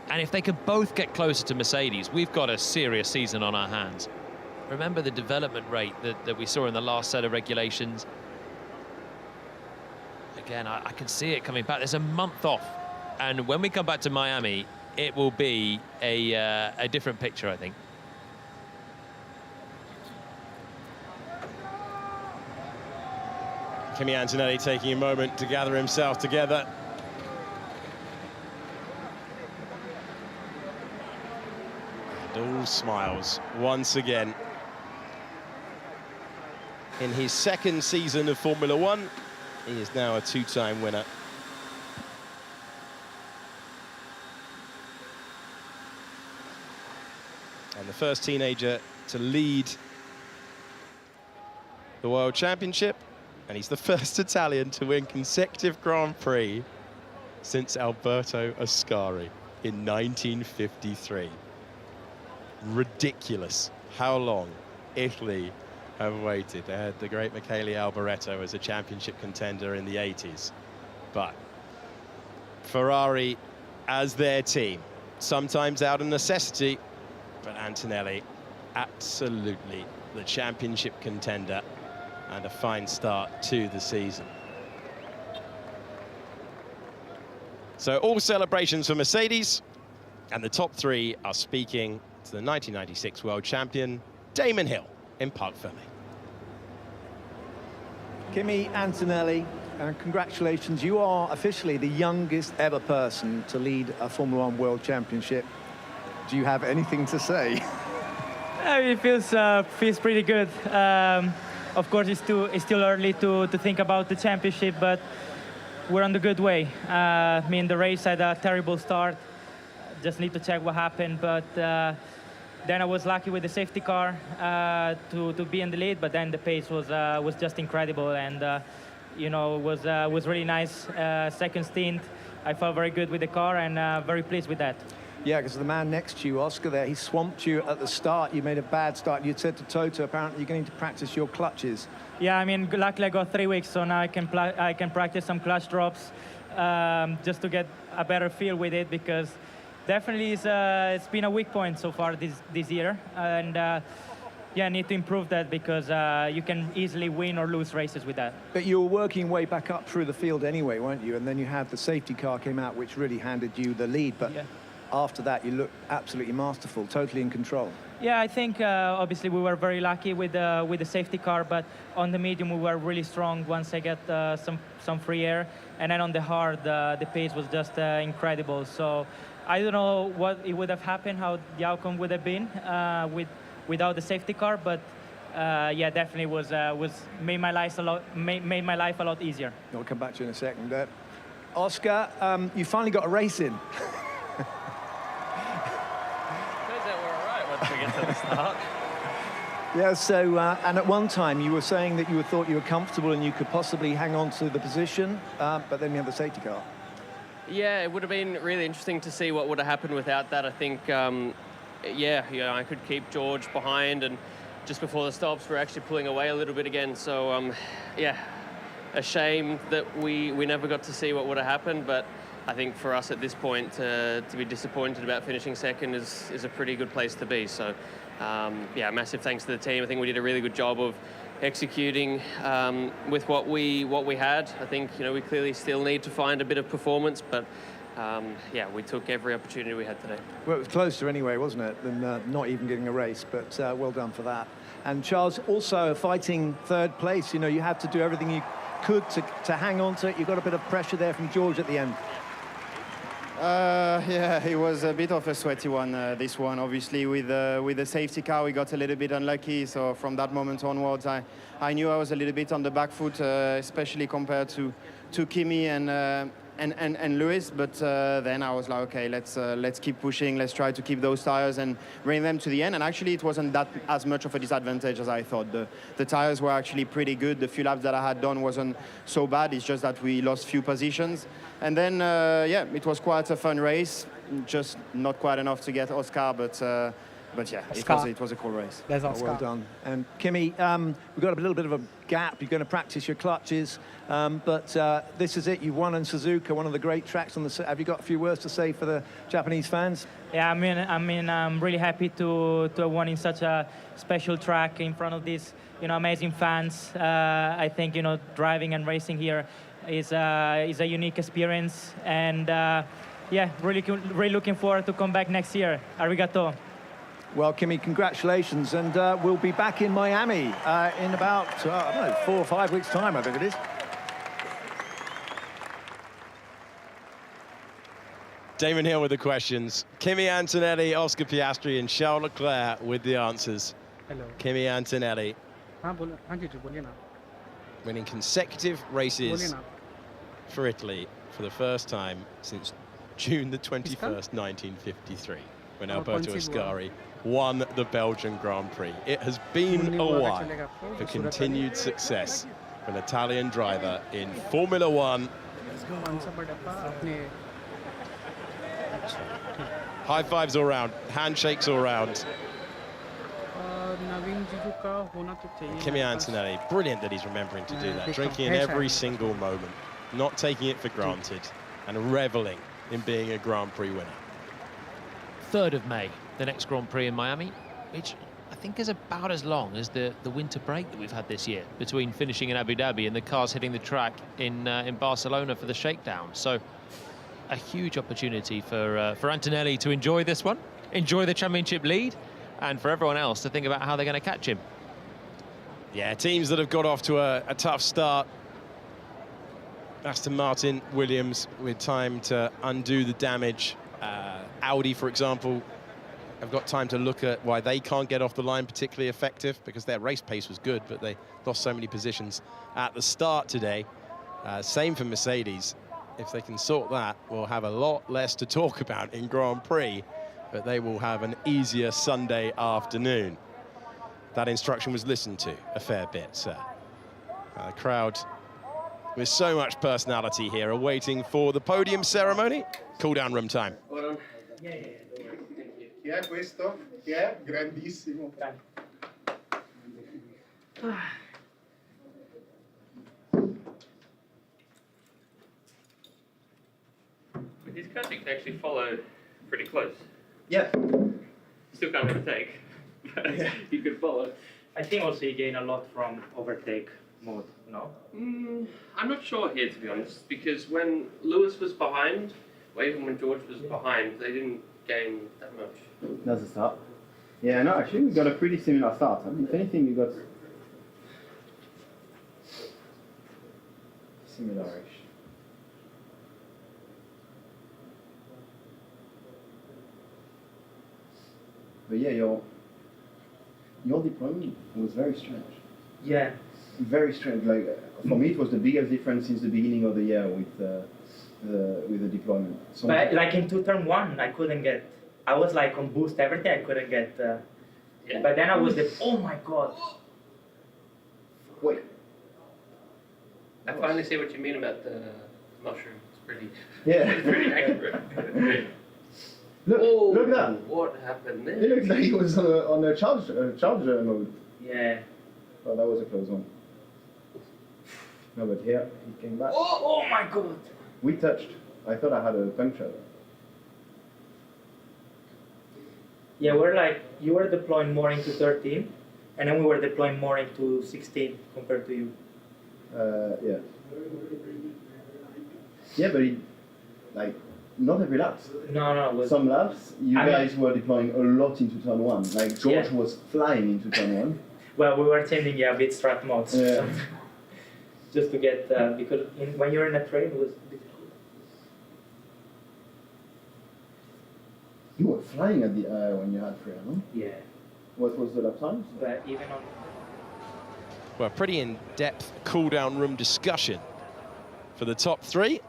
And if they can both get closer to Mercedes, we've got a serious season on our hands. Remember the development rate that we saw in the last set of regulations. Again, I can see it coming back. There's a month off. And when we come back to Miami, it will be a different picture, I think. Kimi Antonelli taking a moment to gather himself together. And all smiles once again. In his 2nd season of Formula One, he is now a 2-time winner. And the first teenager to lead the World Championship. And he's the first Italian to win consecutive Grand Prix since Alberto Ascari in 1953. Ridiculous how long Italy have waited. They had the great Michele Alboreto as a championship contender in the 80s. But Ferrari as their team, sometimes out of necessity, but Antonelli absolutely the championship contender. And a fine start to the season. So all celebrations for Mercedes, and the top 3 are speaking to the 1996 world champion, Damon Hill, in Parc Fermé. Kimi Antonelli, congratulations. You are officially the youngest ever person to lead a Formula One World Championship. Do you have anything to say? It feels pretty good. Of course, it's still early to think about the championship, but we're on the good way. The race had a terrible start. Just need to check what happened, but then I was lucky with the safety car to be in the lead, but then the pace was just incredible, and it was really nice. 2nd stint, I felt very good with the car, and very pleased with that. Yeah, because the man next to you, Oscar, there, he swamped you at the start. You made a bad start. You'd said to Toto, apparently you're going to practice your clutches. Yeah, luckily I got 3 weeks, so now I can practice some clutch drops just to get a better feel with it, because definitely it's been a weak point so far this year. And I need to improve that, because you can easily win or lose races with that. But you were working way back up through the field anyway, weren't you? And then you had the safety car came out, which really handed you the lead. But after that, you looked absolutely masterful, totally in control. Yeah, I think obviously we were very lucky with the safety car, but on the medium we were really strong once I got some free air, and then on the hard the pace was just incredible. So I don't know what it would have happened, how the outcome would have been without the safety car, but yeah, definitely was made my life a lot easier. I'll come back to you in a second. Oscar, you finally got a race in. Turns out we're all right once we get to the start. Yeah, so, and at one time you were saying that you thought you were comfortable and you could possibly hang on to the position, but then you have the safety car. Yeah, it would have been really interesting to see what would have happened without that. I think, yeah, I could keep George behind, and just before the stops, we're actually pulling away a little bit again. So, yeah, a shame that we never got to see what would have happened, but I think for us at this point to be disappointed about finishing second is a pretty good place to be. So, yeah, massive thanks to the team. I think we did a really good job of executing with what we had. I think, we clearly still need to find a bit of performance, but yeah, we took every opportunity we had today. Well, it was closer anyway, wasn't it, than not even getting a race, but well done for that. And Charles, also fighting third place, you had to do everything you could to hang on to it. You got a bit of pressure there from George at the end. Yeah, it was a bit of a sweaty one, this one. Obviously, with the safety car, we got a little bit unlucky. So from that moment onwards, I knew I was a little bit on the back foot, especially compared to Kimi and Lewis. But then I was like, okay, let's keep pushing. Let's try to keep those tires and bring them to the end. And actually, it wasn't that as much of a disadvantage as I thought. The tires were actually pretty good. The few laps that I had done wasn't so bad. It's just that we lost few positions. And then, yeah, it was quite a fun race. Just not quite enough to get Oscar, but yeah, it was a cool race. Well done. And Kimi, we've got a little bit of a gap. You're going to practice your clutches, but this is it. You've won in Suzuka, one of the great tracks on the. Have you got a few words to say for the Japanese fans? Yeah, I mean, I'm really happy to have won in such a special track in front of these, amazing fans. I think, driving and racing here is a unique experience, and yeah, really looking forward to come back next year. Arigato. Well, Kimi, congratulations, and we'll be back in Miami in about, I don't know, 4 or 5 weeks' time, I think it is. Damon Hill with the questions. Kimi Antonelli, Oscar Piastri, and Charles Leclerc with the answers. Hello. Kimi Antonelli winning consecutive races for Italy for the first time since June the 21st, 1953, when Alberto Ascari won the Belgian Grand Prix. It has been a while for continued success for an Italian driver in Formula One. High fives all round, handshakes all round. Kimi Antonelli, brilliant that he's remembering to do that, drinking in every single moment, not taking it for granted, and reveling in being a Grand Prix winner. 3rd of May, the next Grand Prix in Miami, which I think is about as long as the winter break that we've had this year between finishing in Abu Dhabi and the cars hitting the track in Barcelona for the shakedown. So a huge opportunity for Antonelli to enjoy this one, enjoy the championship lead, and for everyone else to think about how they're going to catch him. Yeah, teams that have got off to a tough start. Aston Martin, Williams with time to undo the damage. Audi, for example, have got time to look at why they can't get off the line particularly effective, because their race pace was good, but they lost so many positions at the start today. Same for Mercedes. If they can sort that, we'll have a lot less to talk about in Grand Prix, but they will have an easier Sunday afternoon. That instruction was listened to a fair bit, sir. The crowd with so much personality here are waiting for the podium ceremony. Cool down room time. Chi è questo? Chi è? Grandissimo. With these cars, you can actually follow pretty close. Yeah. Still can't overtake, but yeah, you could follow. I think also you gain a lot from overtake mode, no? I'm not sure here, to be honest, because when Lewis was behind, or even when George was behind, they didn't gain that much. That's a start. Yeah, no, actually, we got a pretty similar start. I mean, if anything, we got similar-ish. But yeah, your deployment was very strange. Yeah. Very strange. Like for me, it was the biggest difference since the beginning of the year with the deployment. But like in turn one, I couldn't get. I was like on boost everything. I couldn't get. Yeah. But then I was oh my god. Wait. I finally see what you mean about the mushroom. It's pretty. Yeah. It's pretty accurate. Look at that. What happened there? It looks like he was on a charge mode. Yeah. Oh, that was a close one. No, but here he came back. Oh my god. We touched. I thought I had a puncture. Yeah, we're like you were deploying more into 13, and then we were deploying more into 16 compared to you. Yeah. Yeah, but like not every lap. No. Some laps, you guys were deploying a lot into turn one. Like George was flying into turn one. Well, we were changing a bit strat modes. Yeah. Just to get because when you're in a train, it was difficult. You were flying at the when you had Freya, no? Yeah. What was the lap time? But even on. Well, pretty in-depth cool-down room discussion for the top three.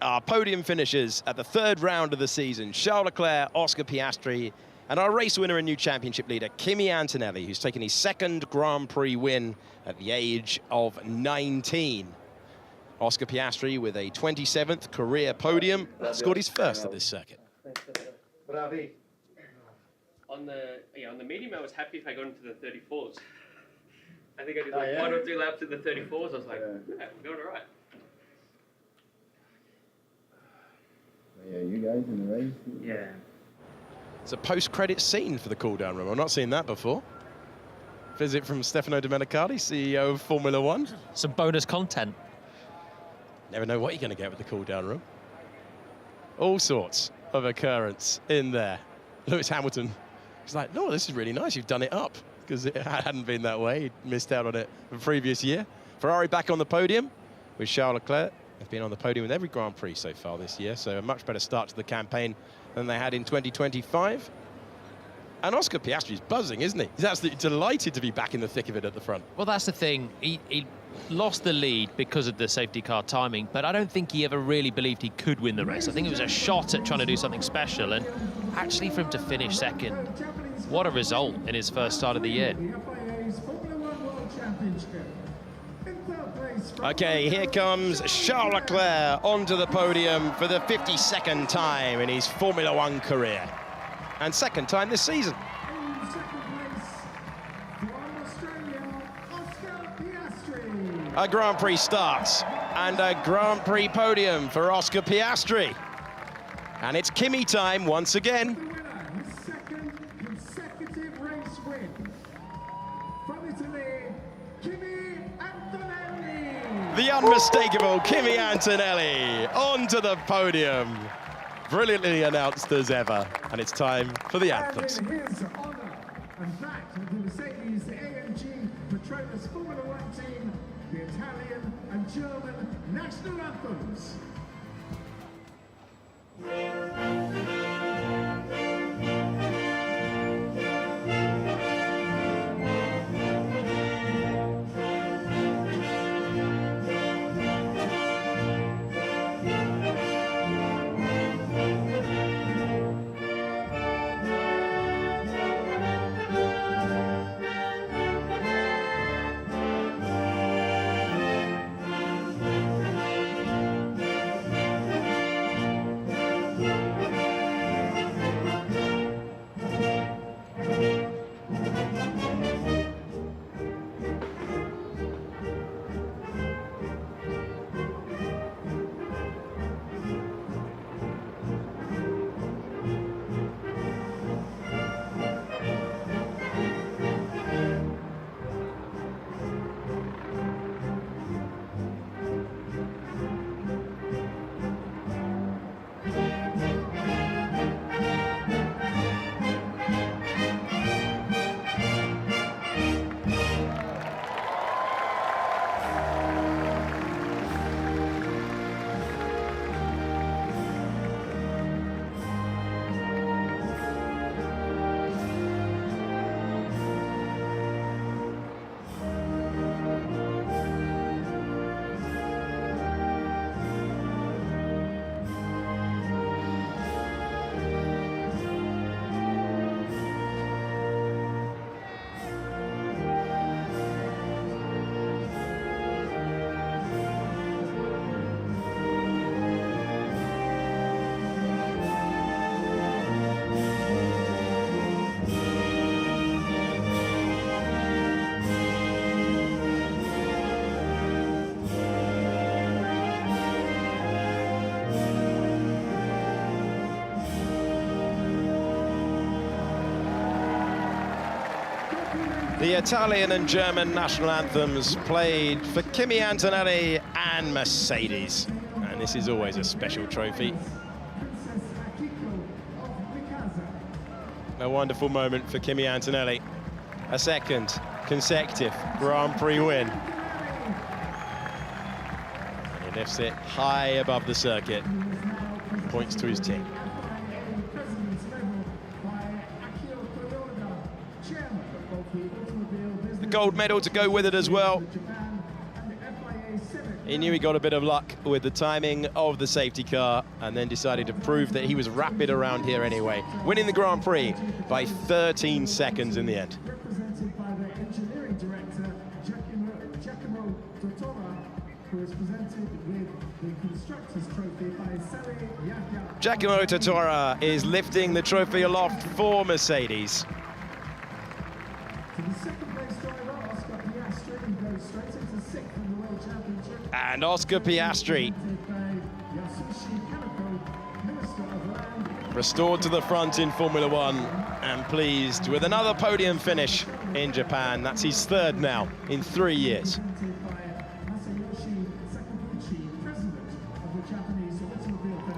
Our podium finishers at the third round of the season, Charles Leclerc, Oscar Piastri, and our race winner and new championship leader, Kimi Antonelli, who's taken his second Grand Prix win at the age of 19. Oscar Piastri with a 27th career podium, scored his first at this circuit. Bravi. On the medium, I was happy if I got into the 34s. I think I did like 1 or 2 laps in the 34s. I was like, yeah, I'm going all right. Yeah, you guys in the race. Yeah. It's a post-credit scene for the cool-down room. I've not seen that before. Visit from Stefano Domenicali, CEO of Formula One. Some bonus content. Never know what you're going to get with the cool-down room. All sorts of occurrence in there. Lewis Hamilton, he's like, no, this is really nice. You've done it up. Because it hadn't been that way. He'd missed out on it the previous year. Ferrari back on the podium with Charles Leclerc. They've been on the podium with every Grand Prix so far this year, so a much better start to the campaign than they had in 2025. And Oscar Piastri's buzzing, isn't he? He's absolutely delighted to be back in the thick of it at the front. Well, that's the thing. He lost the lead because of the safety car timing, but I don't think he ever really believed he could win the race. I think it was a shot at trying to do something special, and actually for him to finish second, what a result in his first start of the year. Okay, here comes Charles Leclerc onto the podium for the 52nd time in his Formula One career. And second time this season. A Grand Prix starts and a Grand Prix podium for Oscar Piastri. And it's Kimi time once again. The unmistakable Kimi Antonelli onto the podium. Brilliantly announced as ever. And it's time for the anthems. And in his honor, and back of the Mercedes-AMG Petronas Formula One team, the Italian and German national anthems. The Italian and German national anthems played for Kimi Antonelli and Mercedes. And this is always a special trophy. A wonderful moment for Kimi Antonelli. A second consecutive Grand Prix win. And he lifts it high above the circuit. Points to his team. The gold medal to go with it as well. He knew he got a bit of luck with the timing of the safety car and then decided to prove that he was rapid around here anyway, winning the Grand Prix by 13 seconds in the end. Giacomo Tortora is lifting the trophy aloft for Mercedes. And Oscar Piastri restored to the front in Formula One and pleased with another podium finish in Japan. That's his third now in 3 years.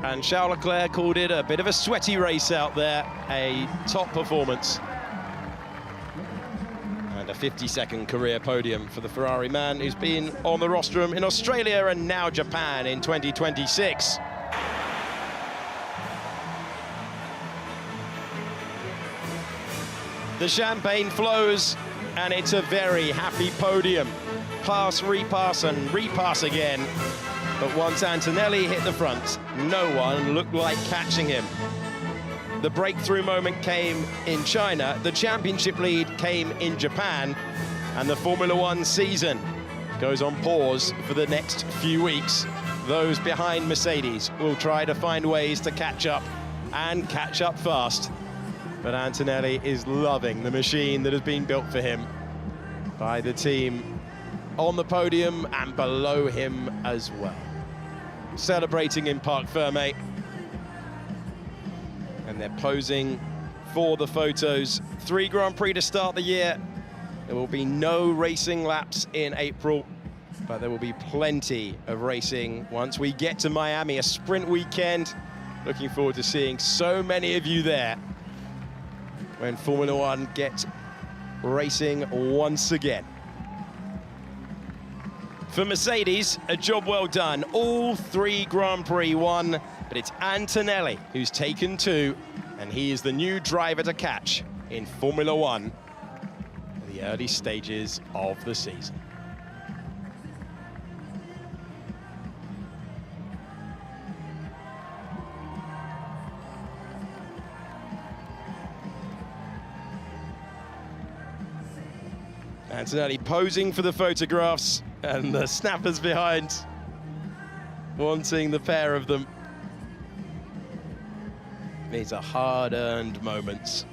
And Charles Leclerc called it a bit of a sweaty race out there, a top performance. And a 50-second career podium for the Ferrari man who's been on the rostrum in Australia and now Japan in 2026. The champagne flows and it's a very happy podium. Pass, repass and repass again. But once Antonelli hit the front, no one looked like catching him. The breakthrough moment came in China, the championship lead came in Japan, and the Formula One season goes on pause for the next few weeks. Those behind Mercedes will try to find ways to catch up, and catch up fast. But Antonelli is loving the machine that has been built for him by the team on the podium and below him as well. Celebrating in Parc Fermé. And they're posing for the photos. 3 Grand Prix to start the year. There will be no racing laps in April, but there will be plenty of racing once we get to Miami, a sprint weekend. Looking forward to seeing so many of you there when Formula One gets racing once again. For Mercedes, a job well done. All 3 Grand Prix won, but it's Antonelli who's taken 2, and he is the new driver to catch in Formula One in the early stages of the season. Antonelli posing for the photographs, and the snappers behind wanting the pair of them. These are hard-earned moments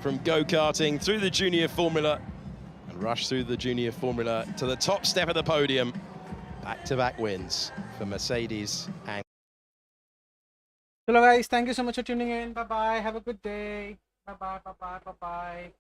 from go-karting through the junior formula and rush through the junior formula to the top step of the podium. Back-to-back wins for Mercedes and... Hello guys, thank you so much for tuning in. Bye-bye, have a good day. Bye-bye, bye-bye, bye-bye.